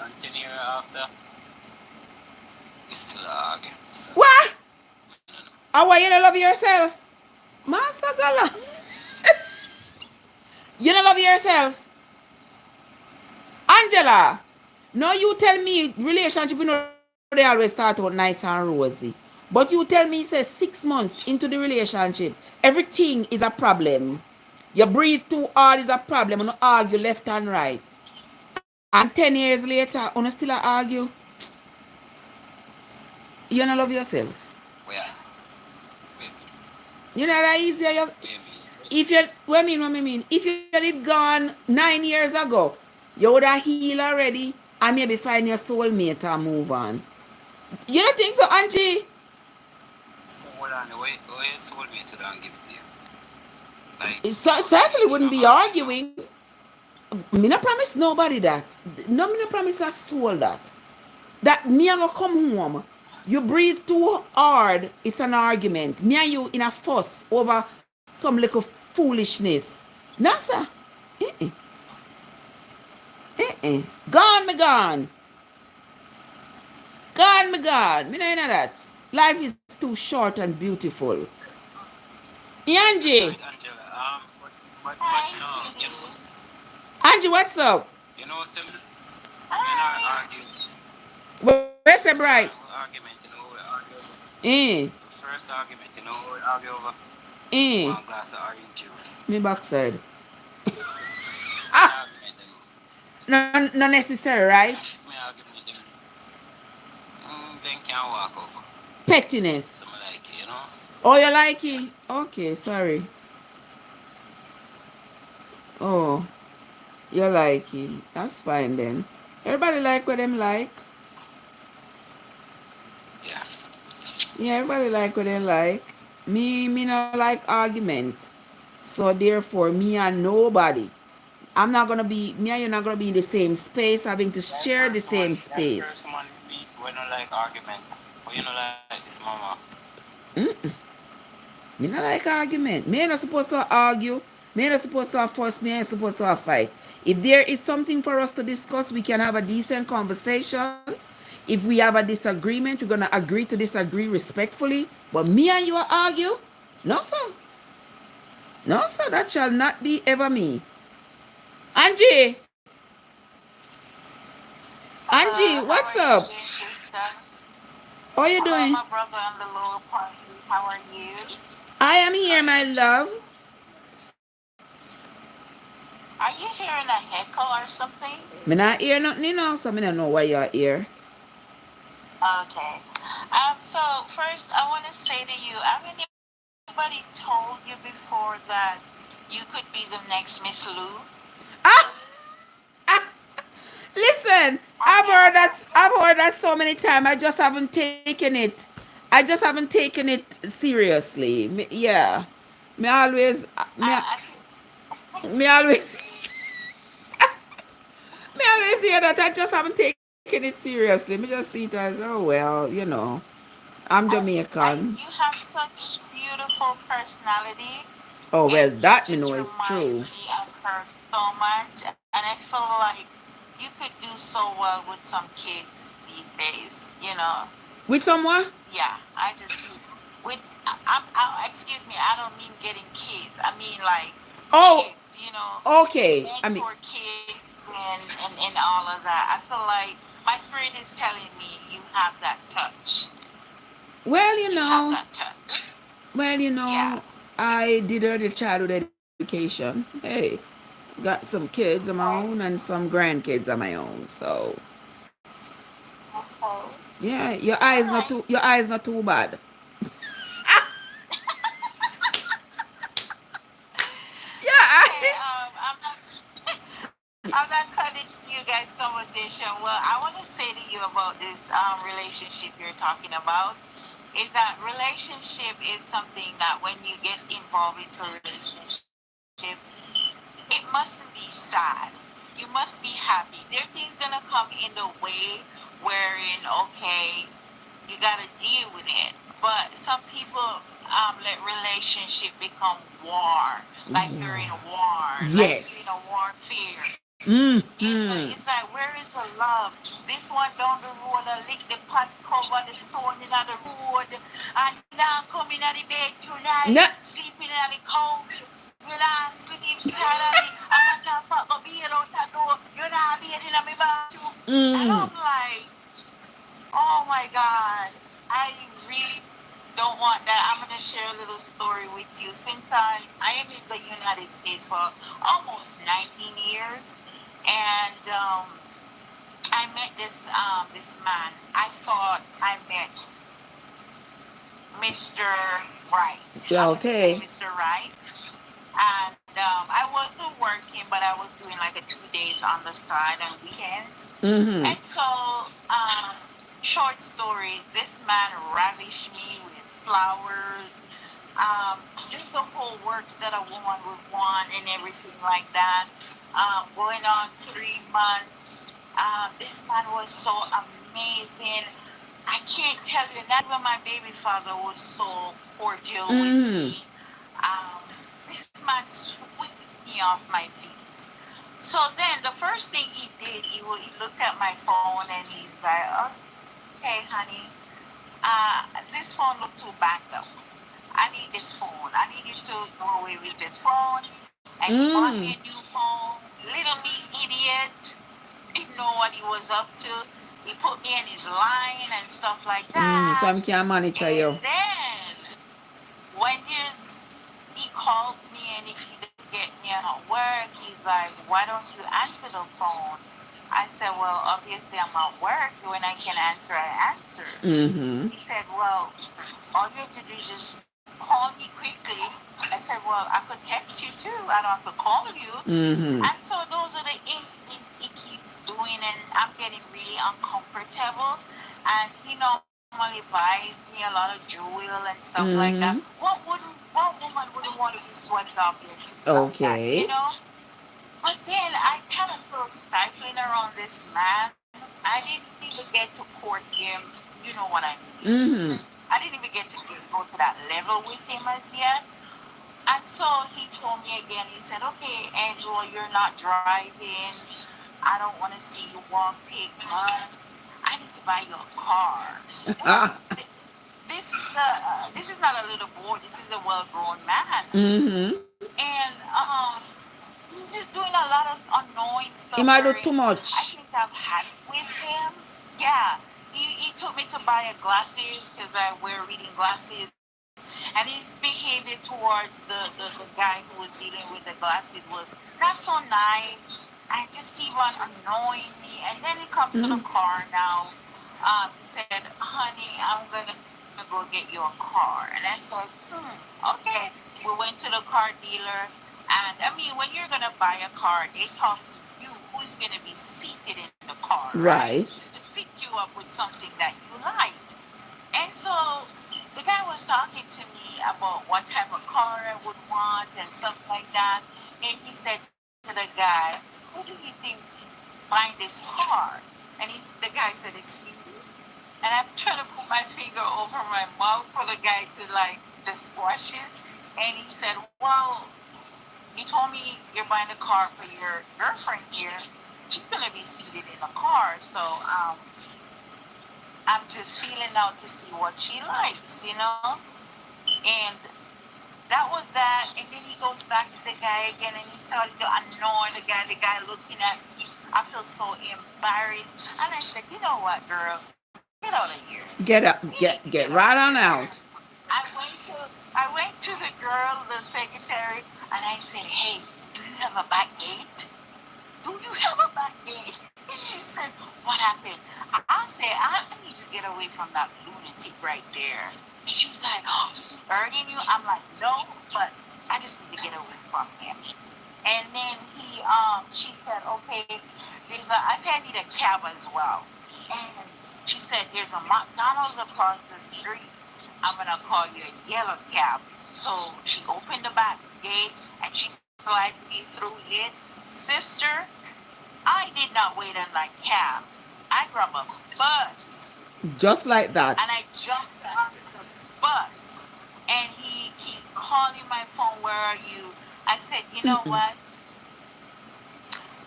and 10 years after we still argue so What? I don't know. How are you to love yourself? Master Gala. You don't love yourself? Angela. No, you tell me relationship, you know, they always start out nice and rosy. But you tell me, say, 6 months into the relationship, everything is a problem. You breathe too hard is a problem, and you argue left and right. And 10 years later, you still argue. You don't love yourself. Where wait You know that easy. wait me If you, what I mean, if you did gone 9 years ago, you would have healed already and maybe find your soulmate and move on. You don't think so, Angie? so hold on where you sold me to don't give to you like It can you certainly give a wouldn't be man right now. arguing. Me not promise nobody that. No, me not promise a soul that. That me a go come home. You breathe too hard, it's an argument. Me and you in a fuss over some little foolishness. No, sir. Eh-eh. Eh-eh. Gone, me gone. Gone, me gone. Me know that. Life is too short and beautiful. That's right, Angie. Angela. But no, Angie, what's up? some men are arguing. Where's the The bright? first argument, we argue over. Eh. The first argument, we argue over Eh. one glass of orange juice. Me backside. Me Ah, argument them. no necessary, right? Me argument them. can't walk over. Pettiness. Something like it, you know? Oh, you like it? Okay, sorry. Oh, you like it. That's fine then. Everybody like what them like. Yeah. Yeah, everybody like what they like. Me not like argument. So therefore, me and nobody. I'm not gonna be me and you're not gonna be in the same space, having to share the same That space. first one we don't like argument. But you know like this mama. Mm-mm. Me not like argument. Me not supposed to argue. Me not supposed to fuss. Me ain't supposed to fight. If there is something for us to discuss, we can have a decent conversation. If we have a disagreement, we're gonna agree to disagree respectfully. But me and you argue? No, sir. No, sir. That shall not be ever me. Angie, Angie, How what's are you up? doing, sister? How are you Hello, doing? my brother on the lower party. How are you? I am here, my love. Are you hearing a echo or something? Me not hear nothing, so me don't know why you're here. Okay. So first, I want to say to you, have anybody told you before that you could be the next Miss Lou? Ah! Ah! Listen, Have you ever? I've heard that so many times. I just haven't taken it. I just haven't taken it seriously. Yeah, me always, me, I, me always, me always hear that. I just haven't taken it seriously. Me just see it as, oh well. I'm Jamaican. you have such beautiful personality. Oh well, And you that me know just is remind true. me of her so much. And I feel like you could do so well with some kids these days. With someone? Yeah, I just with excuse me, I don't mean getting kids. I mean like Oh, kids. okay. I mean, Mentor kids and all of that. I feel like my spirit is telling me you have that touch. well, You have that touch. well, Yeah. I did early childhood education. Hey, got some kids of my own Okay. and some grandkids of my own. So Okay. yeah, All right. your eyes not too bad. Yeah, Okay. I'm not cutting you guys' conversation. Well, I want to say to you about this relationship you're talking about is that relationship is something that when you get involved into a relationship, it mustn't be sad. You must be happy. There are things gonna come in the way wherein okay, you gotta deal with it. But some people let relationship become war, like they're in a war, like you're in a yes. warfare. It's Mm-hmm. like, where is the love? This one down the road, I lick the pot cover, the stone in the road, and you now come in the bed tonight, No. sleeping on the couch, you not sleep silently. I'm not talking about my beard out the door, you're not being in my bathroom. And I'm Mm. like, oh my God, I really don't want that. I'm gonna share a little story with you. Since I am in the United States for almost 19 years, and I met this man. I thought I met Mr. Right. So, I'm gonna say okay. Mr. Right, and I wasn't working, but I was doing like a 2 days on the side on weekends. Mm-hmm. And so, short story, this man ravished me with flowers, just the whole works that a woman would want and everything like that. Going on 3 months, this man was so amazing. I can't tell you, not even my baby father was so cordial with Mm-hmm. me. Um, this man swept me off my feet. So then the first thing he did, he looked at my phone and he's like, okay, honey, this phone looked too backed up. I need this phone. I need you to go away with this phone. And he bought me a Mm. new phone. Little me idiot didn't know what he was up to. He put me in his line and stuff like Mm. So that. I can monitor And you. then when he called me and if he didn't get me at work, he's like, why don't you answer the phone? I said, well, obviously I'm at work. When I can answer, I answer. Mm-hmm. He said, well, all you have to do is just call me quickly. I said, well, I could text you too. I don't have to call you. Mm-hmm. And so those are the things he keeps doing, and I'm getting really uncomfortable. And he normally buys me a lot of jewel and stuff like that. Mm-hmm. What woman wouldn't want to be swept off their feet like that, you Okay. know? But then I kind of feel stifling around this man. I didn't even get to court him. You know what I mean? Mm-hmm. I didn't even get to go to that level with him as yet. And so he told me again, he said, okay, Angela, you're not driving. I don't want to see you walk, take bus. I need to buy you a car. Well, this is not a little boy. This is a well-grown man. Mm-hmm. And he's just doing a lot of annoying He stuff might do where too I much. think I've had it with him. Yeah, he took me to buy a glasses because I wear reading glasses, and his behavior towards the guy who was dealing with the glasses was not so nice. I just keep on annoying me, and then it comes to the Mm-hmm. car now. He said, "Honey, I'm gonna go get you a car," and I said, okay." We went to the car dealer, and I mean, when you're gonna buy a car, they talk to you who's gonna be seated in the car, right? To Right. fit you up with something that you like. And so the guy was talking to me about what type of car I would want and stuff like that. And he said to the guy, "Who do you think buying this car?" And the guy said, "Excuse me." And I'm trying to put my finger over my mouth for the guy to like just squash it. And he said, "Well, you told me you're buying a car for your girlfriend here. She's gonna be seated in a car, so I'm just feeling out to see what she likes, you know?" And that was that. And then he goes back to the guy again and he started to annoy the guy looking at me. I feel so embarrassed. And I said, "You know what, girl? Get out of here. Get You up. need to get Get out of right here." on out. I went to the girl, the secretary, and I said, "Hey, do you have a back gate? Do you have a back gate?" And she said, "What happened?" I said, "I need to get away from that lunatic right there." And she's like, "Oh, is he hurting you?" I'm like, "No, but I just need to get away from him." And then she said, "Okay, I said I need a cab as well." And she said, "There's a McDonald's across the street. I'm gonna call you a yellow cab." So she opened the back gate and she slid me through it. Sister, I did not wait on my cab. I grabbed a bus Just like and that. I jumped on the bus. And he keep calling my phone, "Where are you?" I said, "You know Mm-mm. what?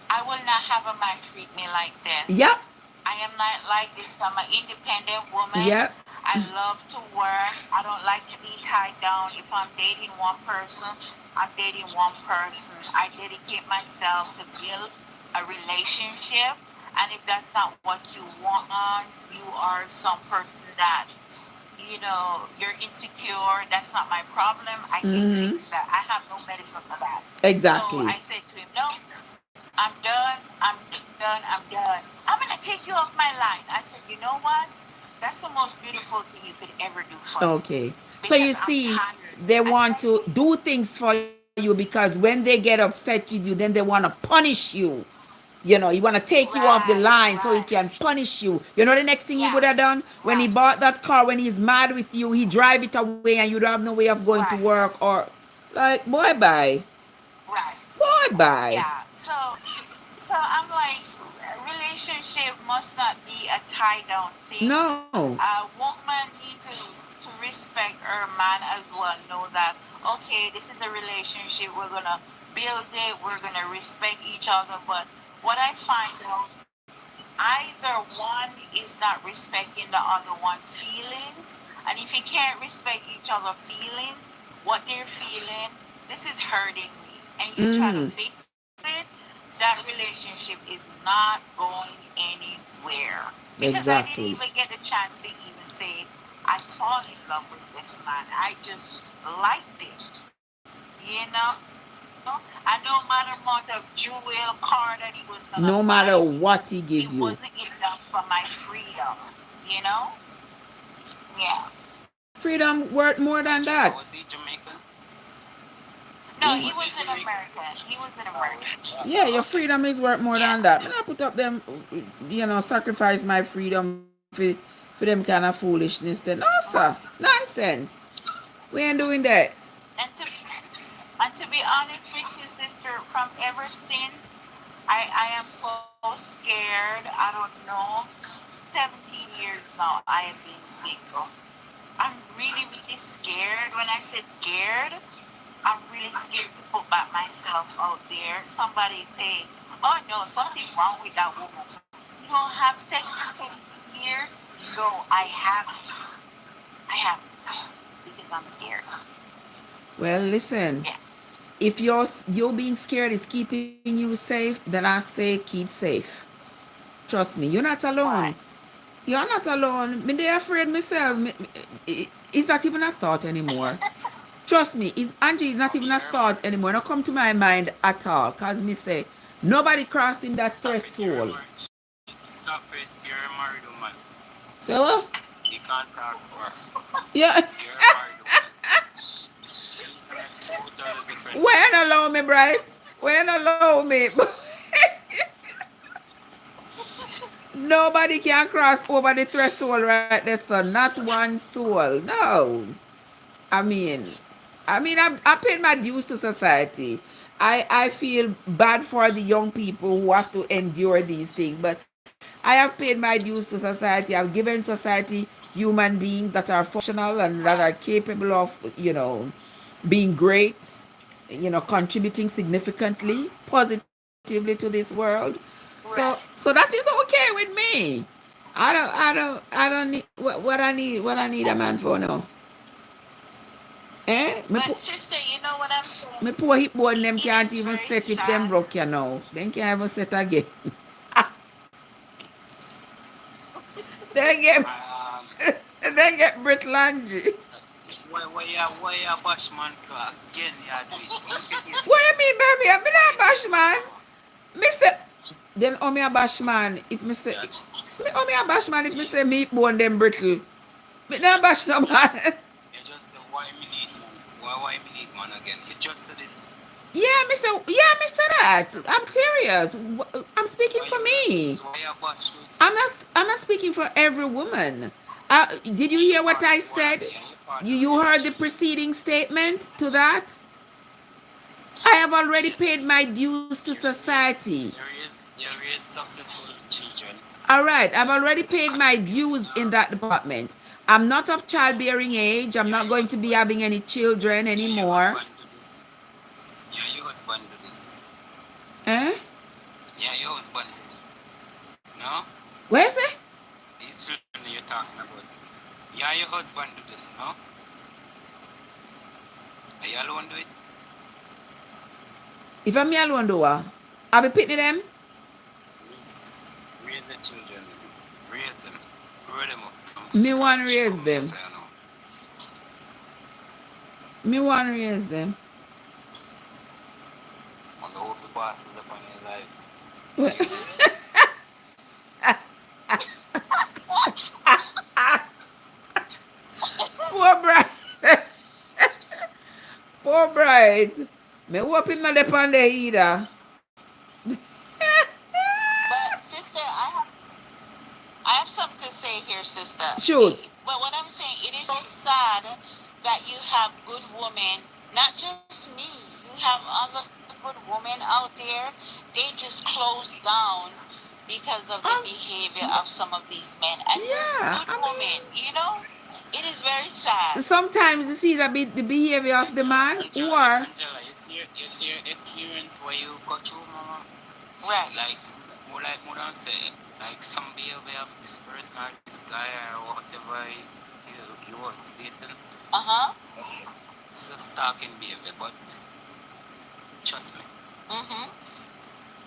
I will not have a man treat me like Yep. this. I am not like this. I'm an independent woman. Yep. I love to work. I don't like to be tied down. If I'm dating one person, I'm dating one person. I dedicate myself to build a relationship. And if that's not what you want, you are some person that, you're insecure. That's not my problem. I can Mm-hmm. fix that. I have no medicine for that. So Exactly. I said to him, "No, I'm done. I'm done. I'm done. I'm gonna take you off my line." I said, "You know what? That's the most beautiful thing you could ever do for me Okay. So because you I'm see, tired." they I want said, to do things for you because when they get upset with you, then they want to punish you. You want to take you off the "Right, line so he right, can punish you. You know the next thing he would yeah, have done? When he right, bought that car, when he's mad with you, he drive it away and you don't have no way of going to right, work or like, boy, bye. right, Boy, bye. yeah." So I'm like, relationship must not be a tie down thing. No. A woman need to respect her man as well. Know that, okay, this is a relationship. We're gonna build it. We're gonna respect each other. But what I find out, either one is not respecting the other one feelings, and if you can't respect each other feelings, what they're feeling, this is hurting me, and you try to Mm-hmm. fix it, that relationship is not going anywhere. Because I didn't even Exactly. get the chance to even say I fall in love with this man. I just liked it, you know. And no matter amount of jewel car that he was gonna No buy, matter what he it give you. wasn't enough for my freedom. You know? Yeah. Freedom worth more than Was that. he Jamaican? No, Yeah, he Was he was an Jamaican? American. He was an American. yeah, your Okay. freedom is worth more Yeah. than that. Me not put up them, sacrifice my freedom for them kind of foolishness. Then, no, sir, nonsense. We ain't doing that. And to and to be honest with you, sister, from ever since I am so scared. I don't know. 17 years now I have been single. I'm really, really scared. When I said scared, I'm really scared to put back myself out there. Somebody say, "Oh no, something wrong with that woman. You don't have sex in 17 years." No, I have. I have because I'm scared. Well, listen. Yeah. If you're being scared is keeping you safe, then I say keep safe. Trust me, you're not alone. Right. You're not alone. Me they afraid myself. It's not even a thought anymore. Trust me, Angie is not Oh, even a you're thought married. anymore. Not come to my mind at all. Cause me say nobody crossing that Stop it. You're threshold. married. Stop it. You're a married woman. So You can't talk for her. yeah, You're a married woman. She's on a totally different when level. allow me, bright. When allow me. Nobody can cross over the threshold right there, son. Not one soul. No. I mean, I paid my dues to society. I feel bad for the young people who have to endure these things, but I have paid my dues to society. I've given society human beings that are functional and that are Right. capable of, being great, contributing significantly, positively to this world. So Right. that is okay with me. I don't need what I need a man for now. Eh? But sister, you know what I'm saying? Me poor hip bone them It can't is even very set if them sad. broke you now. Then can't even set again. they get Um, they get brittle Angie. why you bash man so again you do it? What you do? What you mean, baby? I'm not a Again, bash man. Me say then me a bash man if me say yeah. me me a bash man if me You, say me hip bone them brittle. Me not bash no man. you just say why me need man? Why me need man again? You just say this. Me say that. I'm serious. I'm speaking Why for you me. nonsense? Why you bash with? I'm not speaking for every woman. Did you You hear what part I one of said? me and you part You of you me heard the children. preceding statement to that? I have already paid my Yes. dues to society. You raise successful children All right, I've and already they paid my contribute to dues the in that department. I'm not of childbearing age. I'm yeah, not your going to be husband. having any children Yeah, your anymore. husband do this. Yeah, your husband do this. Eh? Yeah, your husband do this. No? Where's it? These children you're talking about. Yeah, your husband do this, no? Are you alone do it? If I'm me alone, do what? I'll be picking them. Raise, raise the children. Raise them. Grow them up from Me want to scratch. raise Come here, them. say you know. Me want to raise them. And the whole the boss is upon his life. Hear this? Poor bride. Poor bride. Me hope him not depend there either. But sister, I have something to say here, sister. Shoot. But what I'm saying, it is so sad that you have good women, not just me. You have other good women out there. They just close down because of the Um, behavior of some of these men, and they're good yeah, I women. You know, it is very sad. mean, sometimes you see that the behavior of the man, or Angela, you see your experience where you got through, mama? Right. Like more than say, like some behavior of this person or this guy or whatever you want stating. Uh huh. Okay. It's a stalking behavior, but trust me, Mhm.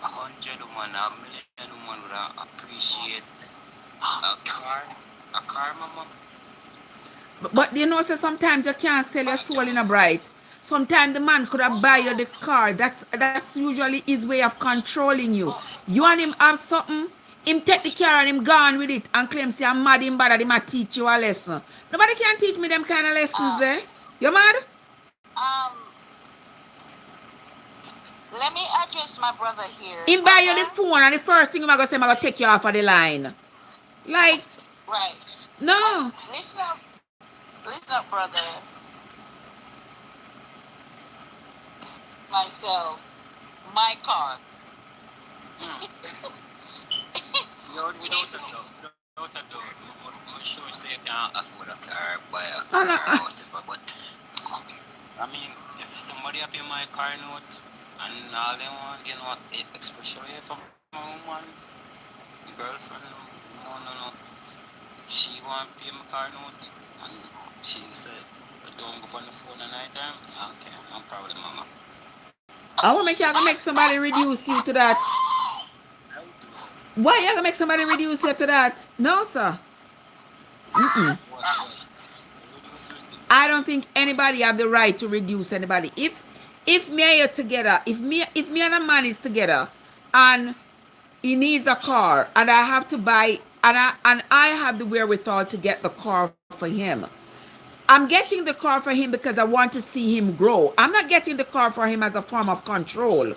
100 women, a million women would appreciate a car, mama. but you know, so sometimes you can't sell your Bunch soul of in a women. bright. Sometimes the man could have buy you the car. That's usually his way of controlling you. You and him have something, him take the car and him gone with it and claim say I'm mad him bad that him a teach you a lesson. Nobody can teach me them kind of lessons Uh, there. You mad? um, let me address my brother here. Him buy you the Brother, phone and the first thing him gonna say I'm gonna take you off of the line. Like, right. no. Listen up, brother. Myself, my car. Mm. Without a doubt, I'm sure say you can afford a car, buy a And, car or whatever, but I mean, if somebody up in my car note and all they want, you know, especially from a woman, girlfriend, no. If she want to pay my car note and she said, don't go on the phone at night time, okay, no problem, mama. I want make you gonna make somebody reduce you to that. I would do that. Why you gonna make somebody reduce you to that? No, sir. Mm-mm. What? What do you say? I don't think anybody have the right to reduce anybody. If me and you together, if me and a man is together and he needs a car and I have to buy and I have the wherewithal to get the car for him. I'm getting the car for him because I want to see him grow. I'm not getting the car for him as a form of control.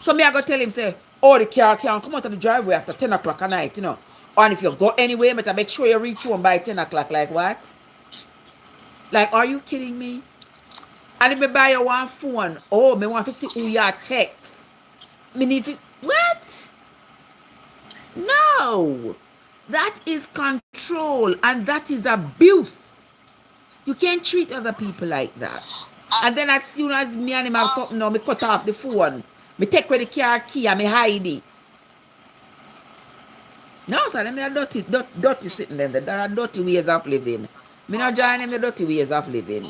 So me I go tell him say, oh the car can't come out of the driveway after 10 o'clock at night, you know. And if you go anywhere, better make sure you reach home by 10 o'clock. Like what? Like, are you kidding me? And if me buy you one phone, oh, me want to see who you text. Me need to, what? No. That is control and that is abuse. You can't treat other people like that. And then as soon as me and him have something now, me cut off the phone. Me take away the car key and me hide it. No, sir, them are dirty sitting there. There are dirty ways of living. Me not join them the dirty ways of living.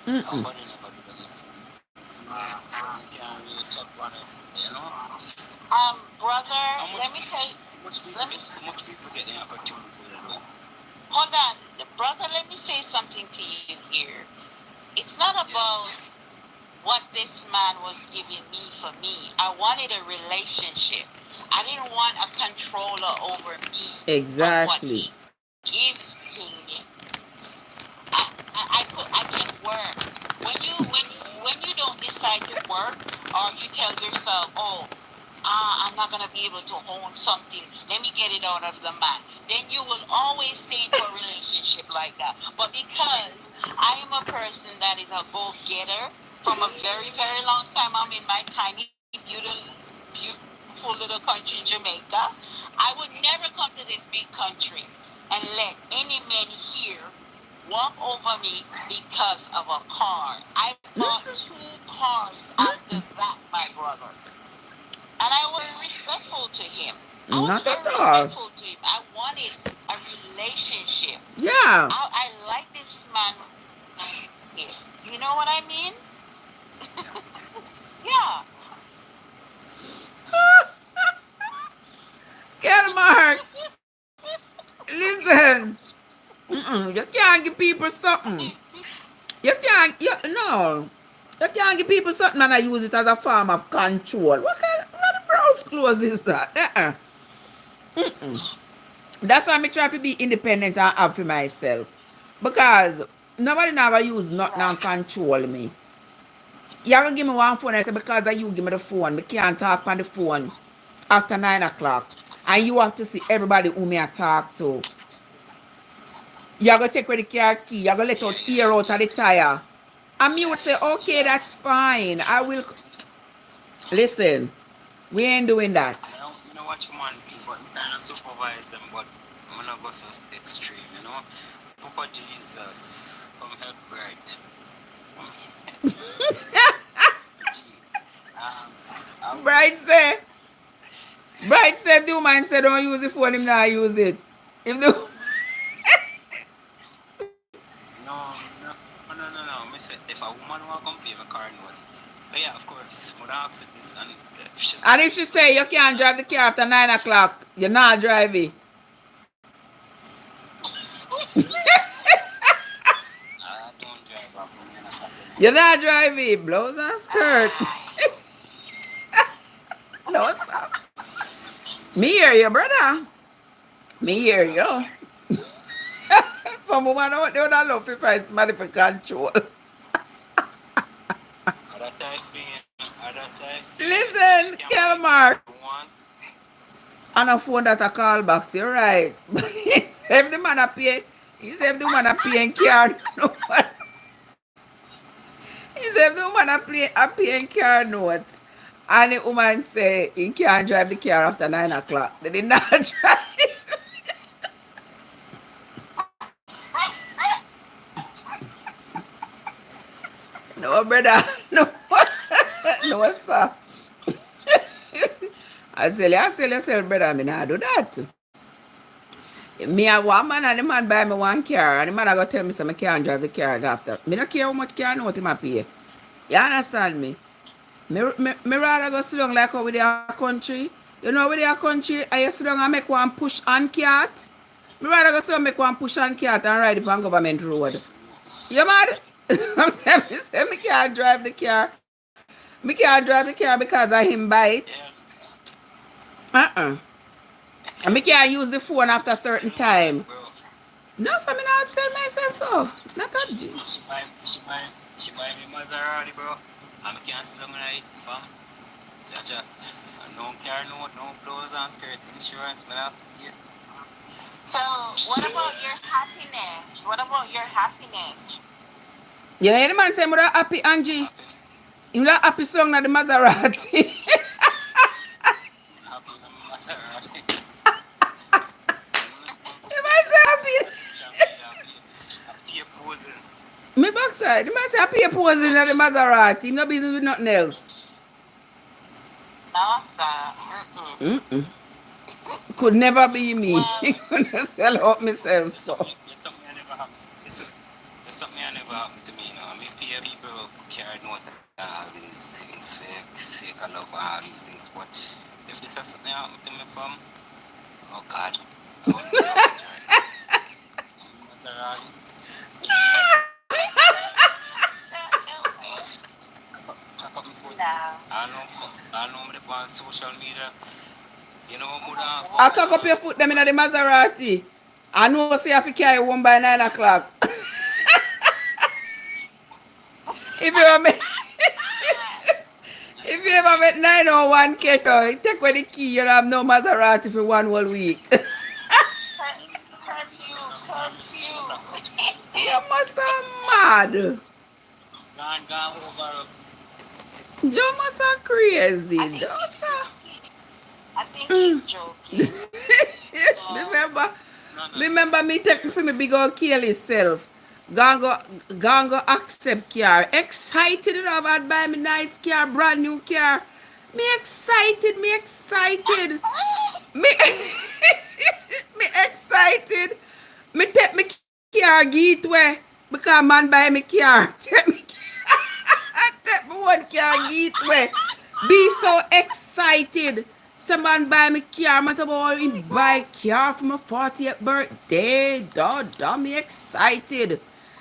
Mm-mm. Nobody never do that. So you can't really talk honest, you know? Brother, How much let me people, tell you. Let me how much people get the opportunity to do? hold on, brother. Let me say something to you here. It's not about what this man was giving me for me. I wanted a relationship. I didn't want a controller over me from what Exactly. he gives to me. I can work. When you don't decide to work or you tell yourself, oh, I'm not gonna be able to own something. Let me get it out of the man. Then you will always stay into a relationship like that. But because I am a person that is a go-getter from a very, very long time, I'm in my tiny, beautiful little country, Jamaica. I would never come to this big country and let any man here walk over me because of a car. I bought two cars after that, my brother. And I was respectful to him. I was Not very at all. respectful to him. I wanted a relationship. Yeah. I like this man here. You know what I mean? Yeah. Get Mark. Listen. Mm-mm. You can't give people something. You can't. No. You can't give people something and I use it as a form of control. What the browse clothes is that? That's why I try to be independent and have for myself. Because nobody never use nothing and Right. control me. You gonna give me one phone, I say because of you give me the phone. Me can't talk on the phone after 9 o'clock. And you have to see everybody who me I talk to. You're gonna take away the car key, you're gonna let out Yeah. ear out of the tire. And me would Yeah, say, yeah, okay, yeah. that's fine. I will listen. We ain't doing that. You know what you want to do, but you kind of supervise them, but I'm not go so extreme, you know? Papa Jesus, come help right. Gee, um, I would Bright say, Bright say if the woman say don't use the phone, him not use it. If the no. Me say, if a woman want to come pay my car note, but yeah, of course, would ask it this, and if she say, and if she say you can't drive the car after 9 o'clock, you're not driving. I don't You're not driving. Blouse and skirt. Ah, No, sir. Me hear you, brother. Me hear you. Some woman out there don't love to find somebody for control. Other type thing, Listen, scam like Kelmar. you want. On a phone that I call back to you, right? But he said the man a pay. He said the woman a paying car. No one. He said the woman a paying car note. And the woman say he can't drive the car after 9 o'clock. They did not drive. No, brother. No. No, sir. I sell yourself, brother. I mean, I do that. Me a one man and the man buy me one car and the man a go tell me so I can't drive the car after. Me don't care how much car note him a pay. You understand me? Me rather go sit down like how we dey a country. You know we dey a country I sit down and make one push and cart. Me rather go sit down make one push and cart and ride it on government road. You mad? I'm saying me can't drive the car. Me can't drive the car because of him buy it. Yeah, And me can't use the phone after a certain time. bro. No, so me not sell myself so. Not a G. She buy me Maserati, bro. And I can't sit down in it, fam. Jaja. And no car note, no clothes and skirt, insurance, but I have to get. so, what about your happiness? What about your happiness? You know the man say I'm happy, Angie. Him not happy so long na the Maserati. Happy with my Maserati. The man say happy. Happy posing. Me backside. The man say happy posing na the Maserati. Him no business with nothing else. No, sir. Mm-mm. Could never be me. Well, Couldn't sell out myself so. It's something I never happened. It's something I never happened to me, you know. I mean, people carry note all these things, fake, sake of love, all these things. But if this has something happened to me from, oh God, I wouldn't know what Maserati. Pack up my foot. no. I know I'm on social media. You know, Muda. I cock up your foot them in the Maserati. I know say I have to carry one by 9 o'clock. If you ever met if you ever met 901 Keto, take away the key, you have no Maserati for one whole week. Curfew. You must have mad. Gone over. You must have crazy. Those are- I think he's joking. remember me take me for me big old kill himself. Go accept car. Excited you know about buy me nice car, brand new car. Me excited. Me me excited. Me take me car gateway because man buy me car. Take me take me one car gateway. Be so excited. Someone buy me car, I'm about to buy car for my 40th birthday. Damn me excited.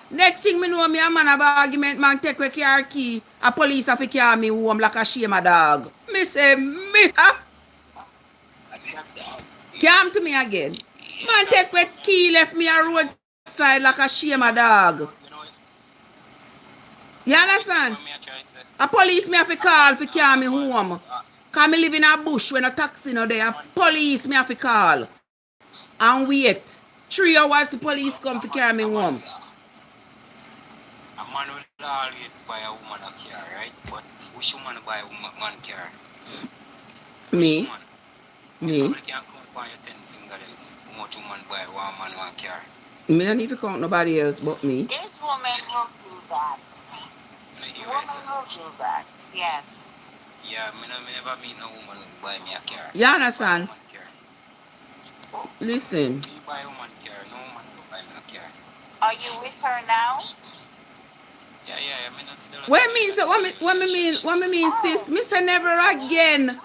Next thing me know me a man have argument, man take away car key. A police have to carry me home like a shame a dog. Me say, miss, come to me again. Man take away key, left me a roadside like a shame a dog. You understand? A police me have to call for carry me home. Cause me live in a bush when a taxi no there. Police me have to call. And wait. 3 hours the police come to carry me home. A man will always buy a woman a car, right? But which woman buy a woman car? Me? Woman? Me? You can't count on your 10 fingers how much woman buy one man one car. Me don't even count nobody else but me. This woman will do that. You know, hear Woman what I say? will do that. Yes. Yeah, me never meet no woman who buy me a car. You understand? Buy woman car. Listen. You buy a woman car, no woman will buy me a car. Are you with her now? Yeah, I mean that's still. What mean so what me mean sis? Me say never again.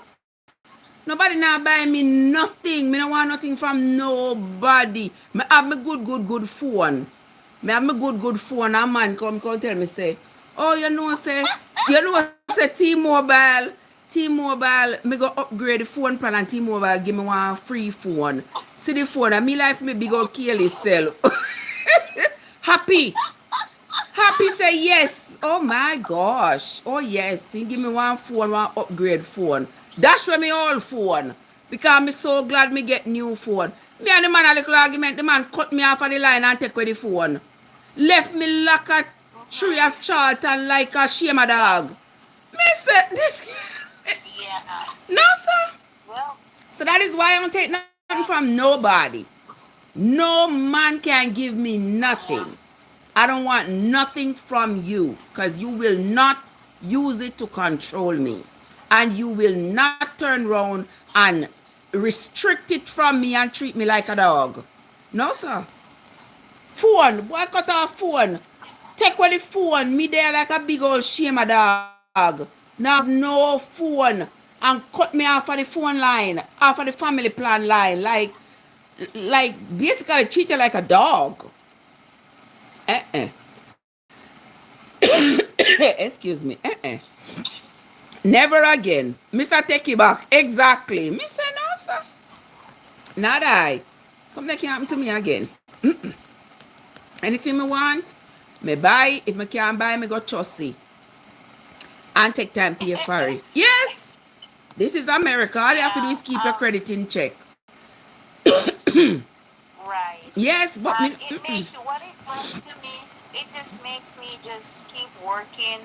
Nobody now buy me nothing. Me don't want nothing from nobody. Me have me good phone. Me have me good phone. A man come tell me say, Oh, say T-Mobile, me go upgrade the phone plan and T-Mobile give me one free phone. See the phone, and me life me big old kill itself. Happy. Happy say yes. Oh my gosh. Oh yes. He give me one phone, one upgrade phone. That's where me old phone. Because me so glad me get new phone. Me and the man a little argument. The man cut me off of the line and take away the phone. Left me like a tree of Charlton like a shame a dog. Me say this. Yeah. No sir. Well, So that is why I don't take nothing from nobody. No man can give me nothing. I don't want nothing from you because you will not use it to control me. And you will not turn around and restrict it from me and treat me like a dog. No, sir. Phone. Why cut off phone? Take away the phone. Me there like a big old shame a dog. Now have no phone and cut me off of the phone line, off of the family plan line. Like basically treat you like a dog. Uh-uh. Excuse me. Never again. Mr. Take it back. Exactly. Me say no, sir. Not I. Something can happen to me again. Anything me want, me buy. If me can't buy, me go chussy. And take time pay for it. Yes. This is America. All you have to do yeah. is keep your credit in check. Right. Yes, but me. It makes what it does to me. It just makes me just keep working,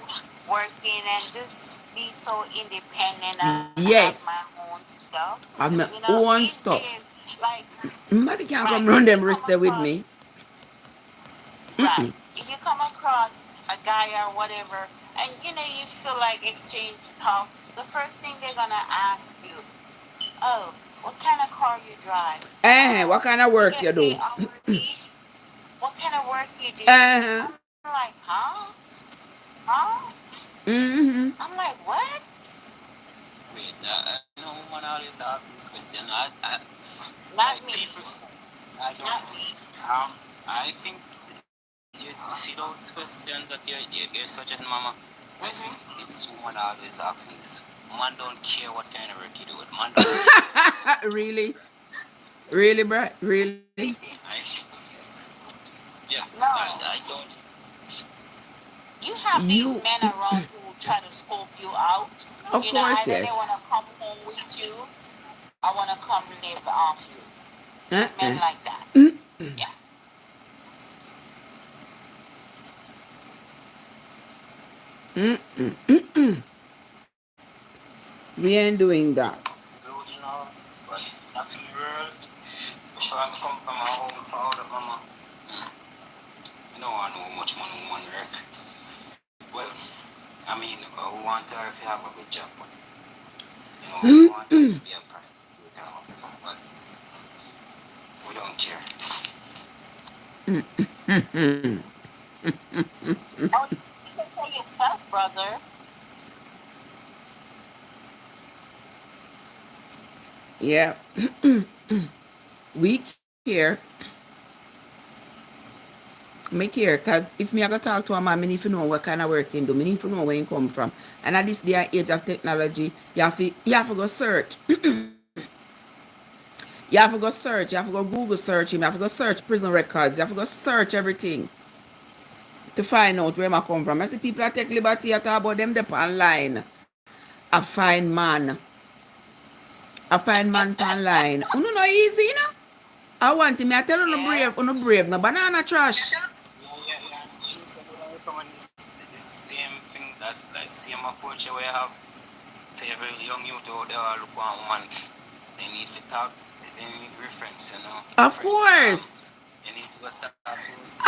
and just be so independent and have Yes. my own stuff. I have my You know, own these stuff. days, like, Nobody can right, come run if you them come wrist there with across, me. right, if you come across a guy or whatever, and you feel like exchange talk, the first thing they're gonna ask you, oh, what kind of car you drive? What kind of You work you get paid do? hourly? What kind of work you do? Uh-huh. I'm like, huh? Mm-hmm. I'm like, what? Wait, I know woman always ask this question. Not Like me. people, I don't. Not me. I think you see those questions that you're suggesting, Mama. I think Mhm. it's woman always asking this. Man don't care what kind of work you do. Man don't care. Really? Really, bro? Really? I, yeah, No. I don't. You have these You, men around who try to scope you out. of course, Either they yes. wanna come home with you or wanna come live off you. Men Uh-uh. like that. Yeah. We ain't doing that. But nothing world. So I come from a home proud of Mama. You know I know how much money woman work. Well, I mean, we want her if you have a good job, but we want her to be a prostitute or whatever, but we don't care. Oh, you can tell yourself, brother. Yeah. We care. Me care. Because if me I go talk to a man, me need to know what kind of work he do. Me need to know where he come from. And at this day and age of technology, you have to go search. You have to go search. You have to go Google search him. You have to go search prison records. You have to go search everything to find out where I come from. I see people that take liberty at about them dep online. A fine man. A fine man online. You know easy, you know? I want him. I tell Yes. you no brave, no banana trash. Yeah. So we recommend this same thing that like same approach where you have for every young youth out there who look one woman. They need to talk. They need reference, Of reference from. course. They need to go talk to.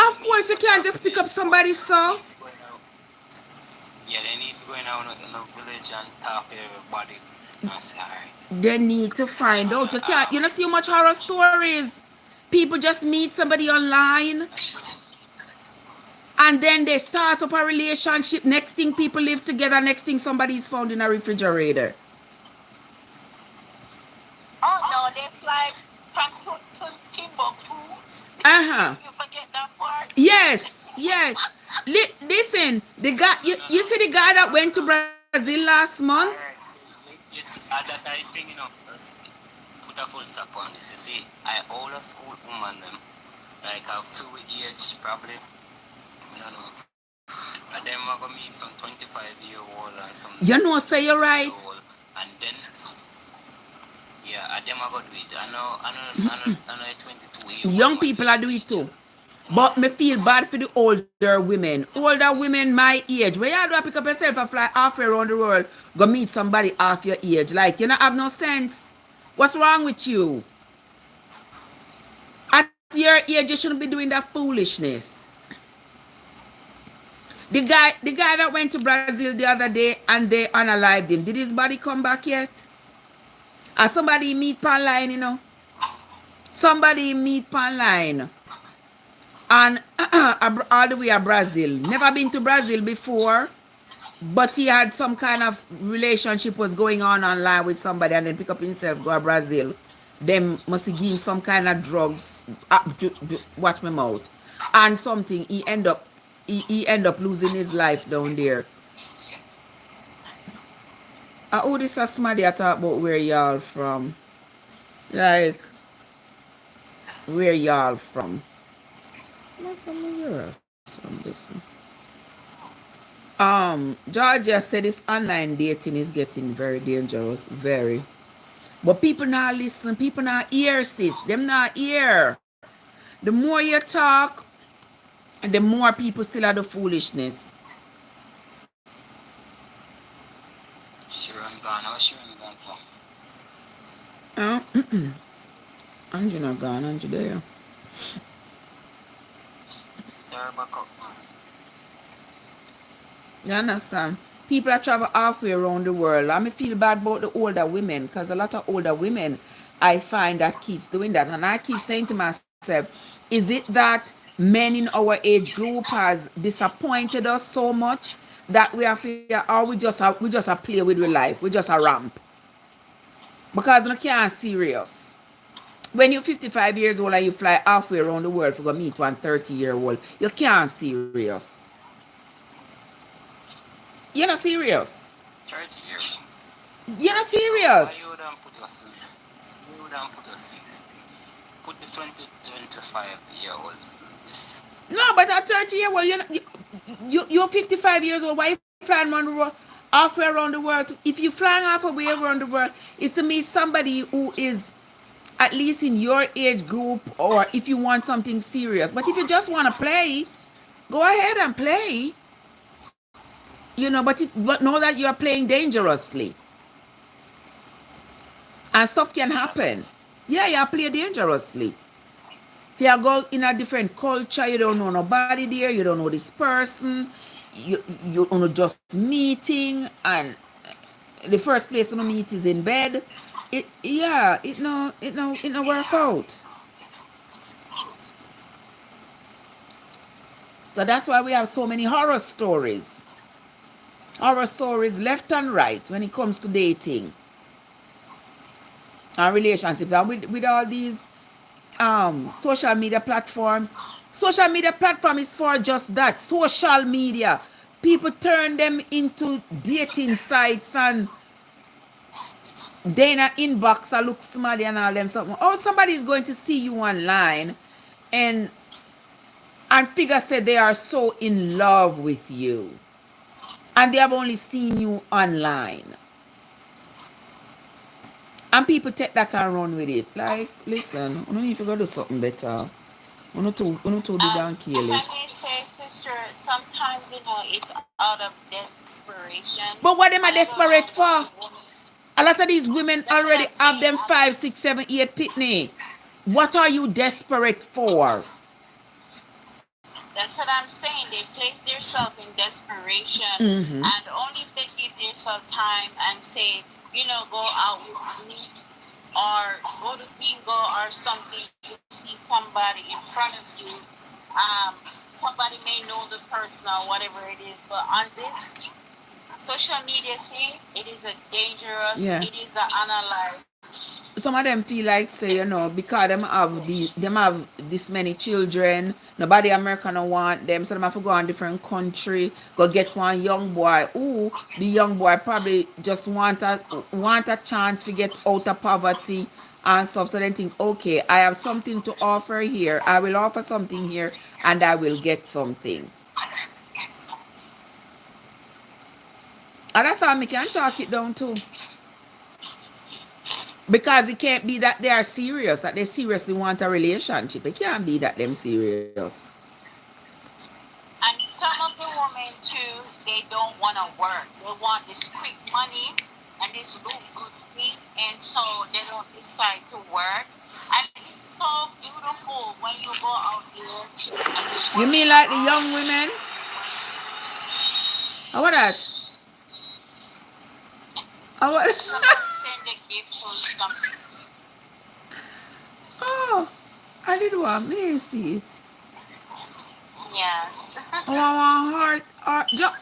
Of They need course, to you go can't talk to just the pick up expert. somebody's They song. need to go in out. Yeah, they need to go in a village and talk to everybody and say, alright, They need to this is find what out. You I can't. have. You know, see how much horror stories. People just meet somebody online and then they start up a relationship. Next thing, people live together. Next thing, somebody is found in a refrigerator. Oh no, they fly from to Timbuktu. Uh huh. You forget that part. Yes. Yes. Listen, the guy, No, you no. see the guy that went to Brazil last month? Alright. It's at that I think, let's put a full stop on this. You see, I older school woman them, like a few age probably, I don't know. And then we're gonna meet some 25-year-old and some You know, say you're 20 year right. old and then yeah, and them are gonna do it. I know a 22 year old Young man people will are do do it, it too. you know. But me feel bad for the older women. Older women my age. Where you do pick up yourself and fly halfway around the world, go meet somebody half your age. Like, you know, have no sense. What's wrong with you? At your age, you shouldn't be doing that foolishness. The guy that went to Brazil the other day and they unalived him. Did his body come back yet? Or somebody meet pan line, you know? Somebody meet pan line. And all the way to Brazil. Never been to Brazil before, but he had some kind of relationship was going on online with somebody and then pick up himself, go to Brazil. Them must give him some kind of drugs. Watch my mouth. And something. He end up losing his life down there. Oh, this is somebody I talk about where y'all from. Like, where y'all from? Not from the US. From this one. Georgia said this online dating is getting very dangerous. Very. But people not listen. People not hear, sis. Them not hear. The more you talk, the more people still have the foolishness. Sharon gone, how Sharon gone for? Uh, Angie not gone. Angie there. They're back up, man. You understand? People that travel halfway around the world. I me feel bad about the older women because a lot of older women I find that keeps doing that. And I keep saying to myself, is it that men in our age group has disappointed us so much that we are fear or we just a play with real life. We just a ramp. Because you can't serious. When you're 55 years old and you fly halfway around the world for go meet one 30-year-old, you can't serious. You're not serious. 30 years. You're not 30 year old. serious. Why you don't put us in? You don't put us in this thing. Put the 20, 25-year-old in this. No, but at 30 years old, you're 55 years old. Why you flying around the world, halfway around the world? If you flying halfway around the world, is to meet somebody who is at least in your age group, or if you want something serious. But if you just want to play, go ahead and play. But know that you are playing dangerously, and stuff can happen. Yeah, you play dangerously. You go in a different culture, you don't know nobody there, you don't know this person, you just meeting, and the first place you meet is in bed. It no work out. So that's why we have so many horror stories left and right when it comes to dating and relationships, and with all these social media platforms. Social media platform is for just that. Social media. People turn them into dating sites, and then an inbox I look smarty and all them something. Oh, somebody is going to see you online and figure say they are so in love with you. And they have only seen you online. And people take that and run with it. Like, listen, we don't need to go do something better. We're not too big and Can careless. we say, sister, sometimes, it's out of desperation. But what And am I I don't know desperate why for? women. A lot of these women That's what already I'm have saying. them 5, 6, 7, 8 pitney. What are you desperate for? That's what I'm saying. They place themselves in desperation, Mm-hmm. and only if they give themselves time and say, go out with me or go to bingo or something, you see somebody in front of you. Um, Somebody may know the person or whatever it is, but on this social media thing, it is a dangerous, Yeah. it is an analyze. some of them feel like say, because them have this many children, nobody American don't want them, so them have to go on different country, go get one young boy. Ooh, the young boy probably just want a chance to get out of poverty and stuff. So they think, okay, I have something to offer here. I will offer something here and I will get something. And that's how me can chalk it down too. Because it can't be that they are serious, that they seriously want a relationship. It can't be that them serious. And some of the women too, they don't want to work. They want this quick money and this look good thing, and so they don't decide to work. And it's so beautiful when you go out there and you You work mean like the hard. young women? How about that? How about Somebody send a gift or something. Oh, I did want me to see it. Yeah. Oh, I want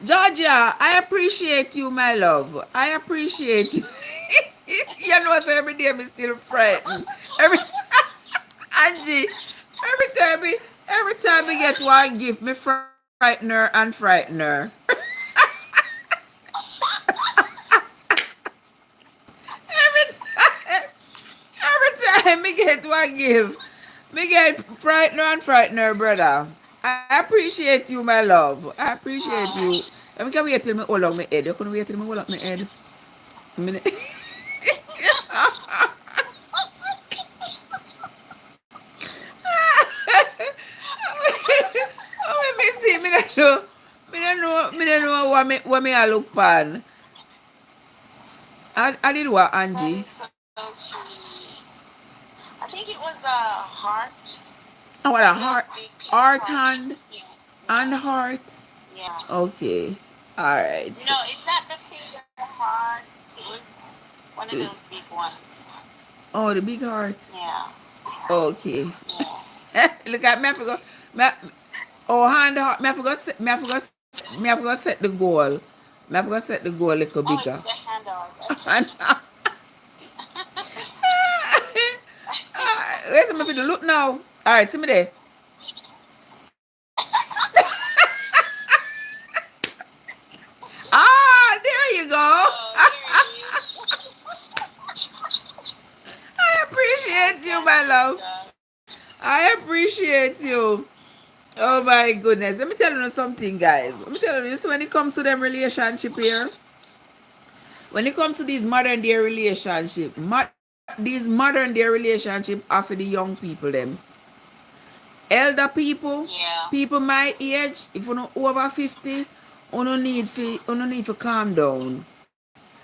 Georgia, I appreciate you, my love. I appreciate you. You know, so every day I'm still frightened. Every Angie, every time we get one gift, me frightener and frightener. every time, every time me get one gift, me get frightener and frightener, brother. I appreciate you, my love. I appreciate you. Let me can wait till me hold on my head. You couldn't wait till me hold up my head. Minute. Oh, me see, me don't know what me I look pan. I did what, That Angie? is so cute. I think it was a heart. I want a One of those heart, big pink heart hearts. hand Yeah. and Yeah. heart. Yeah. Okay, all right. No, it's not the finger heart. It was one of those big ones. Oh, the big heart. Yeah. Okay. Yeah. Look at me. I forgot. Me, oh, hand heart. Me I forgot set the goal. Me I forgot set the goal a little Oh, bigger. it's the handle. Okay. And where's some of you look now? All right, see me there. Ah, there you go. Oh, there it is. I Oh, appreciate you, God, my love. sister. I appreciate you. Oh my goodness. Let me tell you something, guys. Let me tell you this when it comes to them relationship here. When it comes to these modern day relationship, these modern day relationship are for the young people them. Elder people, Yeah. people my age, if you not over 50, you need to calm down.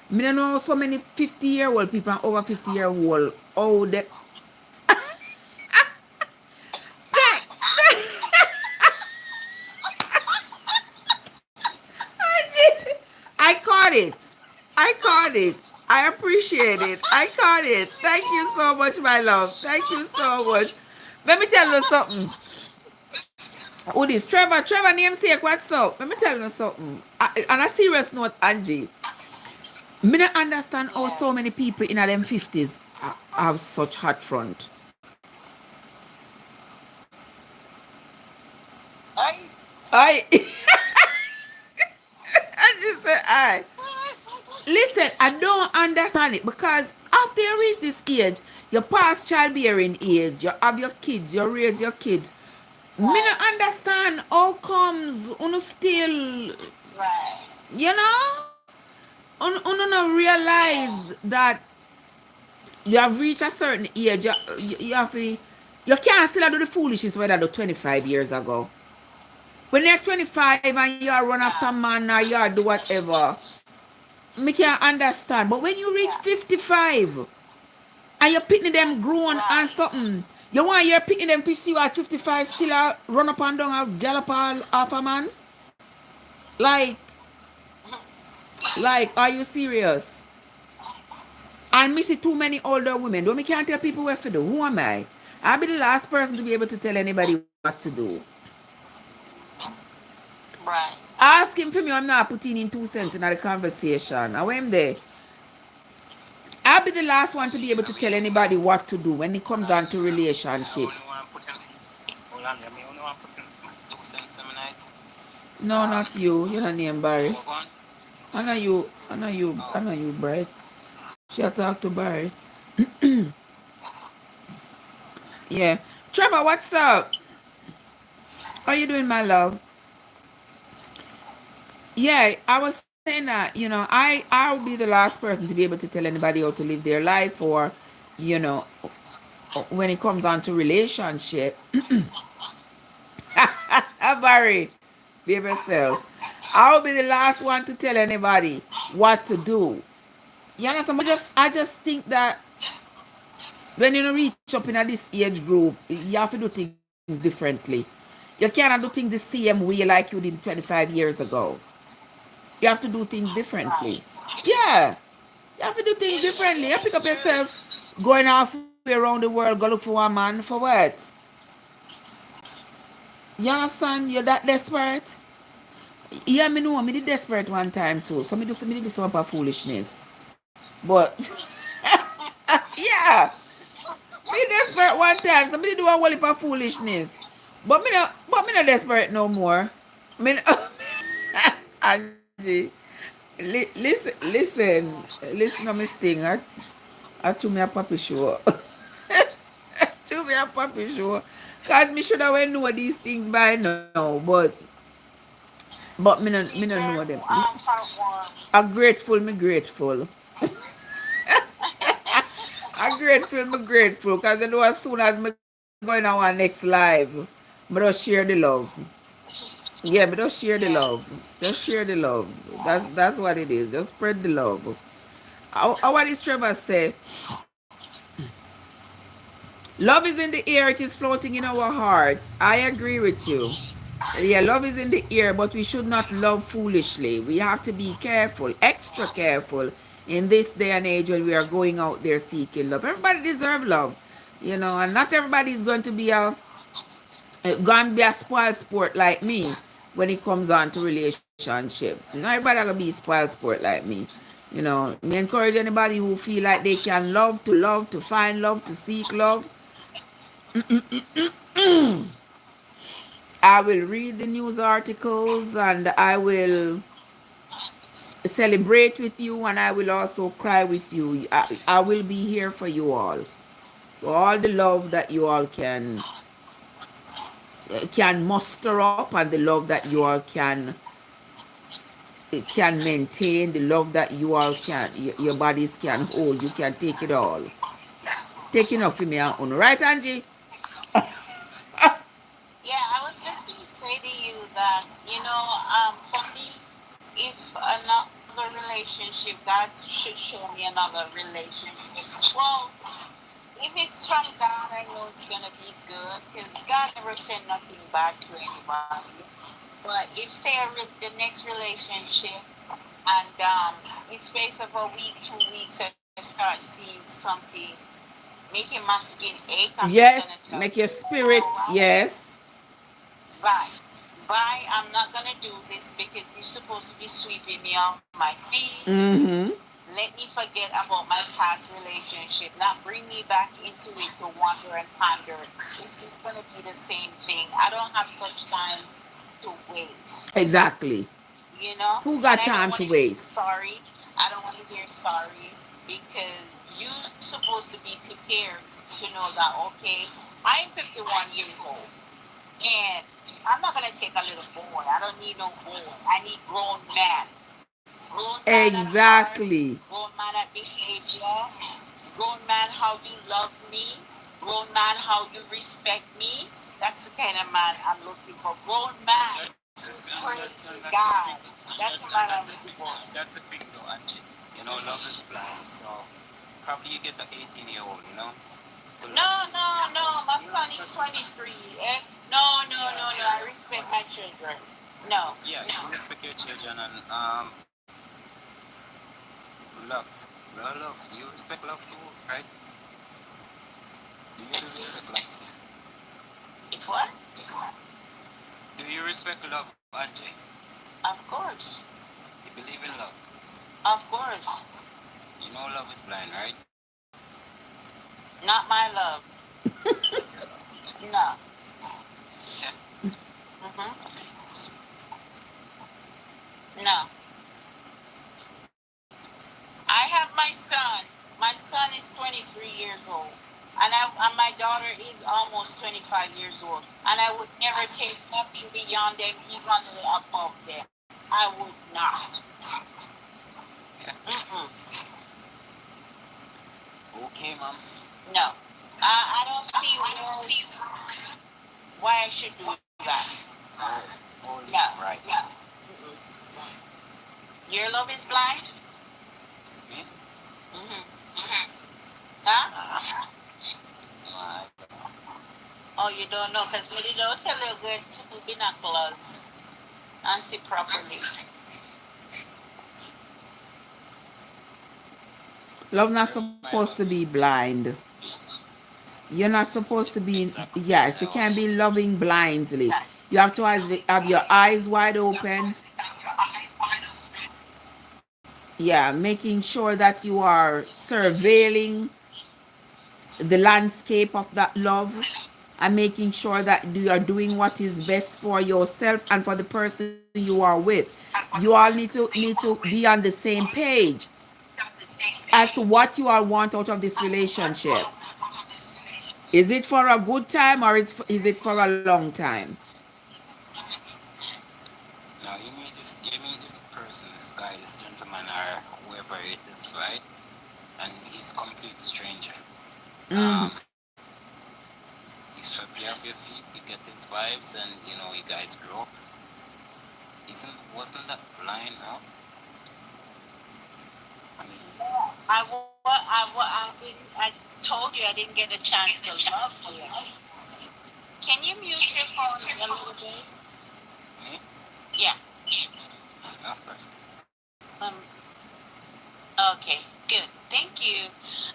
Me don't know so many 50-year-old people and over 50-year-old. Oh, that, I caught it. I caught it. I appreciate it. I caught it. Thank you so much, my love. Thank you so much. Let me tell you something. Oh, this Trevor namesake, what's up? Let me tell you something. On a serious note, Angie, me don't understand how so many Yes. people in them 50s have such hot front. I. I I just said I. Listen, I don't understand it because after you reach this age, you pass childbearing age, you have your kids, you raise your kids. Me Right. not understand how comes uno still, Right. you know, uno not Yeah. realize that you have reached a certain age. You have to, you can't still do the foolishness where I do 25 years ago. When you're 25 and you run after Yeah. man or you do whatever, me can't understand. But when you reach Yeah. 55 and you're picking them grown and Right. something, you want you're picking them to see you at 55 still run up and down and gallop all off a man? Like, are you serious? And me see too many older women. Don't me can't tell people what to do. Who am I? I'll be the last person to be able to tell anybody what to do. Right. Ask him for me, I'm not putting in 2 cents in the conversation. I went there. I'll be the last one to be able to tell anybody what to do when it comes on to I relationship. only want to put in, hold on, I only want to put in my 2 cents a minute. No, not you. You're not named Barry. What one? I know you. I know you. I Oh, know you, Bright. She talk to Barry. Yeah. Trevor, what's up? How you doing, my love? Yeah, I was saying that, I'll be the last person to be able to tell anybody how to live their life, or, you know, when it comes on to relationship. Barry, be yourself. I'll be the last one to tell anybody what to do. You understand? But I just think that when you reach up in this age group, you have to do things differently. You cannot do things the same way like you did 25 years ago. You have to do things differently. Yeah. You have to do things differently. You pick up It's true. yourself going halfway around the world, go look for one man for what? You understand? You're that desperate. Yeah, me know. Me did desperate one time too. So me do some of foolishness. But yeah, me desperate one time. So me did do a whole heap of foolishness. But me not desperate no more. Me no- Angie, listen to me sting. I chew me a puppy show. Chew me a puppy show. Cause me should have know these things by now, but me no These know were them. Listen, part one. I'm grateful, me grateful. I'm grateful, me grateful. Cause I know as soon as me going on our next live, me just share the love. Yeah, me just share the love. Yes. Just share the love. That's what it is. Just spread the love. What is Trevor say? Love is in the air, it is floating in our hearts. I agree with you. Yeah, love is in the air, but we should not love foolishly. We have to be careful, extra careful in this day and age when we are going out there seeking love. Everybody deserves love, and not everybody is going to be a spoiled sport like me when it comes on to relationship. Not everybody gonna be spoiled sport like me. Me encourage anybody who feel like they can love, to find love, to seek love. I will read the news articles, and I will celebrate with you, and I will also cry with you. I will be here for you all. For all the love that you all can muster up, and the love that you all can maintain, the love that you all your bodies can hold. You can take it all. Take enough of me on, right, Angie? Yeah, I was just going to say to you that, for me, if another relationship, God should show me another relationship. Well, if it's from God, I know it's going to be good because God never said nothing bad to anybody. But if, say, the next relationship, and in space of a week, 2 weeks, I start seeing something making my skin ache, I'm just gonna Yes, tell you, make your you know spirit, what? yes. Bye. Bye. I'm not gonna do this because you're supposed to be sweeping me off my feet. Mm-hmm. Let me forget about my past relationship, not bring me back into it to wonder and ponder. It's just gonna be the same thing. I don't have such time to waste. Exactly. Who And got I don't time want to to hear waste? sorry. I don't want to hear sorry because you're supposed to be prepared to know that, okay, I'm 51 years old and I'm not going to take a little boy. I don't need no boy. I need grown man. Grown man at heart, Exactly. grown man at behavior, grown man how you love me, grown man how you respect me. That's the kind of man I'm looking for. Grown man who's praying to God. That's the man I'm looking for. that's the thing though, Angie. Love is blind, so probably you get the 18-year-old, to love No, you. no, no. My You know, son is because 23. No, no, yeah, no, no. I respect my children. No, yeah, no. you respect your children and love, real love. You respect love too, right? Do you do Excuse respect me. love? If what? Do you respect love, Angie? Of course. You believe in love? Of course. You know love is blind, right? Not my love. Not your love. Okay. No. Okay. No. I have my son. My son is 23 years old. And my daughter is almost 25 years old. And I would never take nothing beyond them, even above them. I would not. Yeah. Mm-mm. Okay, mom. No. I don't see why I should do that. All, all No. is right. Mm-mm. Your love is blind? Me? Mm-hmm. Huh? Nah. No, I don't know. Oh, you don't know? Because we don't tell you good to binoculars and see properly. Love not Where my supposed love to be blind. is You're not supposed to be, exactly yes, yes, I you was. can't be loving blindly. You have to always have your eyes wide open. Yeah, making sure that you are surveilling the landscape of that love and making sure that you are doing what is best for yourself and for the person you are with. You all need to be on the same page as to what you all want out of this relationship. Is it for a good time or is it for a long time? Now you meet this person, this guy, this gentleman, or whoever it is, right? And he's complete stranger. Mm-hmm. He swept you off your feet. You get his vibes, and you guys grow. Wasn't that blind? No, I mean, I told you I didn't get a chance to love you. Can you mute your phone a little bit? me, Yeah. of course. Um. Okay. Good. Thank you.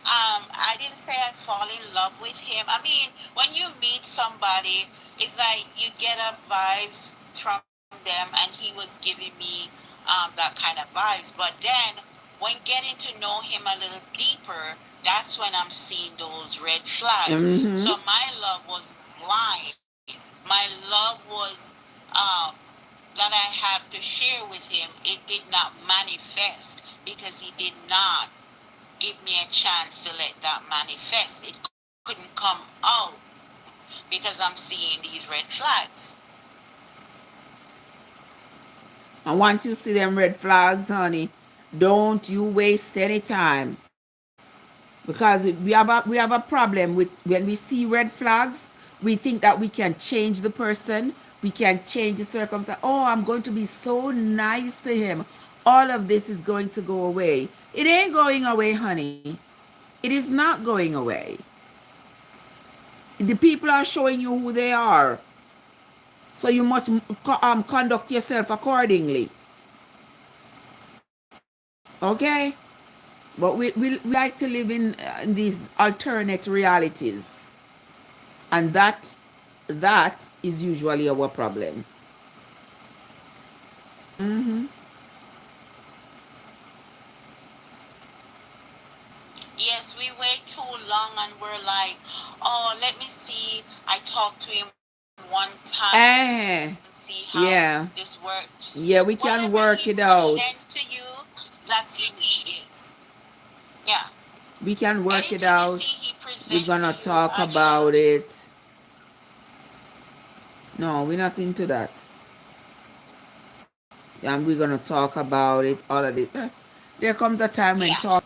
I didn't say I fall in love with him. I mean, when you meet somebody, it's like you get a vibes from them, and he was giving me that kind of vibes. But then, when getting to know him a little deeper, that's when I'm seeing those red flags. Mm-hmm. So my love was blind. My love was uh, that I had to share with him. It did not manifest because he did not give me a chance to let that manifest. It couldn't come out because I'm seeing these red flags. And once you see them red flags, honey, don't you waste any time. Because we have a problem with when we see red flags, we think that we can change the person, we can change the circumstance. Oh, I'm going to be so nice to him. All of this is going to go away. It ain't going away, honey. It is not going away. The people are showing you who they are. So you must conduct yourself accordingly. Okay? But we like to live in these alternate realities. And that is usually our problem. Mm-hmm. Yes, we wait too long and we're like, oh, let me see. I talked to him one time and see Eh, how this yeah. works. Yeah, Whatever we he can work it presents to out. you, that's who he is. Yeah. We can work it Anything you see out. he We're presents to gonna you talk as about shoes. it. No, we're not into that. And we're gonna talk about it. All of it. There comes a time Yeah. when talk.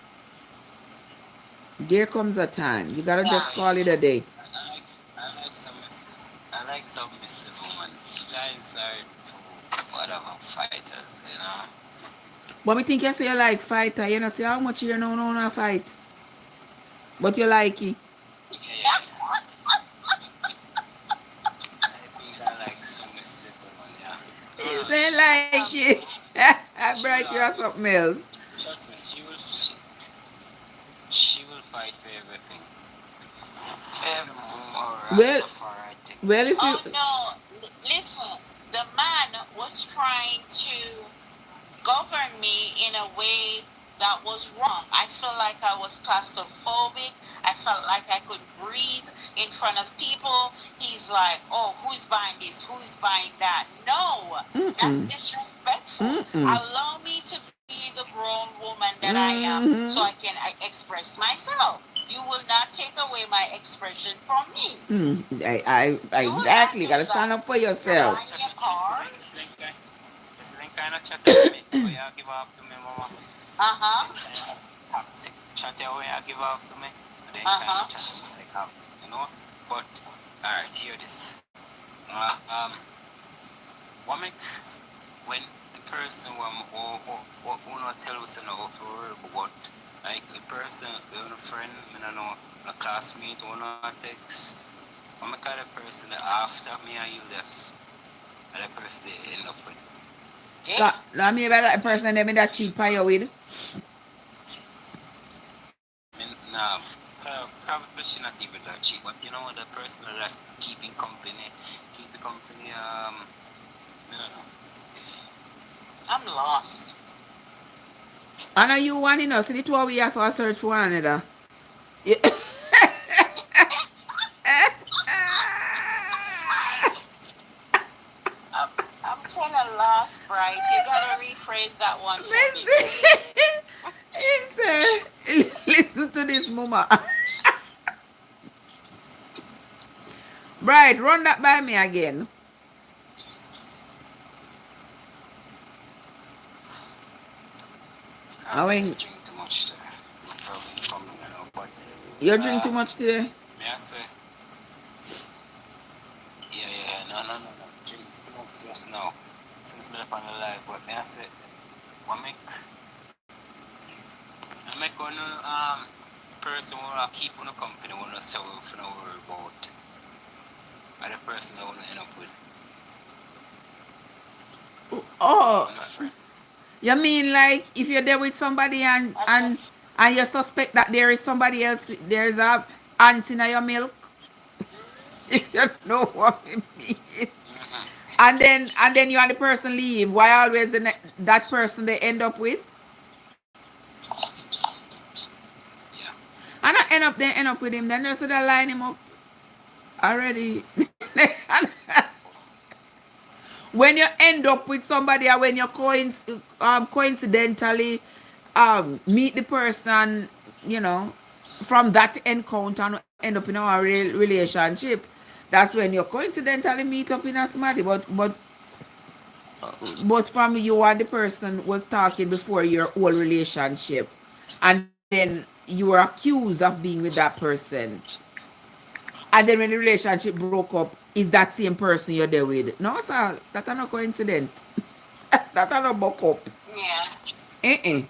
There comes a time. You gotta Yeah. just call it a day. I like submissive women. Guys are too whatever fighters. But me think you say you like fighter. You know, see how much you know on a fight. But you like it. Yeah, yeah, yeah. I think I like submissive women. Yeah. You No, say like it. I she bright will you are always. something else. Trust me. She will fight for everything. Every more Well, Rastafari thing. well, if you Oh no! Listen, the man was trying to govern me in a way. that was wrong. I felt like I was claustrophobic. I felt like I couldn't breathe in front of people. He's like, oh, who's buying this? Who's buying that? No, that's Mm-mm. disrespectful. Mm-mm. Allow me to be the grown woman that I am so I Mm-hmm. can express myself. You will not take away my expression from me. Mm. I You will not exactly do gotta stand that. up for You're yourself. buying a car. It's the kind of chat with me. Where you give up to me, mama. Uh-huh. Then kind of toxic chat where you give up to me. Then kind of Uh-huh. chat like have, you know. But alright, hear this. What make when the person who not tell us no for real, but like the person, the friend, me no know, a classmate who not text. What make the person that after me and you left, and the person they end up with. I mean, about that person that me that cheat pie you with. Nah, probably she not even that cheap, but you know the person that keeping company, keep the company, I don't know. I'm lost. I know you want to know. See the two of we are so search for one another. Yeah. I'm, I'm kind of lost, Bright. You gotta rephrase that one for me, please. Mister, listen to this, mama. Bright, run that by me again. I I may mean, have drink too much to probably coming now, but you drink too um, much today. may I say, no, drink no just now, since me up on the live, but may I say, what I make one person who keep on the company, who sell for no worry about, and the person I want to end up with, Oh, on the friend. you mean like if you're there with somebody I just, and you suspect that there is somebody else, there's a ant in your milk? You know what I mean? Mm-hmm. And then you and the person leave. Why always that person they end up with? Yeah. And I end up with him. Then just they line him up already. When you end up with somebody, or when you coincidentally meet the person, you know, from that encounter and end up in our relationship, that's when you coincidentally meet up in a smarty. But from you and the person was talking before your whole relationship, and then you were accused of being with that person, and then when the relationship broke up, is that same person you're there with? No, sir, that are no coincidence. That are no buck up. yeah. Uh-uh.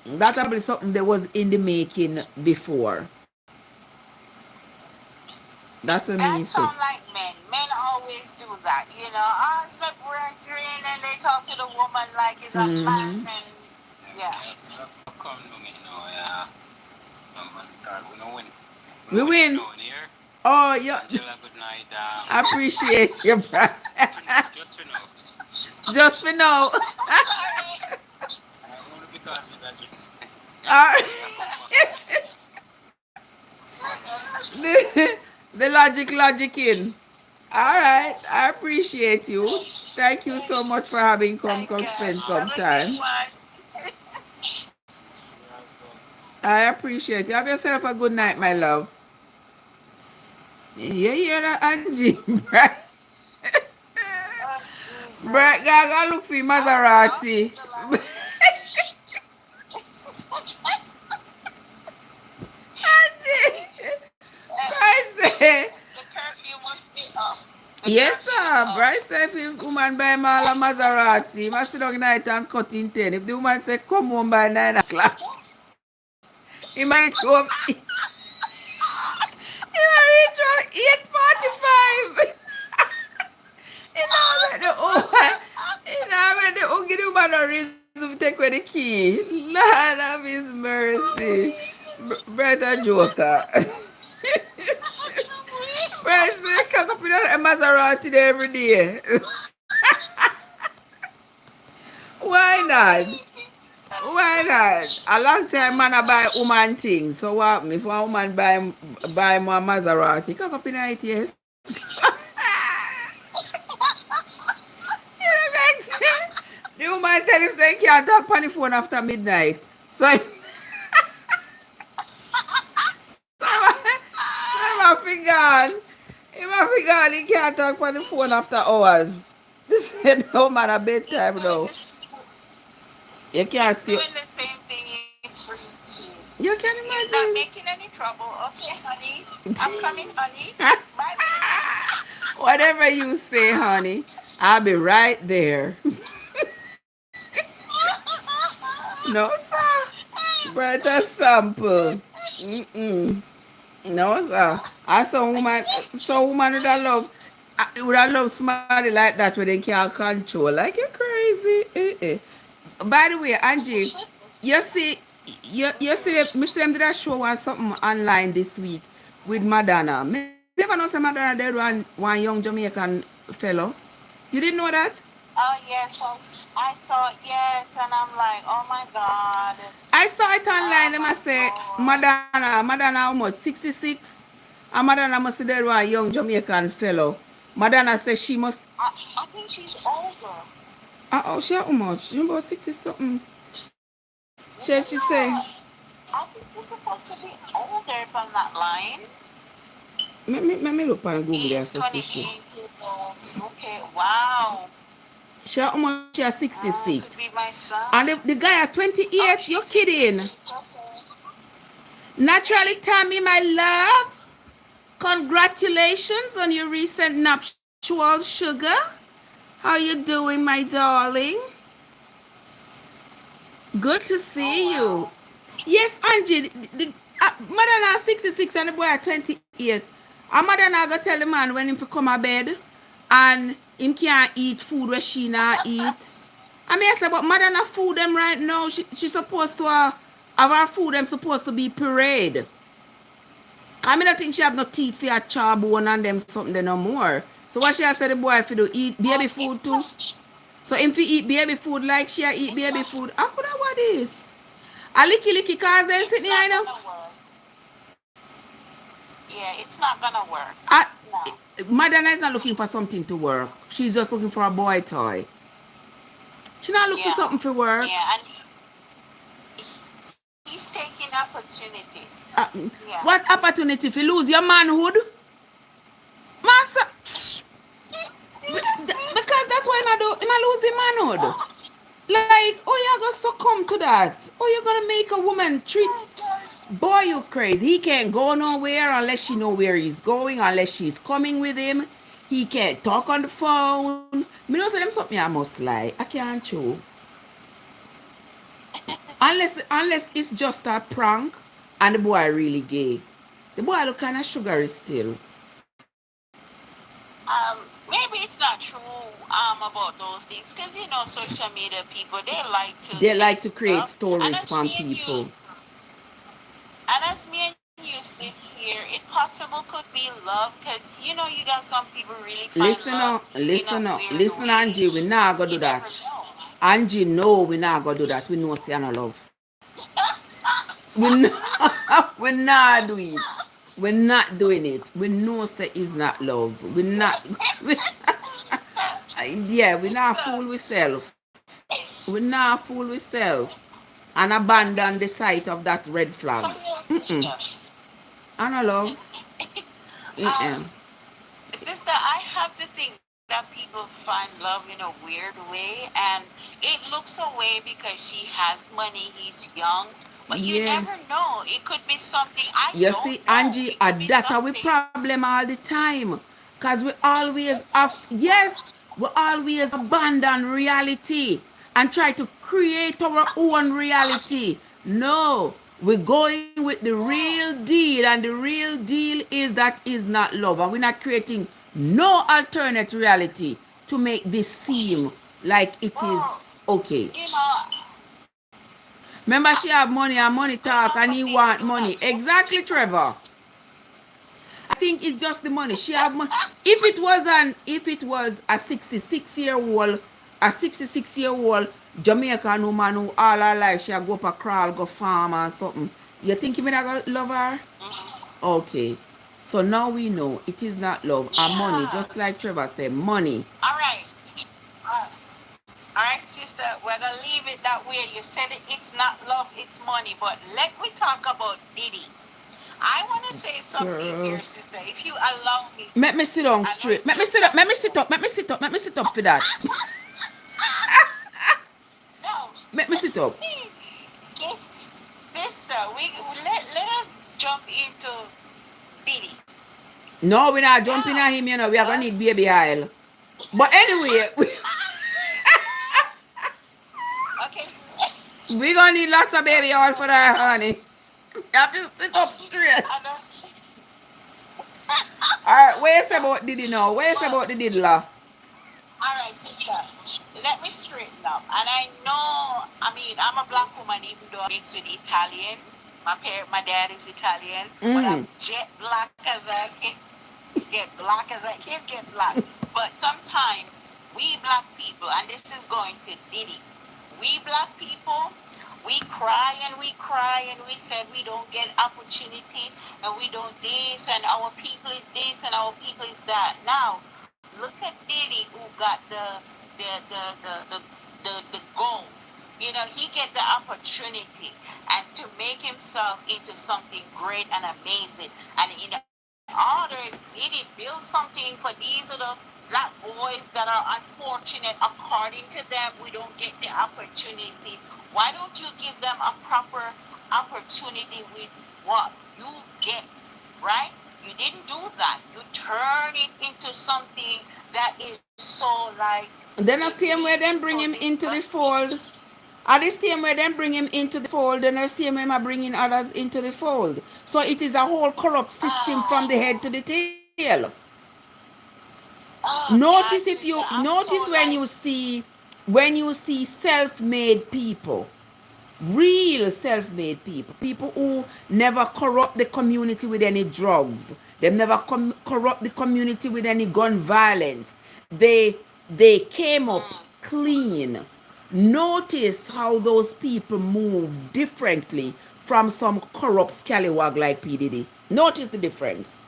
That probably something that was in the making before. That's what That me say. sound like men. Men always do that, you know. Oh, it's my brethren, and they talk to the woman like it's a man, Mm-hmm. and yeah. Yeah, come to me now, yeah. Because We when you win. down here, Oh, yeah. Angela, good night. I appreciate you, bro. Just for now. Just for now. Sorry. Only because we got you. All I come back. right. The logic in. All right. I appreciate you. Thank you so much for having come Okay. spend some Have a good time. one. I appreciate you. Have yourself a good night, my love. You hear that, Angie? Brad, Oh, Brad, Jesus. go look for I was lost Maserati. in the last conversation. Angie, Bryce say, The curfew must be up. The yes, curfew is sir. up. Bryce say if the woman buy him all a Maserati, he must sit down night and cut in 10. If the woman say come home by 9 o'clock, he might reach home. He might reach home 8:45. You know when the woman, you know when the ugly woman a reason to take away the key. Lord of his mercy. Brother Joker. I can't breathe. Bryce say cock up in a Maserati there every day. I Why can't not? breathe. Why not? A long time man I buy woman things. So what if one woman buy more Maserati? Cock up in it, yes. You know what? The woman tell him say he can't talk on the phone after midnight. So him a figure. Him a figure he can't talk on the phone after hours. This said no man a He's bedtime doing now. this. You He's can't stay. doing the same thing he's preaching. You can He's not imagine. making any trouble. Okay, honey. I'm coming, honey. Bye, baby. Whatever you say, honey, I'll be right there. No, sir. Brother sample. Mm-mm. No, sir. I saw woman would have love, would have love somebody like that where they can't control. Like you're crazy. By the way, Angie, you see, you see, Mr. them did a show or something online this week with Madonna. Me never know say Madonna did one young Jamaican fellow. You didn't know that? Oh yes, I saw it. Yes, and I'm like, oh my god, I saw it online. oh They my must say god. Madonna how much? 66? And Madonna must be there one young Jamaican fellow. Madonna says she must. I think she's older. Oh, she how much? She about 60 something. You She don't say. know. I think she's supposed to be older if I'm not lying. Me look on Google there. He's See she. 28 years old. Okay, wow. She how much? She is Could 66. be my son. And the guy at Oh, 28. she's You're kidding. 66. Okay. Naturally, Wait. Tammy, my love. Congratulations on your recent nuptials, sugar. How you doing, my darling? Good to Oh see you. wow. Yes, Angie, Madonna 66 and the boy at 28. And Madonna go tell the man when him to come to bed and him can't eat food where she not eat. I mean, I say, but Madonna food them right now, she supposed to have her food them supposed to be parade. I mean, I think she have no teeth for her charbone and them something there no more. So what she has said the boy if do eat baby food It's too? not. So if he eat baby food like she eat It's baby not. food, how could I what this? A licky cause they It's sitting here, not you know. gonna work. Yeah, it's not gonna work. I, No. Madonna is not looking for something to work. She's just looking for a boy toy. She not looking for Yeah. something for work. Yeah, and he's taking opportunity. Uh, Yeah. what opportunity if you lose your manhood? Master, because that's why I lose his manhood. Like, oh, you're gonna succumb to that. Oh, you're gonna make a woman treat. Boy, you crazy. He can't go nowhere unless she know where he's going, unless she's coming with him. He can't talk on the phone. Me know tell them something I must lie. I can't show. Unless it's just a prank and the boy really gay. The boy look kind of sugary still. Maybe it's not true about those things because you know social media people they like to They say like to create stuff, and stories as from me and you people. sit here, it possible could be love because you know you got some people really find Listen love up, in a listen up, weird listen, way. Angie. We not gonna You do never that. know. Angie, no, we not gonna do that. We know say no love. We not, we not do it. We're not doing it. We know say it's not love. We're not. We, yeah, we It's not fool with self. We not fool with self and abandon the sight of that red flag. Mm-mm. I no love. um, Mm-mm. sister, I have to think that people find love in a weird way, and it looks away because she has money, he's young, but you never Yes. know. It could be something I You don't see, know. Angie, It could be that our something. problem all the time. Because we always have, yes, we always abandon reality and try to create our own reality. No, we're going with the real deal, and the real deal is that is not love. And we're not creating no alternate reality to make this seem like it is Well, okay. you know, Remember, she have money and money it's going talk, off and of he things want do not money. show. Exactly, Trevor. I think it's just the money. She have money. If it was a 66-year-old, Jamaican woman who all her life she a go up a crawl, go farm and something. You think me not gonna love her? Mm-hmm. Okay. So now we know it is not love and money, Yeah. just like Trevor said, money. All right. Uh, all right, sister. We're gonna leave it that way. You said it, it's not love, it's money. But let me talk about Diddy. I want to say something Girl. here, sister. If you allow me Let to, me sit down I know straight. you Let me just sit up. got Let me through. sit up. Let me sit up. Let me sit up for that. No, Let me sit up. Sis- sister, let us jump into Diddy. No, we're not jumping Now, at him, you know. We are gonna need us. baby oil. But anyway, Okay. we gonna need lots of baby oil for that, honey. You have to sit up straight. I know. Alright, where's about Diddy now? Where's Well, about the diddler? all right, sister. Let me straighten up. And I know, I mean, I'm a black woman, even though I'm mixed with Italian. My dad is Italian, but I'm Mm. jet black as I can get black as I can get black. But sometimes we black people, and this is going to Diddy, we black people, we cry and we cry and we said we don't get opportunity and we don't this and our people is this and our people is that. Now, look at Diddy who got the the the the the goal. You know, he get the opportunity and to make himself into something great and amazing. And in order, did he build something for these are the black boys that are unfortunate according to them? We don't get the opportunity. Why don't you give them a proper opportunity with what you get, right? You didn't do that. You turn it into something that is so like Then the same way degrading, them so bring him into the disgusting. fold. Are the same way them bring him into the fold, then the same way I bringing others into the fold. So it is a whole corrupt system from the head to Oh, the tail. oh Notice God, if you sister, I'm notice so like, when you see self-made people, real self-made people, people who never corrupt the community with any drugs, they never corrupt the community with any gun violence. They came up mm, clean. Notice how those people move differently from some corrupt scallywag like P Diddy. Notice the difference.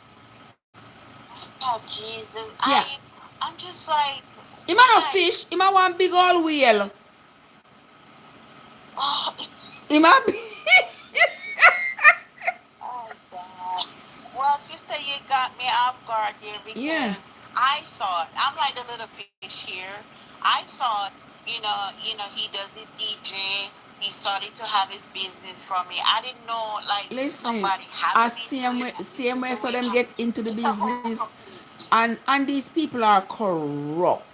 oh Jesus, Yeah. I'm just like, Him a no why? fish, him a one big old whale. Oh, Him a big... oh God. Well, sister, you got me off guard there Yeah. because I thought I'm like the little fish here. I thought, he does his DJ. He started to have his business from me. I didn't know like Listen, somebody have a him into his same way so them situation. get into the It's a whole business, complete. and these people are corrupt.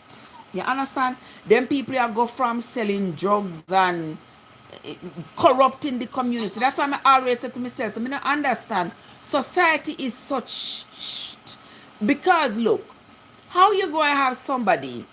You understand? Them people are go from selling drugs and eh, corrupting the community. That's why I always say to myself, so I don't understand. Society is such because look, how you going to have somebody,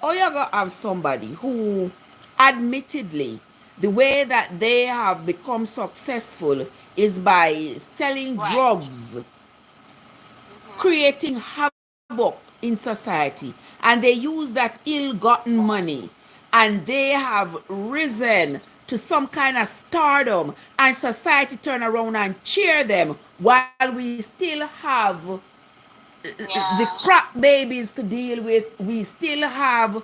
or you're going to have somebody who admittedly the way that they have become successful is by selling Right. drugs, Mm-hmm. creating havoc in society, and they use that ill-gotten money, and they have risen to some kind of stardom, and society turn around and cheer them while we still have the Yeah. crack babies to deal with. We still have,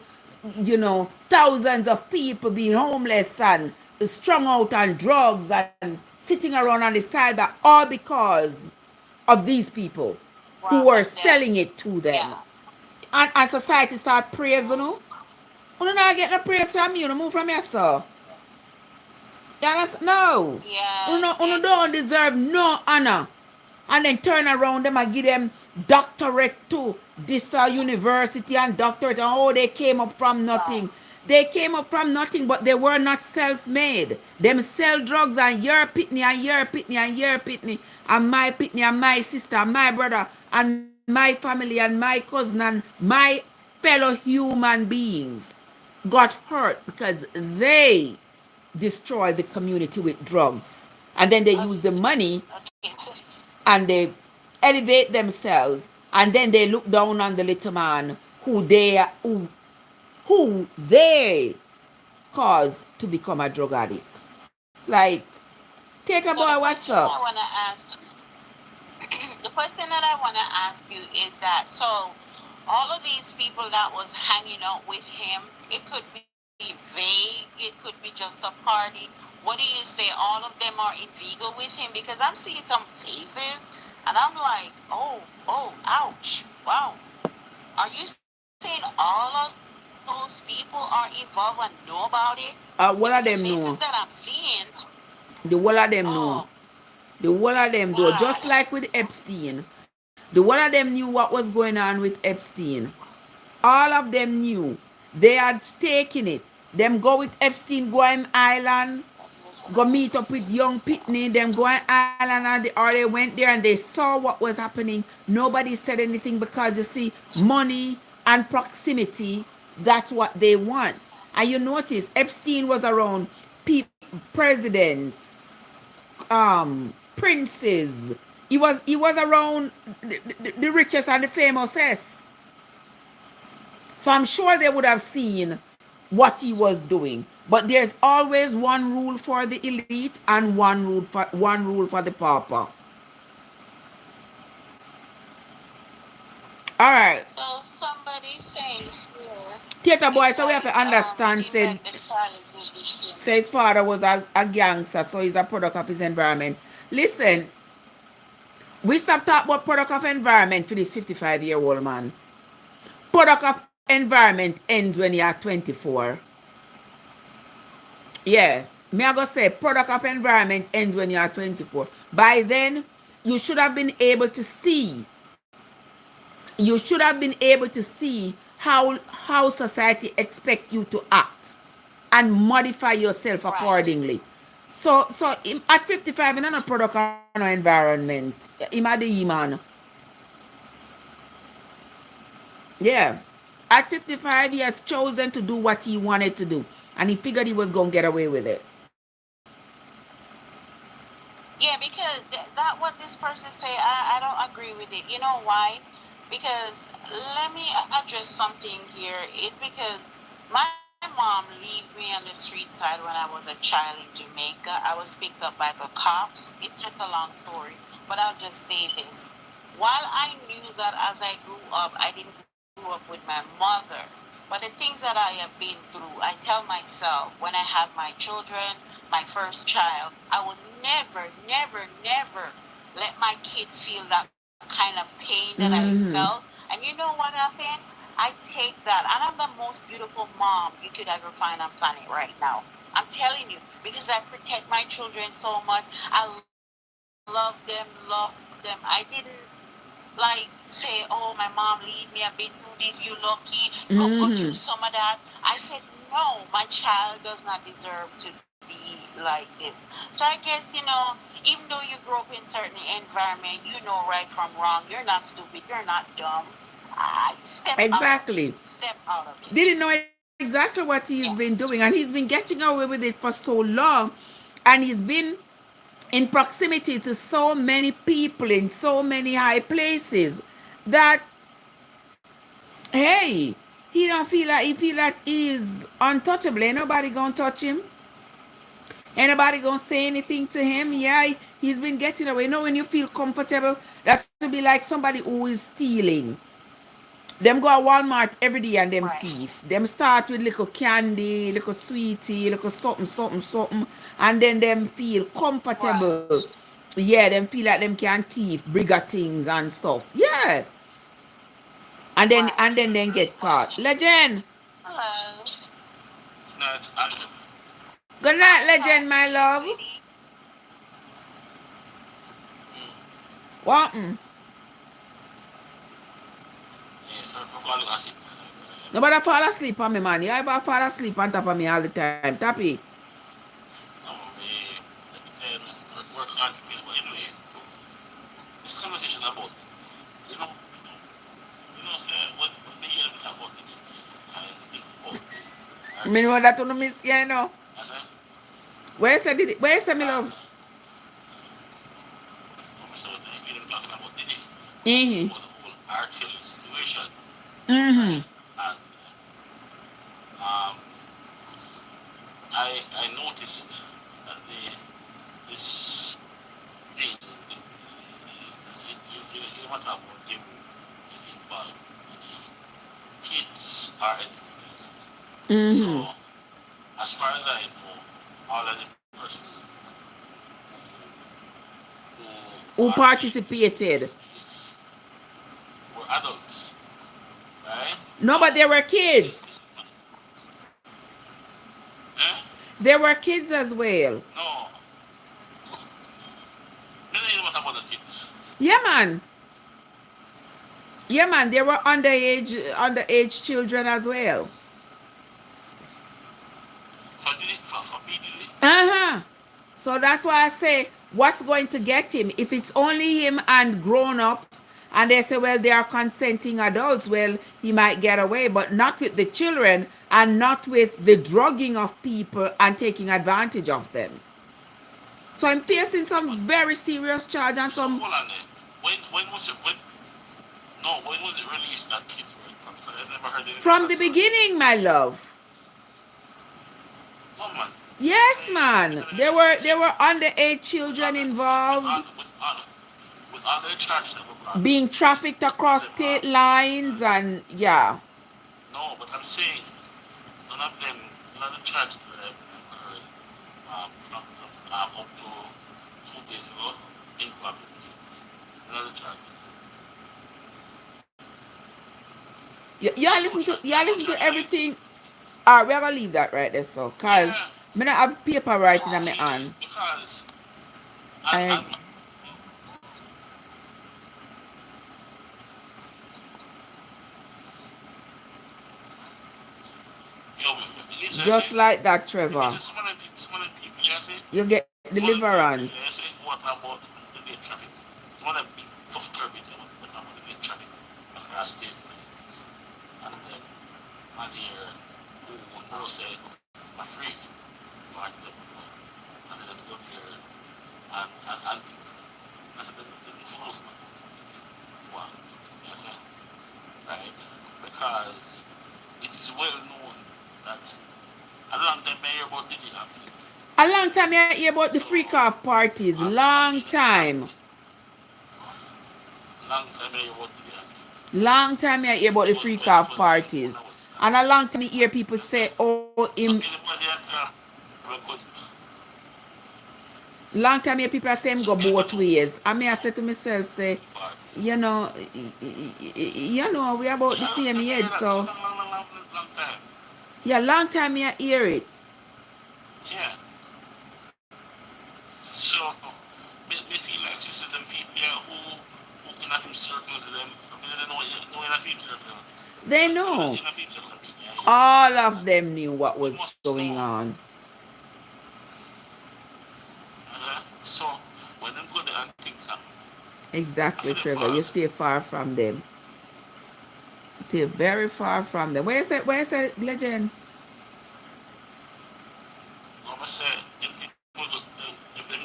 thousands of people being homeless and strung out on drugs and sitting around on the side, but all because of these people who Rob were and them. selling it to them. Yeah. And society start praising you. You not get no praise from you, move from yourself. You understand? No. Yeah. You It's don't deserve no honor. And then turn around them and give them doctorate to this university and doctorate. And oh, they came up from right. nothing. They came up from nothing, but they were not self-made. Them sell drugs and your pitney and your pitney and your pitney and my pitney and my sister and my brother and my family and my cousin and my fellow human beings got hurt because they destroy the community with drugs. And then they use the money Okay. So, and they elevate themselves, and then they look down on the little man who they cause to become a drug addict. Like, take a So the boy, what's question up? I want to ask, the question that I want to ask you is that so all of these people that was hanging out with him, it could be vague, it could be just a party. What do you say? All of them are illegal with him because I'm seeing some faces, and I'm like, ouch, wow. Are you saying all of those people are involved and know about it? Because the What of faces them that know? I'm seeing, The whole of them oh, know. The whole of them do. wow. Just like with Epstein. The whole of them knew what was going on with Epstein. All of them knew. They had stake in it. Them go with Epstein, go on island, go meet up with young Pitney, them go on island, or they went there and they saw what was happening. Nobody said anything because you see, money and proximity, that's what they want. And you notice Epstein was around presidents, princes. He was around the richest and the famousest. So I'm sure they would have seen what he was doing. But there's always one rule for the elite and one rule for the pauper. All right. So somebody saying here, Theater boy, it's so we have like to understand, seems said, like the child will be seen. say his father was a gangster, so he's a product of his environment. Listen, we stop talking about product of environment for this 55-year-old man. Product of environment ends when you're 24. Yeah. Me I go say product of environment ends when you are 24. By then, you should have been able to see. You should have been able to see how society expect you to act and modify yourself Right. accordingly. So at 55, you're not a product of no environment. Him a the man. Yeah. At 55, he has chosen to do what he wanted to do. And he figured he was going to get away with it. Yeah, because that what this person say, I don't agree with it. You know why? Because let me address something here. It's because my mom leave me on the street side when I was a child in Jamaica. I was picked up by the cops. It's just a long story, but I'll just say this. While I knew that as I grew up, I didn't grow up with my mother, but the things that I have been through, I tell myself when I have my children, my first child, I will never, never, never let my kid feel that kind of pain that I felt. Mm-hmm. And you know what happened? I take that. And I'm the most beautiful mom you could ever find on planet right now. I'm telling you, because I protect my children so much. I love them. I didn't like say, oh, my mom leave me, I've been through this, you lucky, go through some Mm-hmm. of that. I said, no, my child does not deserve to be like this. So I guess, even though you grew up in certain environment, you know right from wrong, you're not stupid, you're not dumb. I step out of it. Exactly. Step out of it. Didn't know exactly what he's Yeah. been doing. And he's been getting away with it for so long. And he's been in proximity to so many people in so many high places that, hey, he feel like he's untouchable. Ain't nobody gonna touch him. Ain't nobody gonna say anything to him. Yeah, he's been getting away. You know, when you feel comfortable, that should be like somebody who is stealing. Them go to Walmart every day and them Right. thief. Them start with little candy, little sweetie, little something, something, something, and then them feel Right. comfortable. Yeah, them feel like them can thief bigger things and stuff. Yeah, Right. and then get caught. Legend. Hello. Not and Good night, Hi, legend, my love. sweetie. What? yeah, so for falling asleep. Nobody fall asleep on me, man. You ever fall asleep on top of me all the time. Tappy. Me, let me tell you, work hard to me, but anyway, this conversation about, you know, say, when me hear them talk about it, I think about our Me know children. that you miss you know. I said, Where you say did it? Where you say me love? when we saw them, hear them talking about Diddy, Mm-hmm. about the whole R. Kelly situation, Mm-hmm. right? And um, I noticed that this thing, you want to talk about him involved. Kids are included. Mm-hmm. So, as far as I know, all of the persons who Who are playing participated? this case were adults, right? No, but So, there were kids. this eh? There were kids as well. No, many what about the kids. Yeah, man. Yeah, man. There were underage children as well. For PD, Uh-huh. So that's why I say, what's going to get him? If it's only him and grown-ups, and they say, well, they are consenting adults, well, he might get away, but not with the children and not with the drugging of people and taking advantage of them. So I'm facing some very serious charge and so some hold on there. When was it when was it released that kid, right? Because I never heard anything from about the that story. beginning, my love. Oh man. Yes, man. There were underage children involved, With all the charges that were brought. being trafficked across state lines, and yeah. No, but I'm saying none of them, none of the charges that I've heard from up to 2 days ago involved with the kids. None of the charges. You listen to everything. All right, we're gonna leave that right there, so cause Yeah. me not have paper writing on my hand. Because I and yo, listen, just like that, Trevor. listen, some of the people, you see, You get deliverance. you see what about the gate traffic. Some of them big tough garbage about the gate traffic across state lines. And then man here who know say a freak like them, and then go here and things. And then the fools man. Wow. You see? Right? Because it is well known that a long time I hear about Diddy and Philip. A long time I hear about the So, freak off parties. Long time. long time I hear about Diddy and Philip. Long time I hear about the freak off parties. And a long time I hear people say, oh, So him. anybody that record Long time I hear people say him go both ways. And me I say to myself, say, party. you know, we about the same age, so Long time. yeah, long time I hear it. Yeah. So me feel like you see them people here who in a film circle to them. I mean, they know in a film circle. They know. In a film circle. Yeah. All of them knew what was You must going know. on. So when them go there and things happen, Exactly, Trevor. You stay far from them. Stay very far from them. Where is it, legend? I'm gonna say if them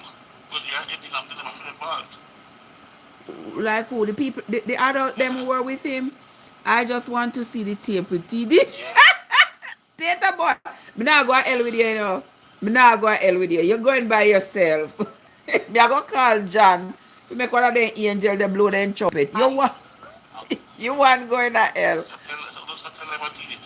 go there, anything happen to them, I feel involved. Like who? The people, the adult them who were with him. I just want to see the tape with TD. Tata boy. Me not go to hell with you, you know. Me not go to hell with you. You're going by yourself. Me I go call John to make one of them angel they blow them trumpet. You want going to hell. So tell them about TD,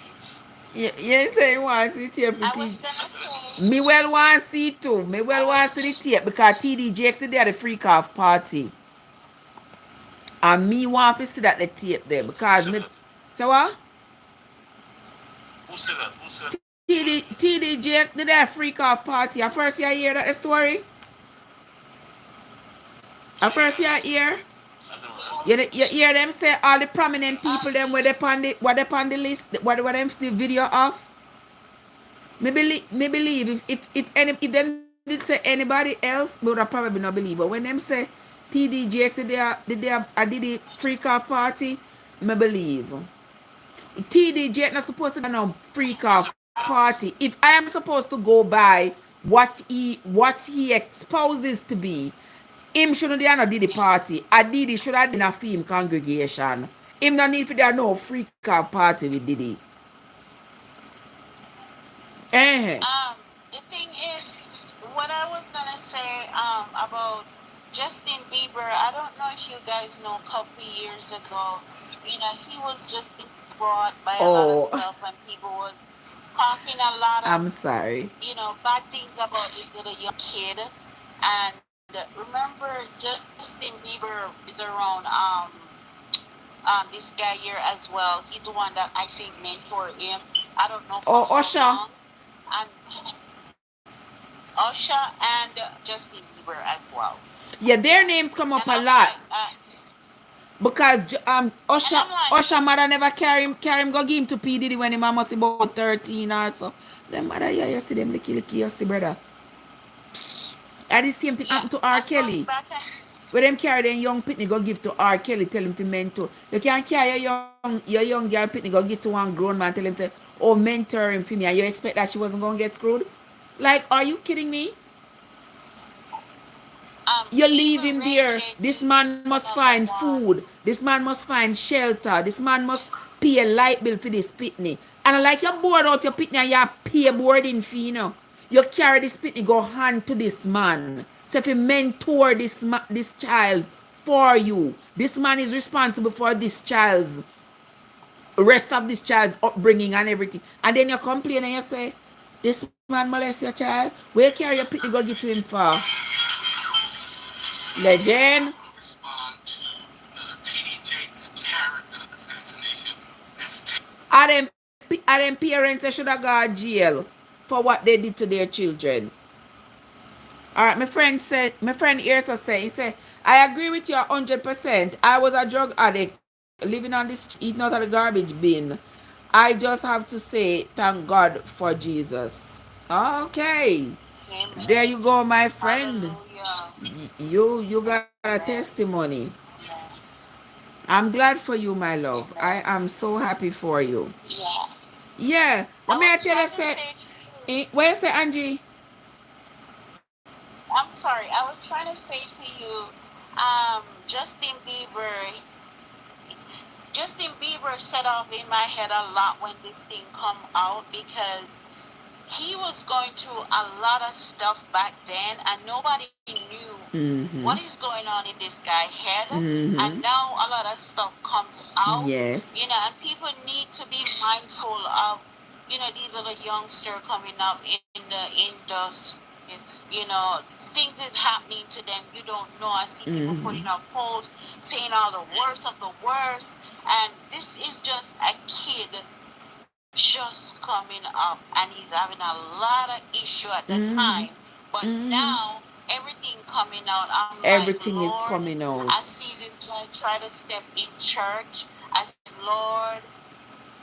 please. You say you want to see the tape with I was TD. gonna say, Me well want to see too. Me well want to see the tape because TD Jakes they at the freak off party. And me want to see that the tape there because me. So what? Who said that? Who said that? TD Jake did that freak off party. At first you hear that story? At first you hear? I never heard. You hear them say all the prominent people them were they on the list, what them see video of? Me believe if them did say anybody else, we would have probably not believe. But when them say TD Jakes did the freak off party, me believe. TD Jake not supposed to be no freak off party. If I am supposed to go by what he exposes to be, him shouldn't have not did the party. A Diddy should have been a film congregation. Him no need for there no freak off party with Diddy. Eh. the thing is, what I was gonna say about Justin Bieber. I don't know if you guys know. A couple years ago, he was just brought by a lot of Oh, stuff, and people was talking a lot of I'm sorry. bad things about this little young kid. And remember, Justin Bieber is around this guy here as well. He's the one that I think mentored him. I don't know for Oh, how Osha. long. And Usher and Justin Bieber as well. Yeah, Yeah. their names come And up I'm a like, lot because and I'm like, Osha mother never carry him go give him to P Diddy when him must be about 13 or so. Them mother, yeah, you see them licky you see brother. And the same thing yeah. happened to R. And going Kelly. back and Where them carry them young pitney go give to R. Kelly, tell him to mentor. You can't carry your young girl pitney go give to one grown man, tell him say, oh, mentor him for me, and you expect that she wasn't gonna get screwed? Like, are you kidding me? You leave even him Ray there. J This to man must find another one. food. This man must find shelter. This man must pay a light bill for this pitney. And like you board out your pitney and you pay boarding fee, You carry this pitney, go hand to this man. So if you mentor this child for you, this man is responsible for this child's rest of this child's upbringing and everything. And then you complain and you say, this man molest your child. Where carry your pitney go give to him for? Legend. Respond to the TD Jakes character assassination. Are them parents that should have gone jail for what they did to their children? All right, my friend here said, he said, I agree with you 100%. I was a drug addict living on this eating out of the garbage bin. I just have to say thank God for Jesus. Okay. There Amen. you go, my friend. Hallelujah. You got a Amen. testimony. Amen. I'm glad for you, my love. I Amen. am so happy for you. Yeah. Yeah. Let I me was tell you, trying to say, say to you, where you say, Angie? I'm sorry, I was trying to say to you, Justin Bieber, Justin Bieber set off in my head a lot when this thing come out because he was going through a lot of stuff back then and nobody knew what Mm-hmm. is going on in this guy's head, and Mm-hmm. now a lot of stuff comes out, Yes. and people need to be mindful of these little youngster coming up in the industry. Things is happening to them you don't know. I see people putting Mm-hmm. up posts saying all the worst of the worst, and this is just a kid just coming up, and he's having a lot of issue at the time. Mm-hmm. But Mm-hmm. now everything coming out, I'm like, Everything is Lord, coming I out. see this guy try to step in church. I said, Lord,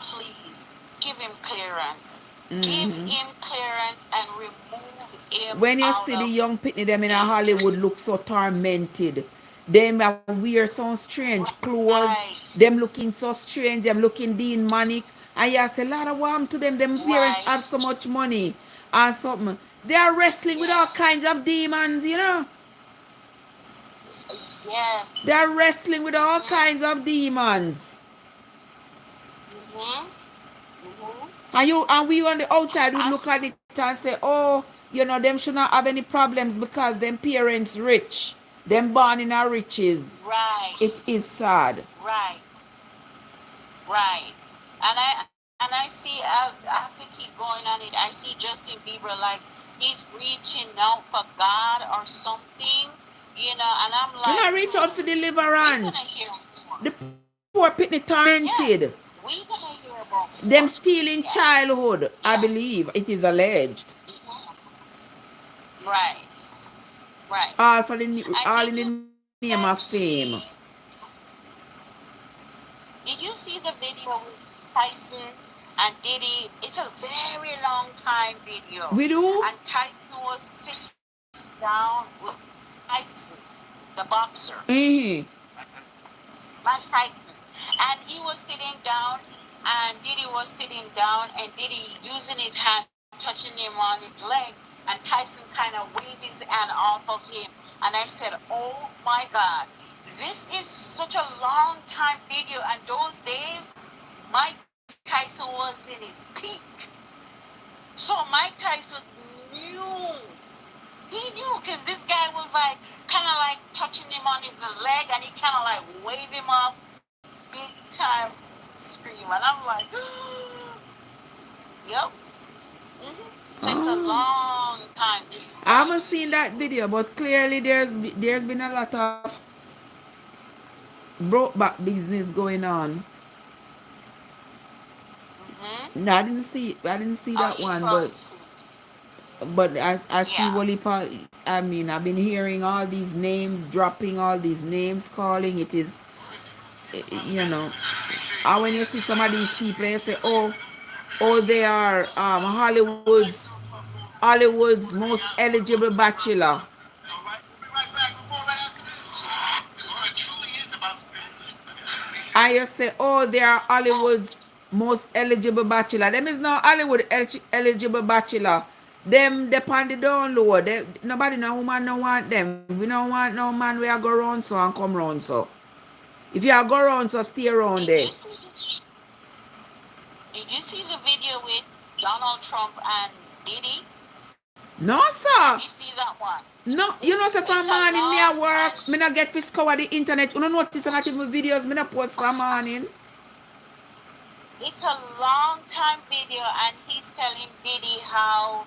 please give him clearance. Give Mm-hmm. him clearance and remove him When you out see the of young pitney them in a Hollywood industry. look so tormented, them a wear some strange clothes, Right, them looking so strange, them looking demonic, and you say a lot of warm to them. Them parents right, have so much money and something. They are wrestling with all yes, kinds of demons. yes. They are wrestling with all Mhm, kinds of demons. mhm, mhm. And we on the outside we I look at it and say, oh, them should not have any problems because them parents rich. Them born in our riches. right, It is sad. right, right. And I see I have to keep going on it. I see Justin Bieber like he's reaching out for God or something, and I'm You like, know, reach out for we're gonna deliverance. hear more. The poor pitney Yes, tormented. we're gonna hear about Them more. stealing Yeah, childhood, I yeah. believe. It is alleged. Right, right. And All in the name of fame. did you see the video with Tyson and Diddy? It's a very long time video. We do? And Tyson was sitting down with Tyson, the boxer, Mm-hmm. Mike Tyson. And he was sitting down and Diddy was sitting down and Diddy using his hand, touching him on his leg. And Tyson kind of waved his hand off of him. And I said, oh my God, this is such a long time video. And those days, Mike Tyson was in his peak. So Mike Tyson knew him on his leg and he kind of like wave him off, big time scream. And I'm like, yep. Takes a long time. I haven't seen that video, but clearly there's been a lot of broke back business going on. No, I didn't see that one, but I see Wally Park. I mean, I've been hearing all these names dropping, all these names calling. It is, you know, and when you see some of these people, you say, oh, they are Hollywood's most eligible bachelor. I just say, oh, they are Hollywood's most eligible bachelor. Them is not Hollywood eligible bachelor. Them depend the download. Nobody no woman no want them. We don't want no man where go round so and come round so. If you go round so, stay around there. Did you see the video with Donald Trump and Diddy? No, sir. Did you see that one? No, you know, so for morning, me at work, me not get to discover the internet. You don't notice and achieve my videos, me not post for morning. It's a long time video, and he's telling Diddy how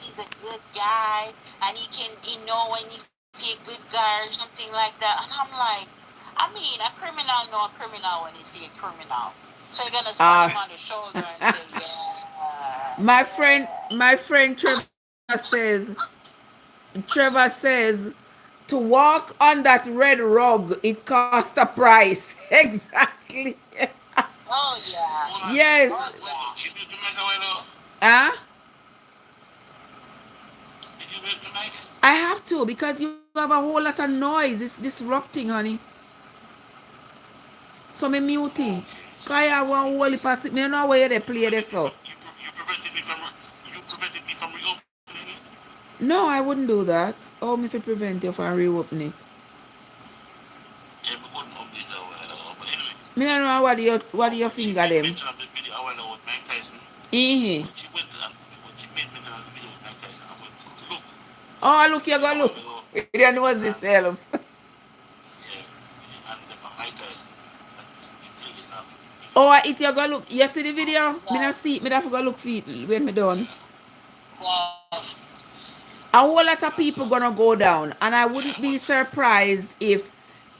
he's a good guy, and he know when you see a good guy or something like that. And I'm like, I mean, a criminal know a criminal when he see a criminal. So you're gonna spot him on the shoulder and say, yeah. My friend Trevor says to walk on that red rug, it costs a price. Exactly. Oh yeah. Yes. Oh, yeah. Huh? Did you make the mic? I have to because you have a whole lot of noise. It's disrupting, honey. So me muting. Cause I have one whole pass it. Me don't know where they play this so. You prevented me from reopening it? No, I wouldn't do that. How me if it prevent you from reopening it? Yeah, we couldn't open it but anyway. Me don't know what do you finger them. She mentioned the video I went with Mike Tyson. Mm-hmm. She went and she made mention of the video with Mike Tyson. I went to look. Oh, look, you go look. You don't know what's this self. Yeah, and Mike Tyson. Oh, it you go look. You see the video? Me not see it. Me have to go look for it when me done. A whole lot of people gonna go down, and I wouldn't be surprised if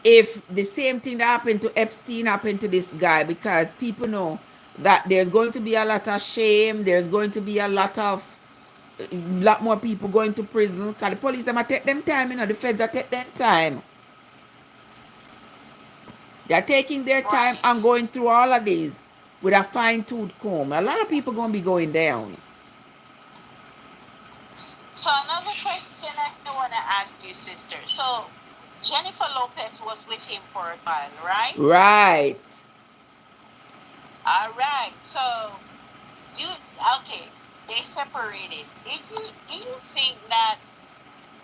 the same thing that happened to Epstein happened to this guy, because people know that there's going to be a lot of shame. There's going to be a lot more people going to prison. Cause the police them take them time, you know. The feds are take them time. They're taking their time and going through all of these with a fine-tooth comb. A lot of people gonna be going down. So another question I want to ask you, sister. So Jennifer Lopez was with him for a while, right? Right. All right. So they separated. Do you think that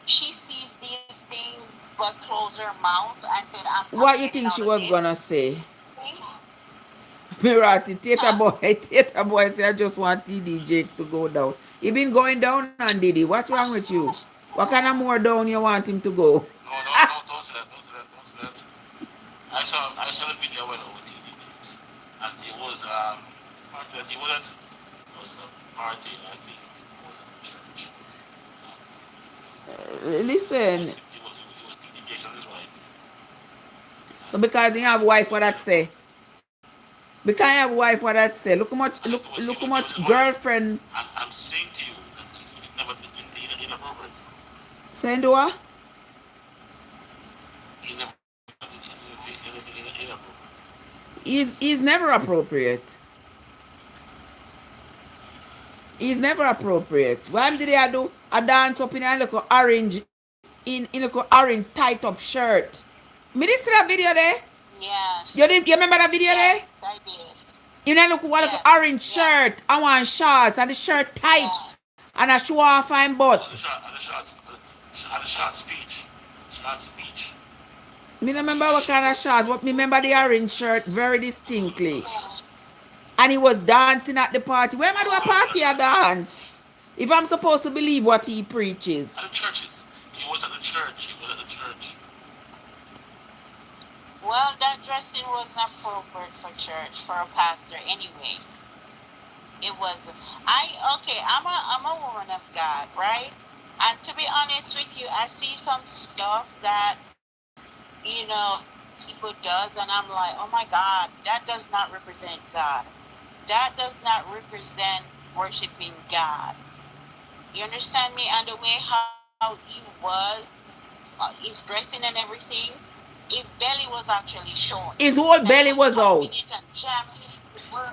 she sees these things but closed her mouth and said, what you think she was gonna say? Mirati, Tata boy say, I just want TD Jakes to go down. He been going down on Diddy. What's wrong with you? What kind of more down you want him to go? No, don't say that. I saw the video when over TD Jakes, and it was party that he was at. It was a party, I think it was at church. Listen. It was TD Jakes and his wife. So because he have a wife, what that say? Because I have a wife, what that say? Look how much girlfriend. I'm saying to you that it never did inappropriate. Saying to what? He never did inappropriate. He's never appropriate. He's never appropriate. Why did he do a dance up in a little orange, in a little orange tight up shirt? Me did see that video there? Yes. You remember that video there? I did. You know, look what like orange shirt, I want shorts, and the shirt tight, and a show off fine butt. And the short speech. Me don't remember what kind of shorts, but me remember the orange shirt very distinctly. And he was dancing at the party. Where am I doing a party or dance? If I'm supposed to believe what he preaches. At the church. He was at the church. Well, that dressing was appropriate for church for a pastor anyway. It was. Okay. I'm a woman of God, right? And to be honest with you, I see some stuff that people does, and I'm like, oh my God, that does not represent God. That does not represent worshiping God. You understand me? And the way how he was, his dressing and everything, his belly was actually showing. His Like whole he was belly was pumping it out. and jamming it.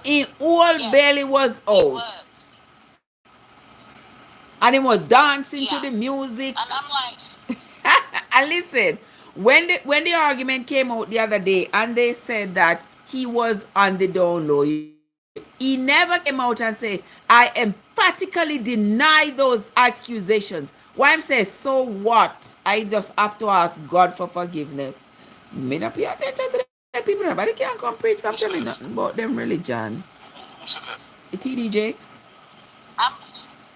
His whole Yes, belly was he out. was. And he was dancing Yeah. to the music. And I'm like, And listen, when the argument came out the other day and they said that he was on the down low, he never came out and say, I emphatically deny those accusations. Why I'm saying, so what? I just have to ask God for forgiveness. Me not pay attention to the people. Nobody can't come preach, come tell Who me said nothing that? about them religion. Who said that? The TD Jakes. I'm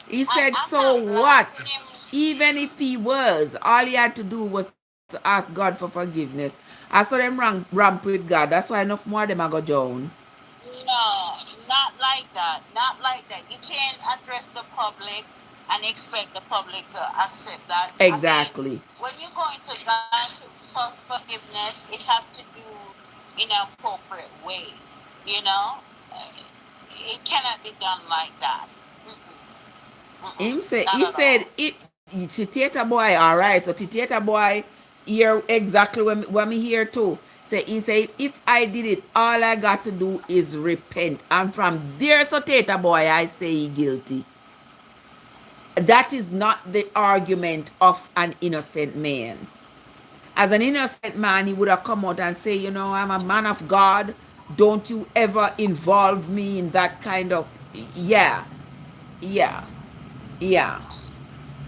He said, I'm so not what? blasting him. Even if he was, all he had to do was to ask God for forgiveness. I saw them ramp with God. That's why enough more of them are go down. No, not like that. Not like that. You can't address the public and expect the public to accept that. I mean, Exactly. when you go into God for forgiveness, it has to do in an appropriate way. You know, Uh, it cannot be done like that. Mm-mm, not He at said, all. the theater boy, all right. So the theater boy hear exactly when me hear too. He say, if I did it, all I got to do is repent. And from there, so theater boy, I say he guilty. That is not the argument of an innocent man. As an innocent man, he would have come out and say, I'm a man of God. Don't you ever involve me in that kind of, yeah, yeah, yeah.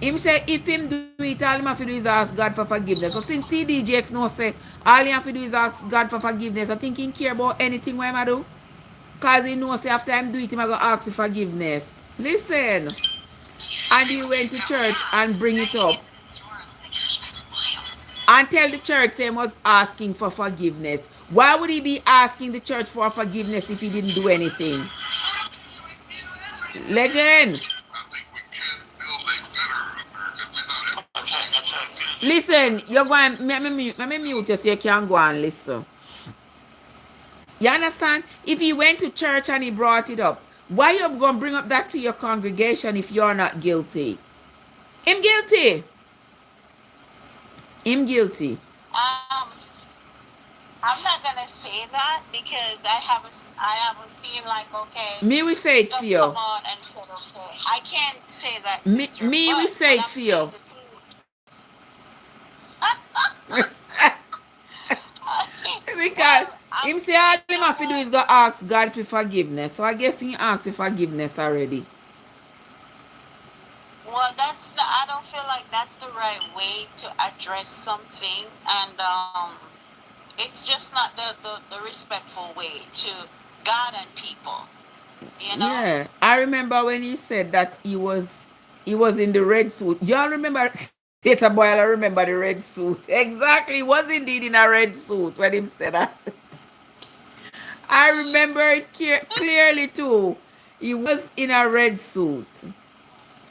Him say if him do it, all him have to do is ask God for forgiveness. So since TDJX know say all he have to do is ask God for forgiveness, I think he care about anything what him a do. Cause he know say after him do it, him a go ask for forgiveness. Listen. And he went to church and bring it up. And tell the church say he was asking for forgiveness. Why would he be asking the church for forgiveness if he didn't do anything? Legend. I'm trying to get it. Listen, you're going, me mute you so you can go and listen. You understand? If he went to church and he brought it up, why you going to bring up that to your congregation if you're not guilty? Him guilty. Him guilty. Um, I'm not gonna say that because I haven't seen like okay Me we say it for stuff come you. on and said okay. I can't say that, Me, sister. me we But say what it I'm for saying you. the truth. Because Well, I'm him say all saying him have to do is go what. ask God for forgiveness. So I guess he asked for forgiveness already. Well, that's the, I don't feel like that's the right way to address something, and it's just not the respectful way to God and people. You know. Yeah. I remember when he said that he was in the red suit. Y'all remember Theater Boy, I remember the red suit. Exactly. He was indeed in a red suit when he said that. I remember it clearly too. He was in a red suit.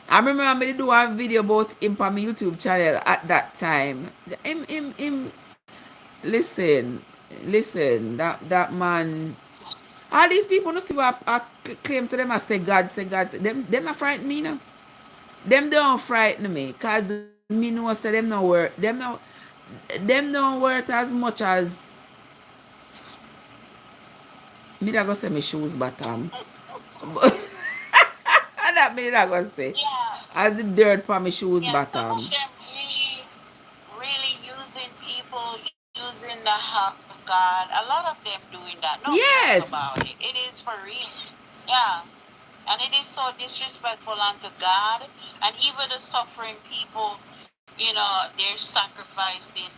I remember me do a video about him on my YouTube channel at that time. Him, listen, listen, that man. All these people no see what I claim to them. I say God, say, them not frighten me now. Them don't frighten me, cause me know say them no worth. Them don't worth as much as me. That go say me shoes bottom. That me that go say Yeah. as the dirt for my shoes Yeah. Some of bottom. them really using people, using the help of God. A lot of them doing that. No joke Yes. about it. It is for real. Yeah. And it is so disrespectful unto God and even the suffering people, they're sacrificing.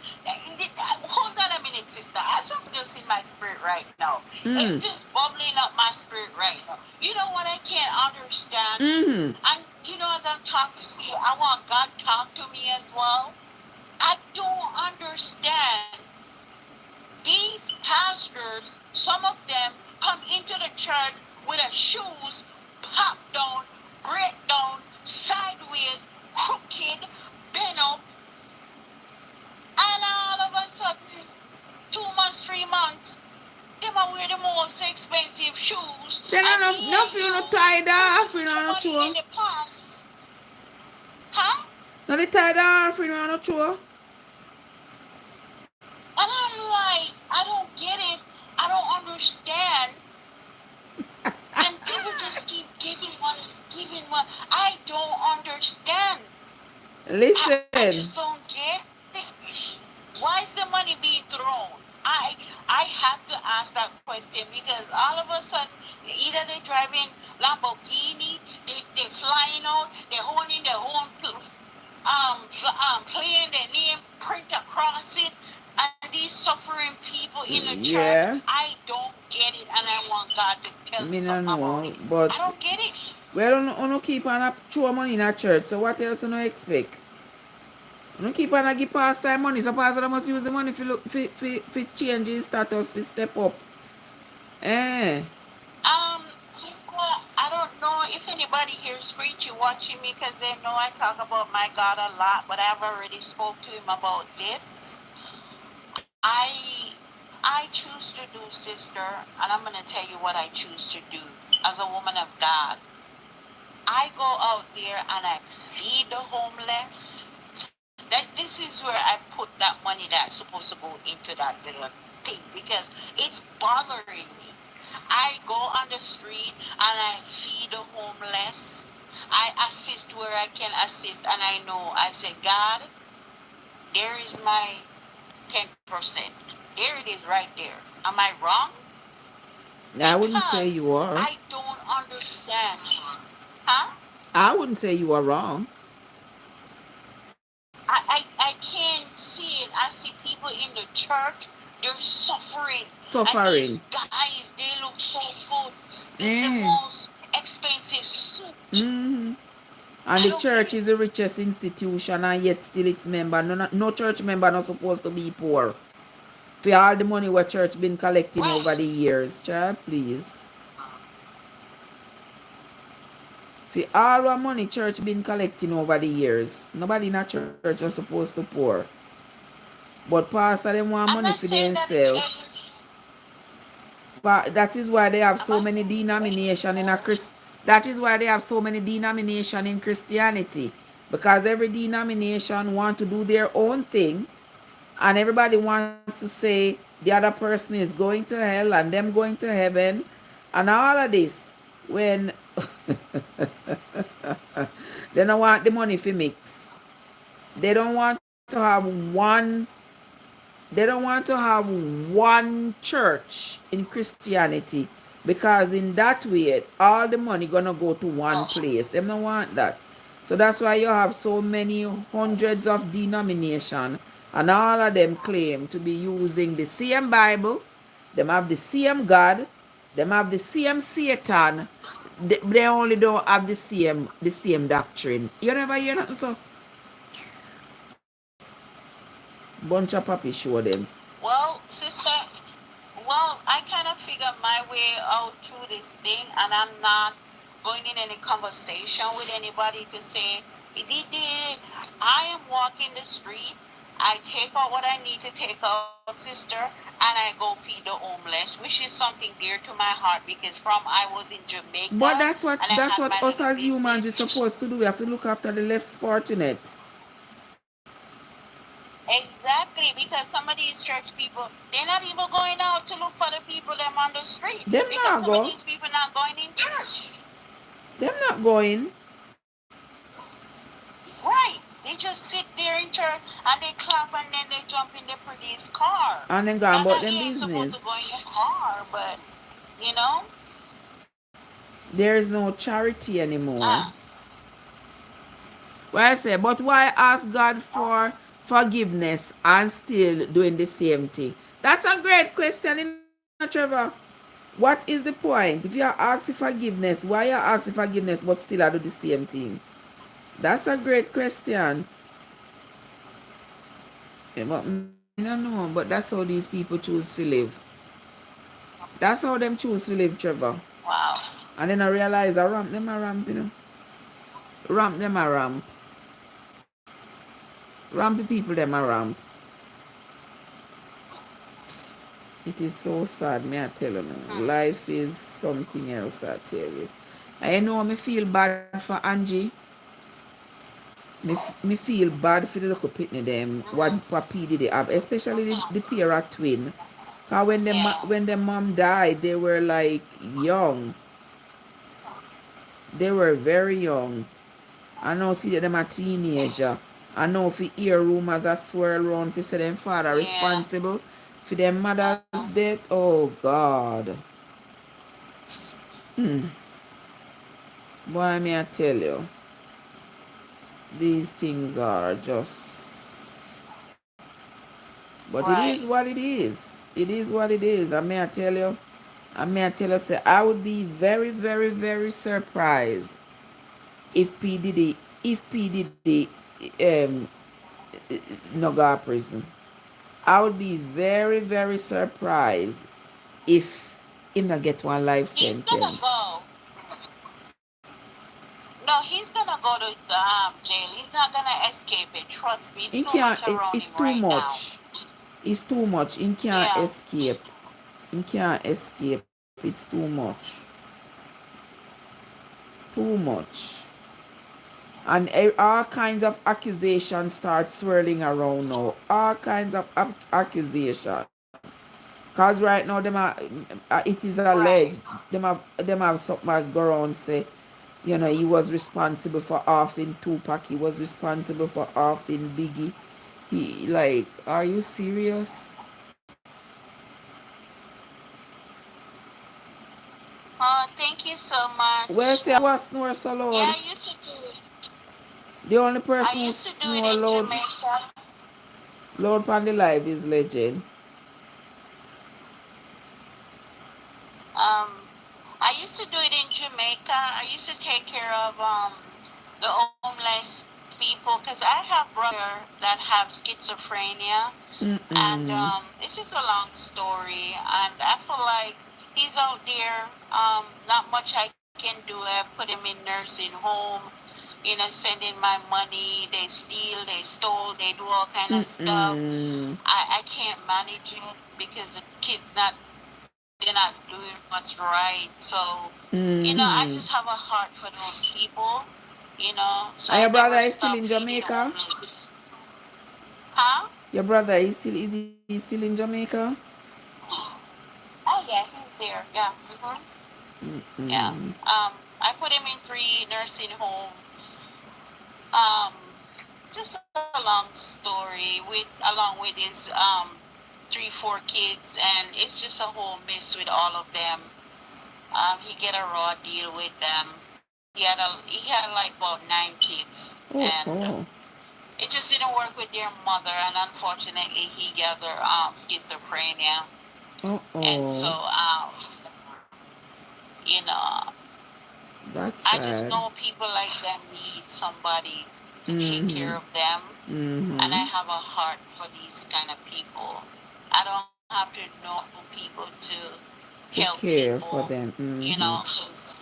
Hold on a minute, sister. I have something just in my spirit right now. It's Mm. just bubbling up my spirit right now. You know what I can't understand? Mm. And as I'm talking to you, I want God to talk to me as well. I don't understand these pastors, some of them come into the church with their shoes popped down, break down, sideways, crooked, bent up, and all of a sudden, 2 months, 3 months, they might wear the most expensive shoes. Then And no here feel no you tied put off, such no money in true. the past. Huh? No the tied off, no true. And I'm like, I don't get it. I don't understand. And people just keep giving money, giving money. I don't understand. I Listen. just don't get it. Why is the money being thrown? I have to ask that question because all of a sudden, either they're driving Lamborghini, they're flying out, they're holding their own playing their name, print across it, and these suffering people in the church, Yeah. I don't get it, and I want God to tell me Me no something about know, it. but I don't get it. well, no keep on throw money in a church. So what else you no expect? No keep on give pastime money. So pastor must use the money for look for change his status, for step up. Eh. Sister, I don't know if anybody here Screechy watching me because they know I talk about my God a lot, but I've already spoke to him about this. I choose to do, sister, and I'm gonna tell you what I choose to do as a woman of God. I go out there and I feed the homeless. That this is where I put that money that's supposed to go into that little thing because it's bothering me. I go on the street and I feed the homeless. I assist where I can assist, and I know I said, God, there is my 10%. There it is right there. Am I wrong? I wouldn't say Because you are. I don't understand. Huh? I wouldn't say you are wrong. I can see it. I see people in the church, they're suffering. And these Suffering. guys, they look so good. The Mm. most expensive suit. Mm-hmm. And I the don't get church it. is the richest institution, and yet still its member. No church member not supposed to be poor. For all the money what church been collecting Right. over the years, child, please. For all what money church been collecting over the years, nobody in a church is supposed to pour. But pastor them want I'm money not for saying that it's themselves. But that is why they have I'm so not many saying it's denomination in a anymore. Christ. That is why they have so many denomination in Christianity, because every denomination want to do their own thing, and everybody wants to say the other person is going to hell and them going to heaven, and all of this when they don't want the money for mix. They don't want to have one they don't want to have one church in Christianity, because in that way all the money gonna go to one Oh, place. They don't want that. So that's why you have so many hundreds of denomination, and all of them claim to be using the same Bible. Them have the same God. Them have the same Satan. They only don't have the same doctrine. You never hear nothing so bunch of papi show them. well, sister, well, I kind of figured my way out through this thing, and I'm not going in any conversation with anybody to say, "Did I am walking the street. I take out what I need to take out, sister, and I go feed the homeless," which is something dear to my heart because from I was in But Jamaica that's what and I that's had what my us little as humans is business. supposed to do. We have to look after the less fortunate. Exactly, because some of these church people, they're not even going out to look for the people them on the street Them because not some of go. these people not going in church. Them not going. Right. They just sit there in church and they clap and then they jump in the police car. And then go Not about that them you ain't supposed business. to go in your car, but you know, There is no charity anymore. uh, Well, I say, but why ask God for forgiveness and still doing the same thing? That's a great question, Trevor. What is the point? If you are asking forgiveness, why you are asking forgiveness but still I do the same thing? That's a great question. Yeah, but don't know, but that's how these people choose to live. That's how them choose to live, Trevor. Wow. And then I realize I ramp them a ramp, Ramp them a ramp. Ramp the people them a ramp. It is so sad, me I tell you. Life is something else, I tell you. I know me feel bad for Angie. Me feel bad for the little pitney them. What P did they have, especially the pair of twin. Cause Yeah. when their mom died, they were like young. They were very young. I know see that them a teenager. I know if you hear rumors that swirl around for say them father Yeah. responsible for their mother's death. Oh God. Boy, may I tell you, these things are just, but it is Right. what it is. It is what it is. I may I tell you, say, I would be very, very, very surprised if P Diddy, if P Diddy, um, no go to prison. I would be very, very surprised if him not get one life He's gonna sentence. go. No, he's gonna go to jail. He's not gonna escape it. Trust me. It's He too can't. much around It's him too right now. much. It's too much. He can't Yeah. escape. He can't escape. It's too much. Too much. And all kinds of accusations start swirling around now. All kinds of accusation. Cause right now it is alleged. Right. Them have something go around say, he was responsible for half in Tupac. He was responsible for half in Biggie. He like, are you serious? Thank you so Well, much. see, I was snore so Yeah, loud. I used to do it. The only I person who used to do it snore in loud, Jamaica. loud on the live is Legend. Um, I used to do it in Jamaica. I used to take care of the homeless people because I have brother that have schizophrenia, and Mm-mm. it's just a long story. And I feel like he's out there. Not much I can do. I put him in nursing home. Sending my money. They steal. They stole. They do all kind of stuff. Mm-mm. I can't manage it because the kid's not they're not doing what's right. So, I just Mm-hmm. have a heart for those people, so I And your never brother is still stop in feeding Jamaica? homeless. Huh? Your brother is still in Jamaica? Oh, yeah, he's there. Yeah. Yeah. Mm-mm. I put him in three nursing home. Um, just a long story along with his 3, 4 kids, and it's just a whole mess with all of them. He get a raw deal with them. He had like about 9 kids, Oh, and oh. it just didn't work with their mother, and unfortunately, he gathered schizophrenia, Oh, and so oh. you know, That's I just sad. know people like them need somebody to take care Mm-hmm. of them, and I Mm-hmm. have a heart for these kind of people. I don't have to know people to help To care people, for them. Mm-hmm. 'cause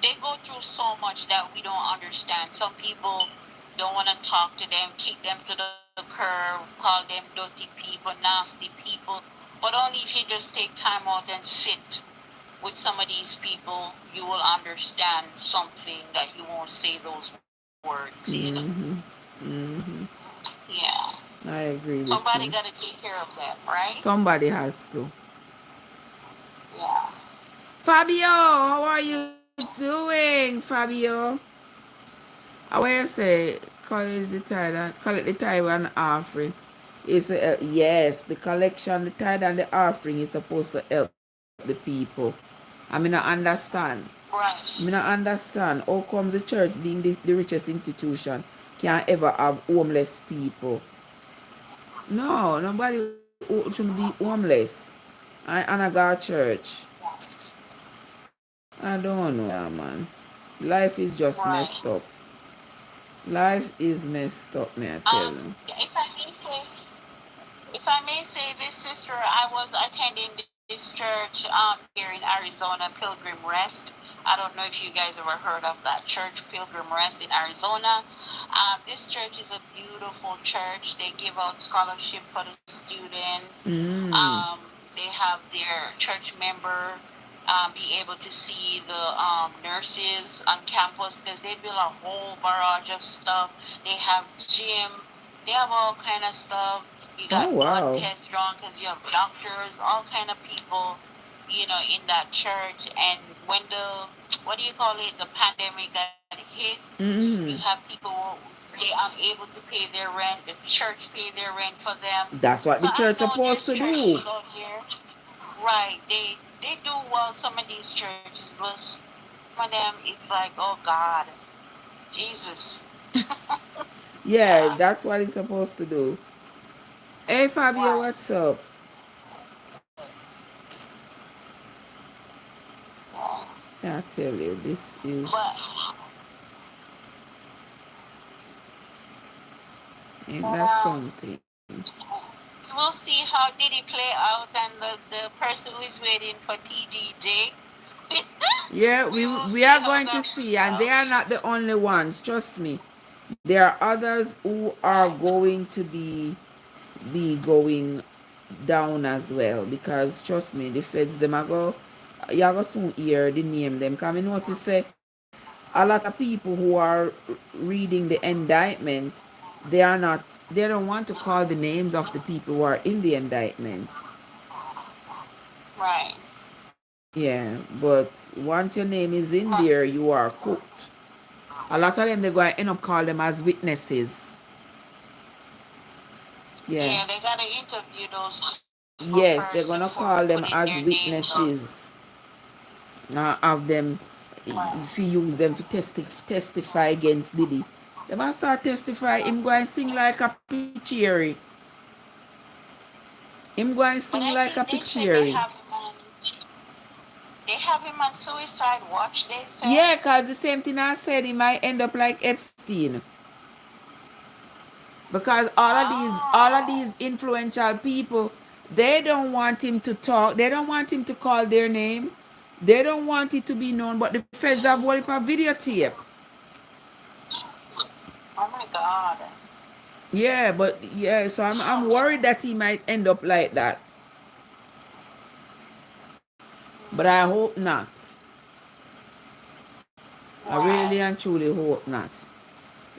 they go through so much that we don't understand. Some people don't want to talk to them, kick them to the curb, call them dirty people, nasty people. But only if you just take time out and sit with some of these people, you will understand something that you won't say those words. Mm-hmm. Mm-hmm. Yeah. I agree Somebody with got to you. take care of them, right? Somebody has to. Yeah. Fabio, how are you doing, Fabio? I will say, collect the Taiwan offering. Yes, the collection, the tithe and the offering is supposed to help the people. I mean, I understand. I mean, Right. I understand how comes the church being the richest institution can ever have homeless people. No, nobody shouldn't be homeless. And I got church. I don't know, yeah, man. Life is just Right. messed up. Life is messed up, may I tell you. If I may say, If I may say this, sister, I was attending this church here in Arizona, Pilgrim Rest. I don't know if you guys ever heard of that church, Pilgrim Rest in Arizona. This church is a beautiful church. They give out scholarship for the student. Mm. They have their church member be able to see the nurses on campus because they build a whole barrage of stuff. They have gym. They have all kind of stuff. You Oh, got blood wow. tests drawn because you have doctors, all kind of people, in that church. And when the what do you call it? The pandemic got hit. You have Mm. people they unable to pay their rent. The church pay their rent for them. That's So what the I church know supposed there's to do. churches out here. Right. They do well. Some of these churches, but some of them it's like, oh God, Jesus. Yeah, Yeah. that's what it's supposed to do. Hey, Fabio, Right. what's up? Yeah. I tell you, this is But ain't but that something? we will see how did it play out, and the person who is waiting for TDJ. Yeah, We will we see are how going to that see, plays and they out. are not the only ones. Trust me, there are others who are Right. going to be going down as well. Because trust me, the feds them are go, you are go soon hear the name them. Cause me notice say a lot of people who are reading the indictment, they are not, they don't want to call the names of the people who are in the indictment. Right. Yeah, but once your name is in Right. there, you are cooked. A lot of them they're going to end up call them as witnesses. Yeah. Yeah, they gotta interview those people first Yes, they're before gonna putting call their them names as up. witnesses. Of them, Right. if you use them to testify against Diddy. They must start testify. Him go and sing like a pitchery. Him go and sing But I like a think they said they pitchery. have him on. They have him on suicide watch. They said. Yeah, cause the same thing I said, he might end up like Epstein. Because all of Oh. these influential people, they don't want him to talk, they don't want him to call their name, they don't want it to be known, but the feds have one a videotape. Oh my God. Yeah, but yeah, so I'm worried that he might end up like that, but I hope not. I really Right. and truly hope not.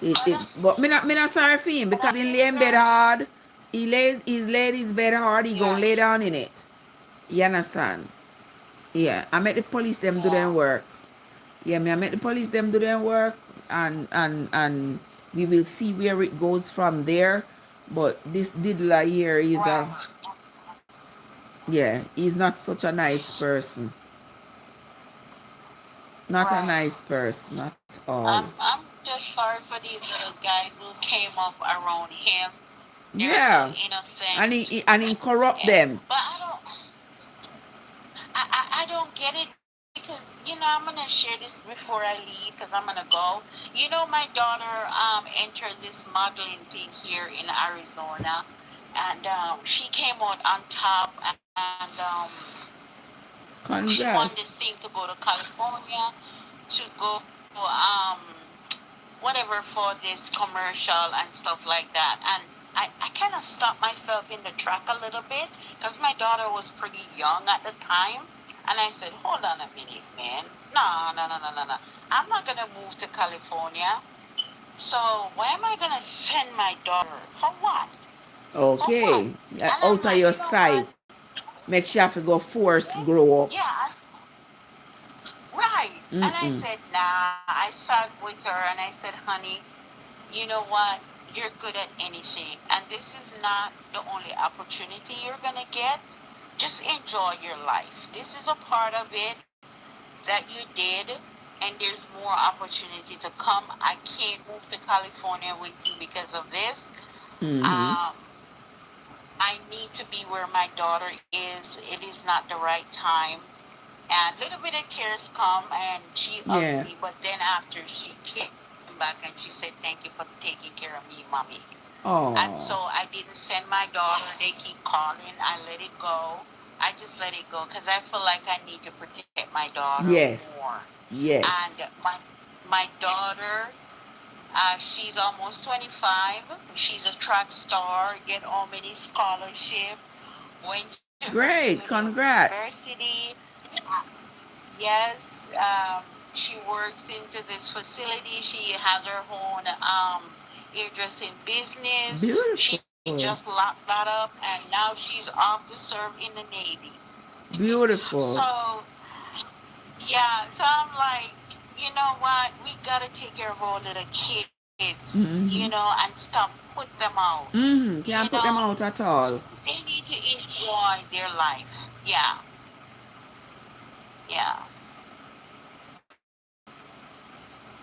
But But me not sorry for him, I because he think lay in bed hard. He's laid his bed hard, he gonna lay yes. down in it. You understand? Yeah, I make the police them do Yeah. their work. Yeah, me I make the police them do their work, and we will see where it goes from there. But this diddler here is a, Right. yeah, he's not such a nice person. Not a Right. nice person at all. I'm just sorry for these little guys who came up around him. They're so Yeah, innocent. and he corrupt Yeah. them. But I don't get it because I'm gonna share this before I leave because I'm gonna go. My daughter entered this modeling thing here in Arizona, and she came out on top, and she won this thing Congrats. to go to California to go whatever for this commercial and stuff like that. And I kind of stopped myself in the track a little bit because my daughter was pretty young at the time. And I said, hold on a minute, man. No, no, no, no, no, no. I'm not going to move to California. So why am I going to send my daughter? For what? For what? Okay, And I'm out of like, your you know what? sight. Make sure you have to go force Let's, grow up. yeah, right. And I Mm-mm. said, nah. I sat with her and I said, honey, you know what? You're good at anything. And this is not the only opportunity you're going to get. Just enjoy your life. This is a part of it that you did. And there's more opportunity to come. I can't move to California with you because of this. Mm-hmm. Um, I need to be where my daughter is. It is not the right time. And a little bit of tears come, and she hugged Yeah. me. But then after she came back and she said, "Thank you for taking care of me, mommy." And Oh, so I didn't send my daughter. They keep calling. I let it go. I just let it go because I feel like I need to protect my daughter more. yes, And yes. my daughter, she's almost 25. She's a track star, get how many scholarship, went to her Great, congrats. university. Yes, she works into this facility. She has her own hairdressing business. She just Beautiful, locked that up, and now she's off to serve in the Navy. beautiful. So yeah, so I'm like, you know what? We gotta take care of our little kids, Mm-hmm. and stop put them out. Mm-hmm. Can't put them out at all. They need to enjoy their life. Yeah, yeah,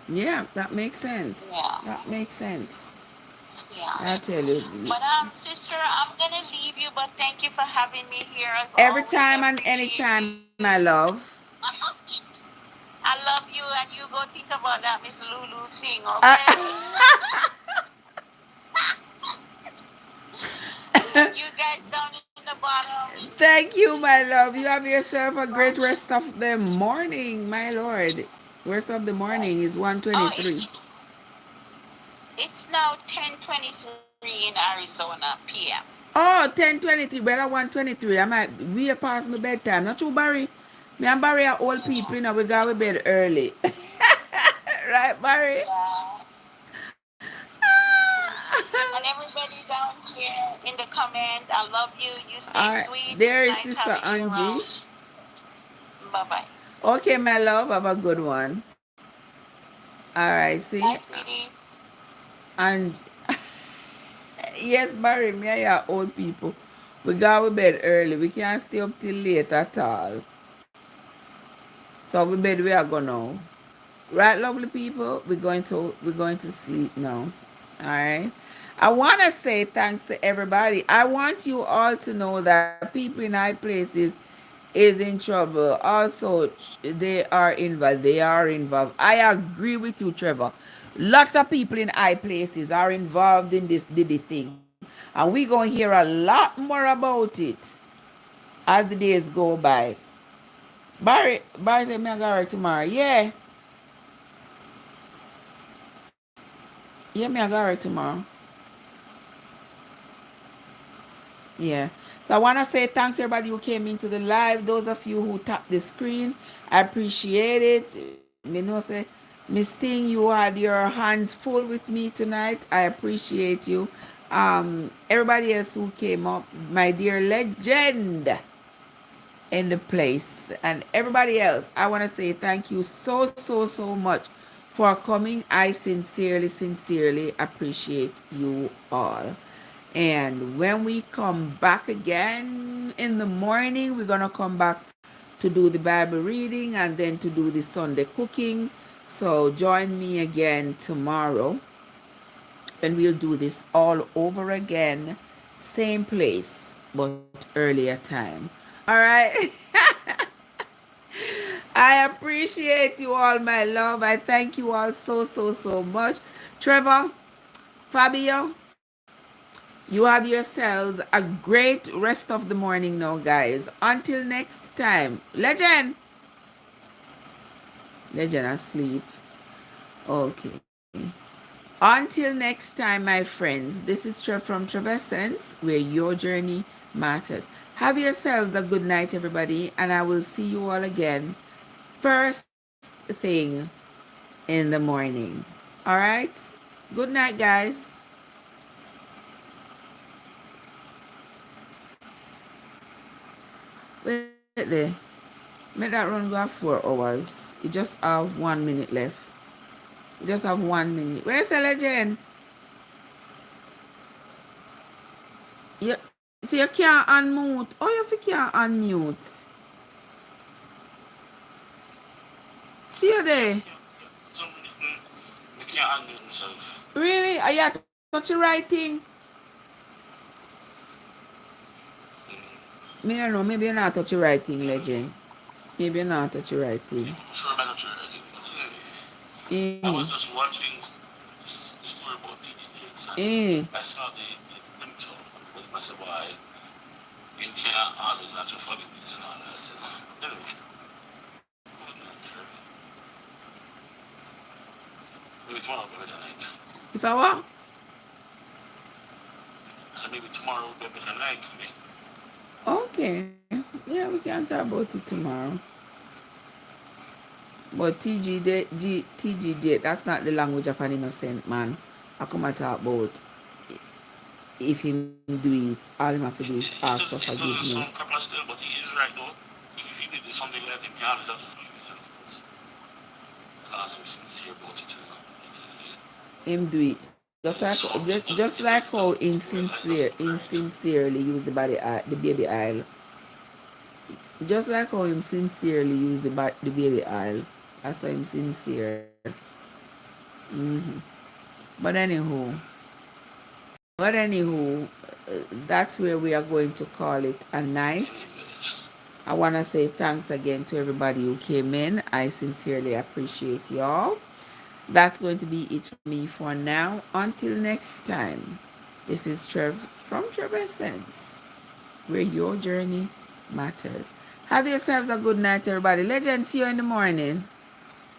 Yeah, that makes sense. yeah. That makes sense. Yeah. I tell you, But sister, I'm gonna leave you. But thank you for having me here as every always. time I and any appreciate time, you. my love. I love you, and you go think about that Miss Lulu thing, Uh, okay? You guys down in the bottom. Thank you, my love. You have yourself a great rest of the morning, my lord. Rest of the morning is Oh, 1:23. it's now 10:23 in Arizona p.m. Oh, 10:23, brother, 1:23. I might we past my bedtime. Not true, Barry. Me and Barry are old people, we go to bed early. Right, Barry? Yeah. And everybody down here in the comment, I love you. You stay All right. sweet. It's There is nice Sister having you Angie. around. Bye bye. Okay, my love, have a good one. All right, see? Bye, sweetie. And yes, Barry, me and your old people. We go to bed early. We can't stay up till late at all. So we bed we are going now. Right, lovely people? We're going to sleep now. Alright. I wanna say thanks to everybody. I want you all to know that people in high places is in trouble. Also, they are involved. They are involved. I agree with you, Trevor. Lots of people in high places are involved in this Diddy thing. And we're going to hear a lot more about it as the days go by. Barry said, me I got work tomorrow. Yeah. Yeah, me I got work tomorrow. Yeah. So I want to say thanks to everybody who came into the live. Those of you who tapped the screen, I appreciate it. Me know say, Miss Thing, you had your hands full with me tonight. I appreciate you. Everybody else who came up, my dear legend in the place, and everybody else, I want to say thank you so much for coming. I sincerely appreciate you all. And when we come back again in the morning, we're going to come back to do the Bible reading and then to do the Sunday cooking. So join me again tomorrow and we'll do this all over again. Same place, but earlier time. All right. I appreciate you all, my love. I thank you all so much. Trevor, Fabio, you have yourselves a great rest of the morning now, guys. Until next time. Legend asleep. Okay. Until next time, my friends. This is Trev from Trevessence, where your journey matters. Have yourselves a good night, everybody, and I will see you all again first thing in the morning. All right? Good night, guys. Wait there. Make that run go 4 hours. You just have 1 minute left. You just have 1 minute. Where's the legend? So you can't unmute. Oh, you can't unmute. See you there. Some reason, I can't handle himself. Really? Are you touch the right thing? Mm. Me don't know. Maybe you're not touch the right thing, legend. Maybe you're not touch the right thing. I'm sure I'm not sure. I Eh. was just watching the story about TD Jakes. Eh. I saw the mental with myself why you can't always not to forget this and all that. Anyway, good night, Trev. Maybe tomorrow will be better night. If I what? So maybe tomorrow will be a better night for me. Okay. Yeah, we can talk about it tomorrow. But TGJ, that's not the language of an innocent man. I come and talk about if him do it, all him have to do is ask for It doesn't forgiveness. sound proper still, but he is right though. If he did something like him, can't always have to forgive himself. Because I'm sincere about it. Him do it. Just like how insincerely use the baby oil. Just like how him sincerely use the baby oil. That's how him sincere. hmm But anywho, that's where we are going to call it a night. I want to say thanks again to everybody who came in. I sincerely appreciate y'all. That's going to be it for me for now. Until next time, this is Trev from Trevessence, where your journey matters. Have yourselves a good night, everybody. Legend, see you in the morning.